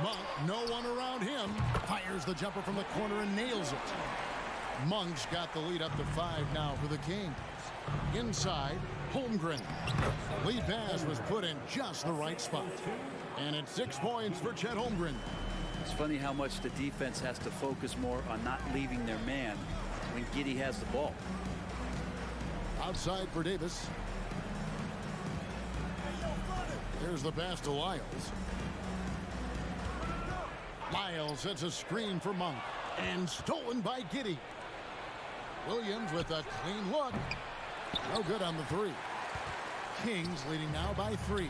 Monk, no one around him, fires the jumper from the corner and nails it. Monk's got the lead up to 5 now for the Kings. Inside, Holmgren. Lead pass was put in just the right spot. And it's 6 points for Chet Holmgren. It's funny how much the defense has to focus more on not leaving their man when Giddey has the ball. Outside for Davis. Here's the pass to Lyles. Lyles sets a screen for Monk. And stolen by Giddey. Williams with a clean look. No good on the 3. Kings leading now by 3.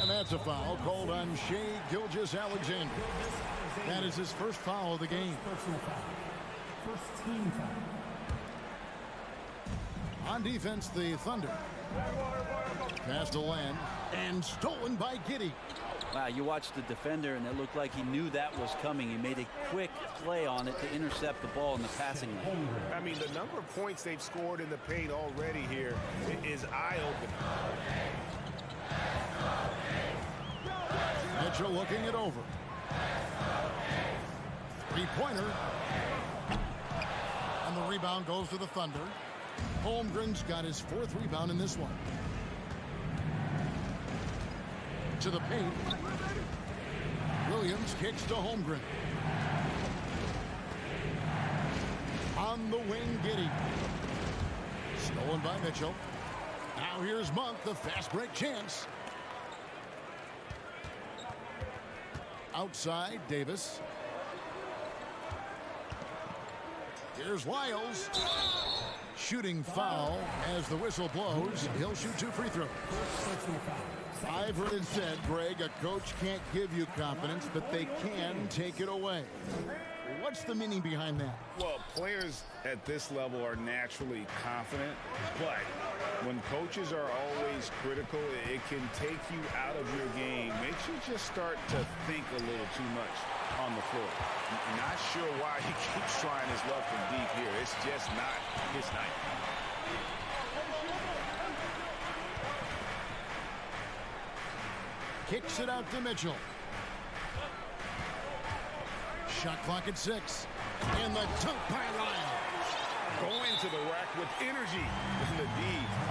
And that's a foul called on Shai Gilgeous-Alexander. That is his first foul of the game. First team foul. On defense, the Thunder. Pass to Land. And stolen by Giddey. Wow, you watched the defender, and it looked like he knew that was coming. He made a quick play on it to intercept the ball in the passing lane. I mean, the number of points they've scored in the paint already here is eye-opening. Mitchell looking it over. 3-pointer. And the rebound goes to the Thunder. Holmgren's got his 4th rebound in this one. To the paint. Williams kicks to Holmgren. On the wing, Giddey. Stolen by Mitchell. Now here's Monk, the fast break chance. Outside, Davis. Here's Lyles. Shooting foul as the whistle blows. He'll shoot 2 free throws. I've heard it said, Greg, a coach can't give you confidence, but they can take it away. What's the meaning behind that? Well, players at this level are naturally confident, but when coaches are always critical, it can take you out of your game. Makes you just start to think a little too much on the floor. Not sure why he keeps trying his luck from deep here. It's just not his night. Kicks it out to Mitchell. Shot clock at 6. And the dunk by Lyles. Going to the rack with energy. And the D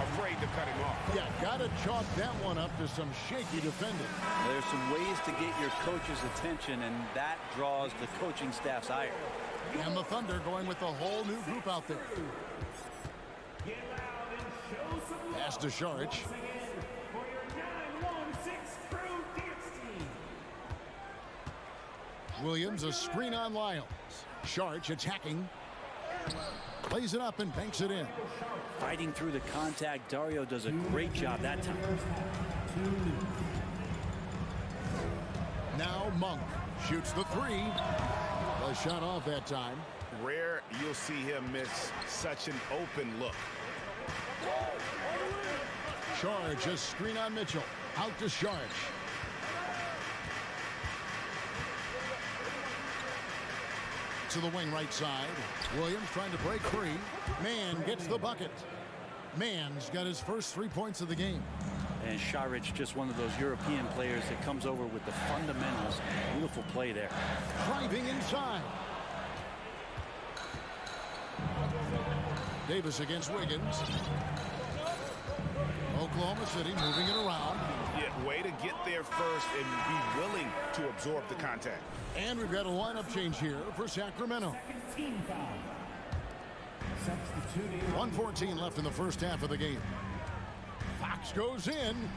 afraid to cut him off. Yeah, gotta chalk that one up to some shaky defending. There's some ways to get your coach's attention, and that draws the coaching staff's ire. And the Thunder going with a whole new group out there. Pass to Sharich. Williams, a screen on Lyles. Sharich attacking. Plays it up and banks it in. Fighting through the contact, Dario does a great job that time. Now Monk shoots the 3. The shot off that time. Rare you'll see him miss such an open look. Charge, a screen on Mitchell. Out to Charge. To the wing right side. Williams trying to break free. Mann gets the bucket. Mann's got his first 3 points of the game. And Šarić, just one of those European players that comes over with the fundamentals. Beautiful play there. Driving inside. Davis against Wiggins. Oklahoma City moving it around. Yeah, way to get there first and be willing to absorb the contact. And we've got a lineup change here for Sacramento. 1:14 left in the first half of the game. Fox goes in.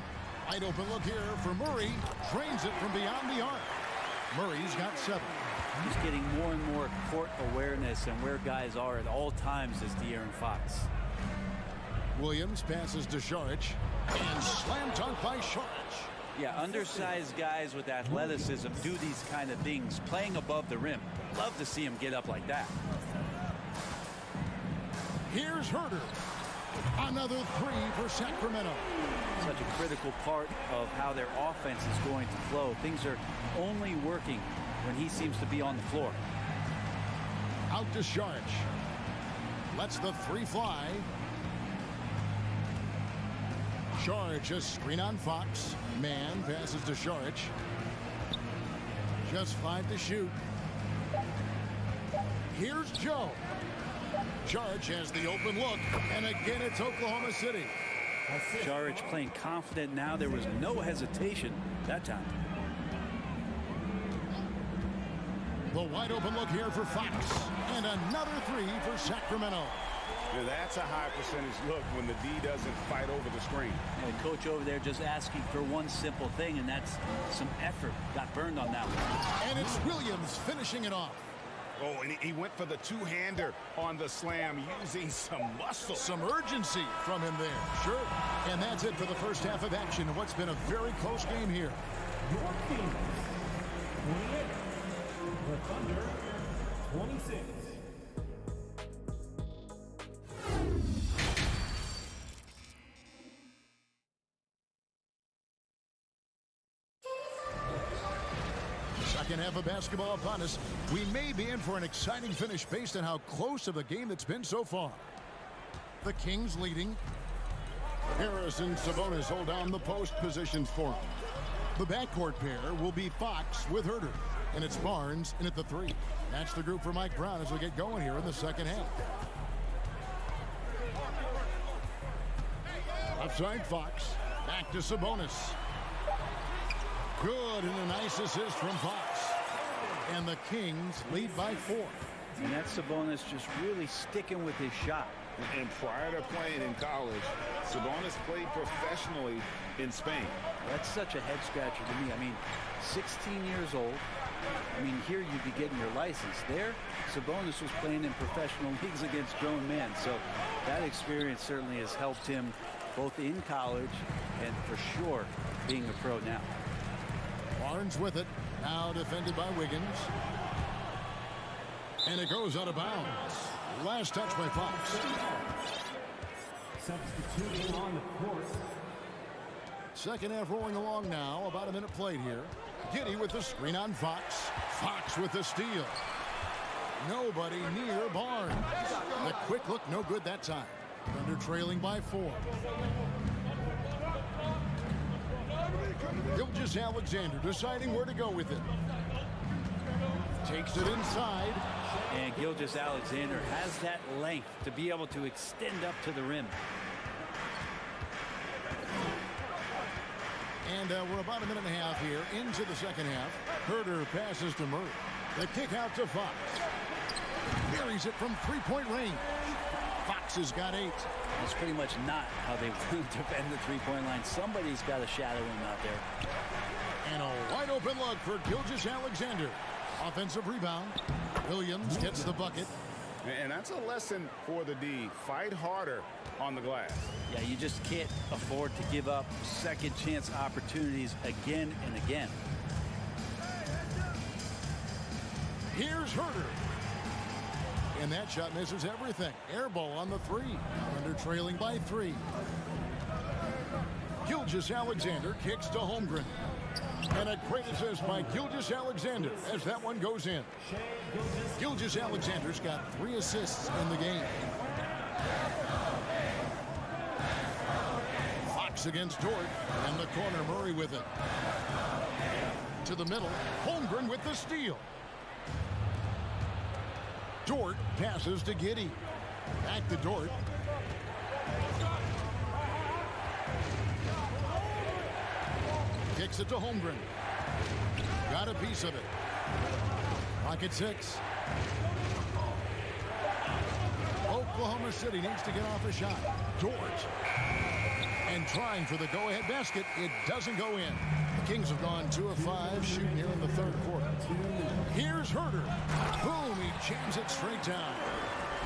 Wide open look here for Murray. Drains it from beyond the arc. Murray's got 7. He's getting more and more court awareness and where guys are at all times as De'Aaron Fox. Williams passes to Šarić. And slam dunk by Šarić. Yeah, undersized guys with athleticism do these kind of things, playing above the rim. Love to see him get up like that. Here's Herder. Another 3 for Sacramento. Such a critical part of how their offense is going to flow. Things are only working when he seems to be on the floor. Out to Šarić. Lets the 3 fly. Šarić, a screen on Fox. Mann passes to Šarić. Just 5 to shoot. Here's Joe. Šarić has the open look, and again it's Oklahoma City. Šarić playing confident now. There was no hesitation that time. The wide open look here for Fox, and another 3 for Sacramento. Yeah, that's a high percentage look when the D doesn't fight over the screen. And coach over there just asking for one simple thing, and that's some effort. Got burned on that one. And it's Williams finishing it off. Oh, and he went for the two-hander on the slam, using some muscle. Some urgency from him there. Sure. And that's it for the first half of action. What's been a very close game here. Your Phoenix 28. The Thunder 26. Second half of basketball upon us. We may be in for an exciting finish based on how close of a game it's been so far. The Kings leading. Harris and Sabonis hold down the post positions for him. The backcourt pair will be Fox with Herder. And it's Barnes in at the 3. That's the group for Mike Brown as we get going here in the second half. Outside Fox. Back to Sabonis. Good, and a nice assist from Fox. And the Kings lead by 4. And that's Sabonis just really sticking with his shot. And prior to playing in college, Sabonis played professionally in Spain. That's such a head scratcher to me. I mean, 16 years old. I mean, here you'd be getting your license. There, Sabonis was playing in professional leagues against grown men. So that experience certainly has helped him both in college and for sure being a pro now. Barnes with it. Now defended by Wiggins. And it goes out of bounds. Last touch by Fox. Substituting on the court. Second half rolling along now. About a minute played here. Giddey with the screen on Fox. Fox with the steal. Nobody near Barnes. The quick look, no good that time. Thunder trailing by 4. Gilgeous-Alexander deciding where to go with it. Takes it inside. And Gilgeous-Alexander has that length to be able to extend up to the rim. And we're about a minute and a half here into the second half. Herder passes to Murray. The kick out to Fox. Buries it from 3-point range. Fox has got 8. That's pretty much not how they defend the 3-point line. Somebody's got to shadow him out there. And a wide open look for Gilgeous-Alexander. Offensive rebound. Williams gets the bucket. And that's a lesson for the D. Fight harder on the glass. Yeah, you just can't afford to give up second chance opportunities again and again. Here's Herder. And that shot misses everything. Air ball on the three. Under trailing by 3. Gilgeous-Alexander kicks to Holmgren. And a great assist by Gilgeous-Alexander as that one goes in. Gilgeous-Alexander's got 3 assists in the game. Fox against Dort. And the corner, Murray with it. To the middle, Holmgren with the steal. Dort passes to Giddey. Back to Dort. Kicks it to Holmgren. Got a piece of it. Pocket 6. Oklahoma City needs to get off a shot. Dort. And trying for the go-ahead basket. It doesn't go in. The Kings have gone 2 of 5 shooting here in the third quarter. Here's Herder. Boom, he jams it straight down.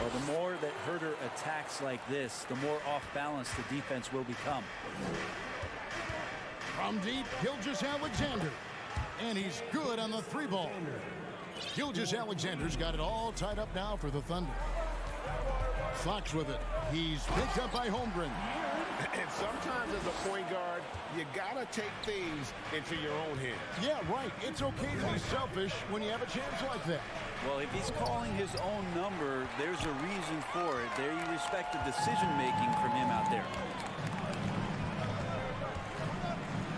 Well, the more that Herder attacks like this, the more off balance the defense will become. From deep, Gilgeous-Alexander. And he's good on the 3 ball. Gilgeous-Alexander's got it all tied up now for the Thunder. Fox with it. He's picked up by Holmgren. And sometimes as a point guard, you got to take things into your own hands. Yeah, right. It's okay to be selfish when you have a chance like that. Well, if he's calling his own number, there's a reason for it. There you respect the decision-making from him out there.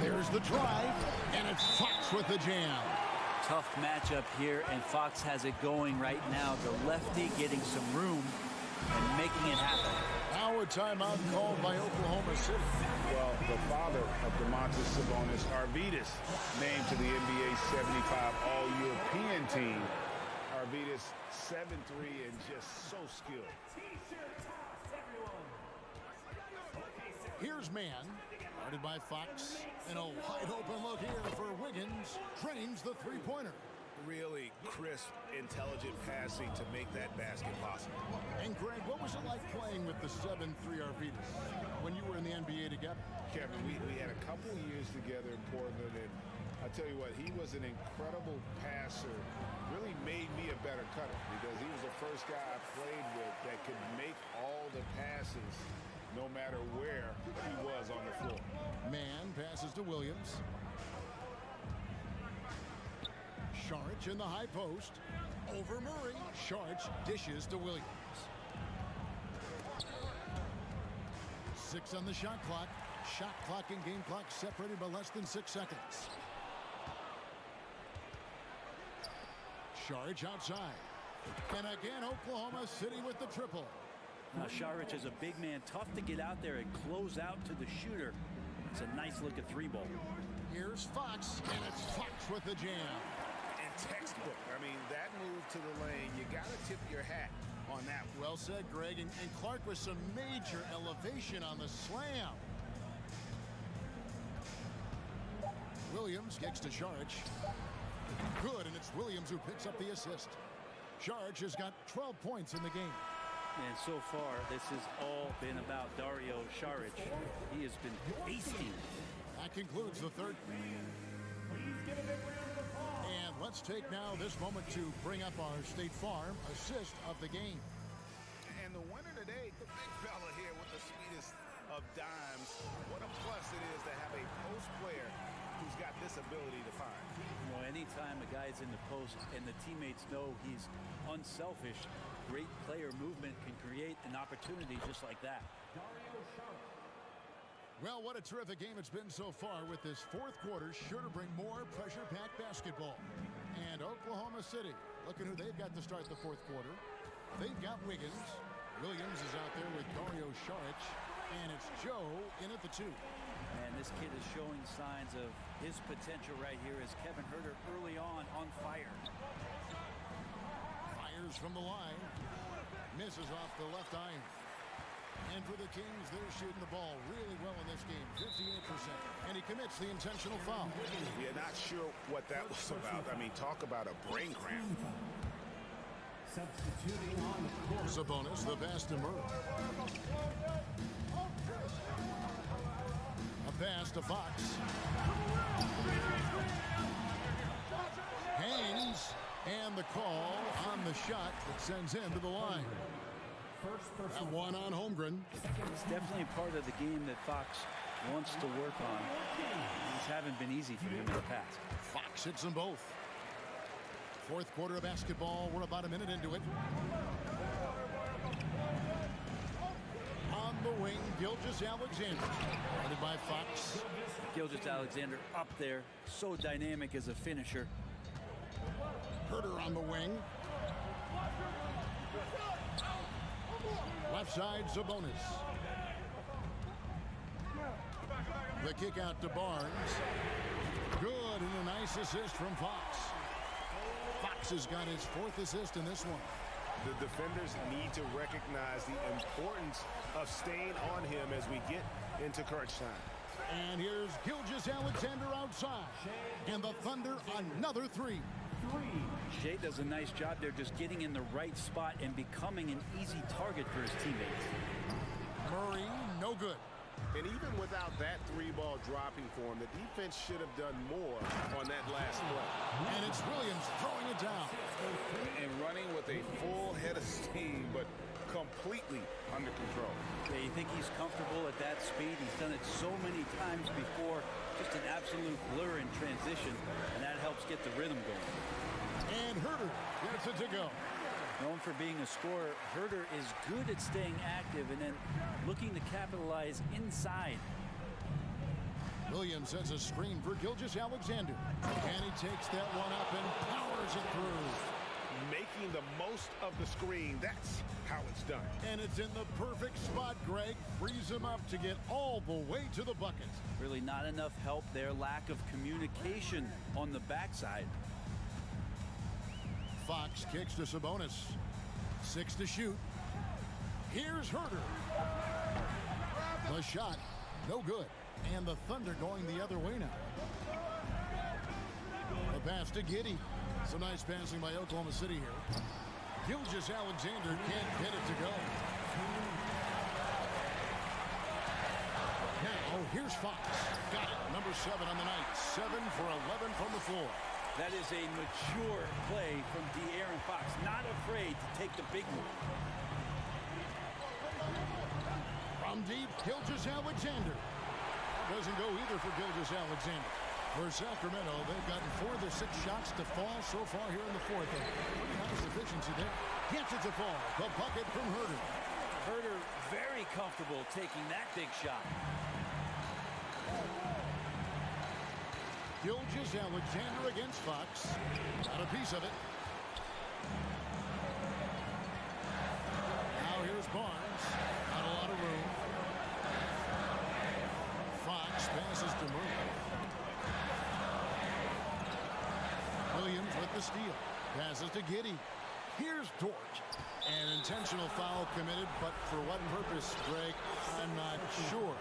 There's the drive, and it's Fox with the jam. Tough matchup here, and Fox has it going right now. The lefty getting some room and making it happen. Now a timeout called by Oklahoma City. Well, the father of Domantas Sabonis, Arvydas, named to the NBA 75 All-European team. Arvydas, 7'3", and just so skilled. Here's man, guarded by Fox, and a wide open look here for Wiggins. Drains the three-pointer. Really crisp, intelligent passing to make that basket possible. And Greg, what was it like playing with the 7'3" Arvydas when you were in the NBA together? Kevin, we had a couple years together in Portland, and I tell you what, he was an incredible passer. Really made me a better cutter because he was the first guy I played with that could make all the passes no matter where he was on the floor. Man passes to Williams. Saric in the high post. Over Murray. Saric dishes to Williams. 6 on the shot clock. Shot clock and game clock separated by less than 6 seconds. Saric outside. And again, Oklahoma City with the triple. Now, Saric is a big man. Tough to get out there and close out to the shooter. It's a nice look at 3-ball. Here's Fox, and it's Fox with the jam. Textbook. I mean, that move to the lane, you got to tip your hat on that one. Well said, Greg. And Clark with some major elevation on the slam. Williams kicks to Saric. Good, and it's Williams who picks up the assist. Saric has got 12 points in the game. And so far, this has all been about Dario Saric. He has been feasting. That concludes the third. And let's take now this moment to bring up our State Farm assist of the game. And the winner today, the big fella here with the sweetest of dimes. What a plus it is to have a post player who's got this ability to find. You know, anytime a guy's in the post and the teammates know he's unselfish, great player movement can create an opportunity just like that. Well, what a terrific game it's been so far with this fourth quarter. Sure to bring more pressure-packed basketball. And Oklahoma City, looking who they've got to start the fourth quarter. They've got Wiggins. Williams is out there with Dario Saric. And it's Joe in at the 2. And this kid is showing signs of his potential right here as Kevin Herder early on fire. Fires from the line. Misses off the left iron. And for the Kings, they're shooting the ball really well in this game, 58%. And he commits the intentional foul. You're not sure what that was about. I mean, talk about a brain cramp. Substituting on the court. Sabonis, the pass to Murray. A pass to Fox. Haynes And the call on the shot that sends him to the line. That one on Holmgren. It's definitely a part of the game that Fox wants to work on. These haven't been easy for him in the past. Fox hits them both. Fourth quarter of basketball. We're about a minute into it. On the wing, Gilgeous-Alexander. Guarded by Fox. Gilgeous-Alexander up there. So dynamic as a finisher. Herder on the wing. Left side, Sabonis. The kick out to Barnes. Good, and a nice assist from Fox. Fox has got his fourth assist in this one. The defenders need to recognize the importance of staying on him as we get into crunch time. And here's Gilgeous-Alexander outside. And the Thunder another three. Shea does a nice job there just getting in the right spot and becoming an easy target for his teammates. Murray, no good. And even without that three-ball dropping for him, the defense should have done more on that last play. And it's Williams throwing it down. And running with a full head of steam, but completely under control. Yeah, you think he's comfortable at that speed? He's done it so many times before. Just an absolute blur in transition, and that helps get the rhythm going. And Herder gets it to go. Known for being a scorer, Herder is good at staying active and then looking to capitalize inside. Williams sets a screen for Gilgeous-Alexander. And he takes that one up and powers it through. Making the most of the screen, that's how it's done. And it's in the perfect spot, Greg. Frees him up to get all the way to the bucket. Really not enough help there. Lack of communication on the backside. Fox kicks to Sabonis. 6 to shoot. Here's Herder. The shot, no good. And the Thunder going the other way now. The pass to Giddey. Some nice passing by Oklahoma City here. Gilgeous-Alexander can't get it to go. Now, here's Fox. Got it. Number 7 on the night. 7 for 11 from the floor. That is a mature play from De'Aaron Fox. Not afraid to take the big move. From deep, Gilgeous-Alexander. Doesn't go either for Gilgeous-Alexander. For Sacramento, they've gotten 4 of the 6 shots to fall so far here in the fourth. Pretty nice efficiency there. Gets it to fall. The bucket from Herder. Herder very comfortable taking that big shot. Gilgeous-Alexander against Fox. Got a piece of it. Now here's Barnes. Not a lot of room. Fox passes to Murray. Williams with the steal. Passes to Giddey. Here's Dort. An intentional foul committed, but for what purpose, Greg, I'm not sure.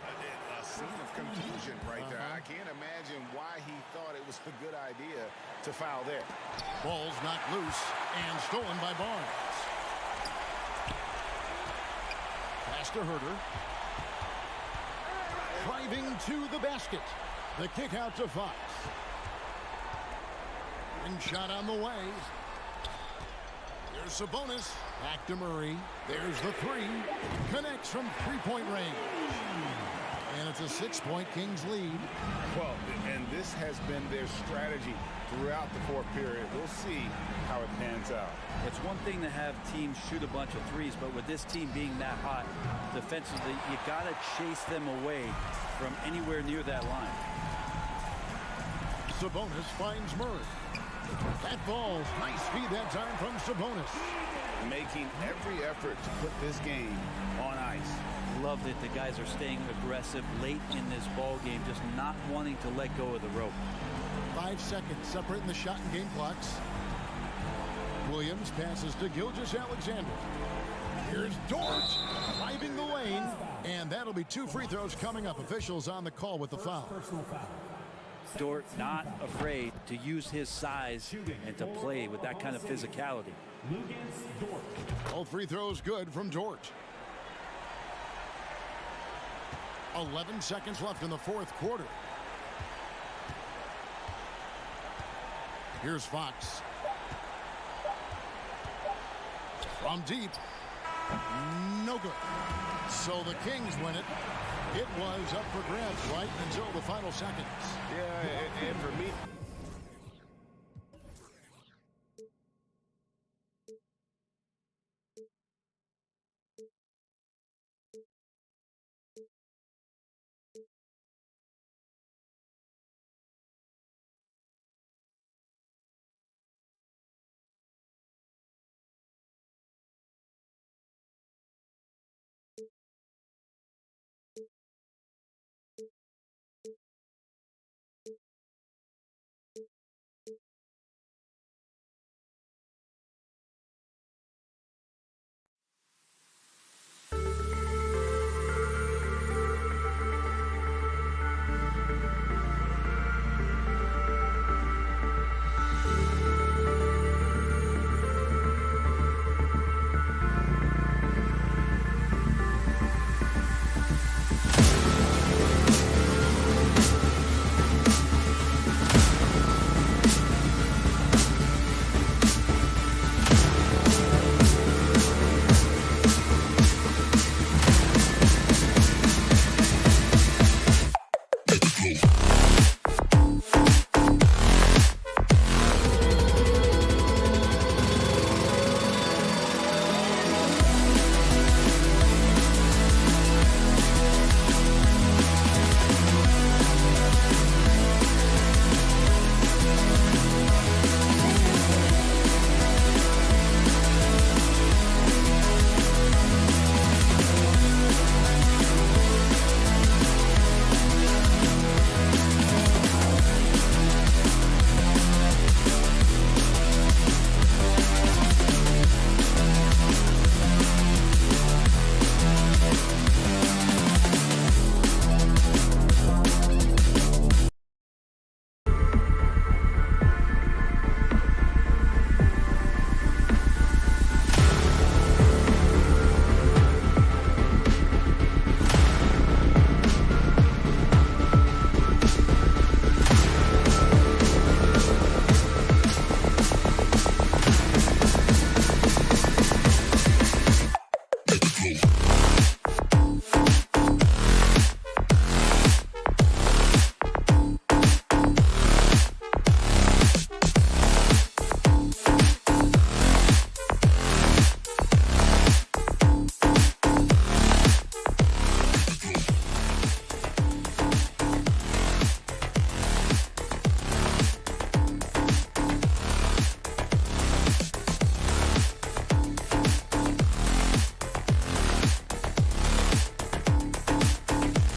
A scene of confusion right there. I can't imagine why he thought it was a good idea to foul there. Ball's knocked loose and stolen by Barnes. Pass to Herder. Driving to the basket. The kick out to Fox. And shot on the way. There's Sabonis. Back to Murray. There's the 3. Connects from three-point range. And it's a 6-point Kings lead. Well, and this has been their strategy throughout the fourth period. We'll see how it pans out. It's one thing to have teams shoot a bunch of threes, but with this team being that hot defensively, you got to chase them away from anywhere near that line. Sabonis finds Murray. That ball, nice feed that time from Sabonis. Making every effort to put this game on ice. Love that the guys are staying aggressive late in this ball game, just not wanting to let go of the rope. 5 seconds separating the shot and game clocks. Williams passes to Gilgeous-Alexander. Here's Dort driving the lane, and that'll be 2 free throws coming up. Officials on the call with the foul. Dort not afraid to use his size and to play with that kind of physicality. All free throws good from Dort. 11 seconds left in the fourth quarter. Here's Fox. From deep. No good. So the Kings win it. It was up for grabs right until the final seconds. Yeah, and for me,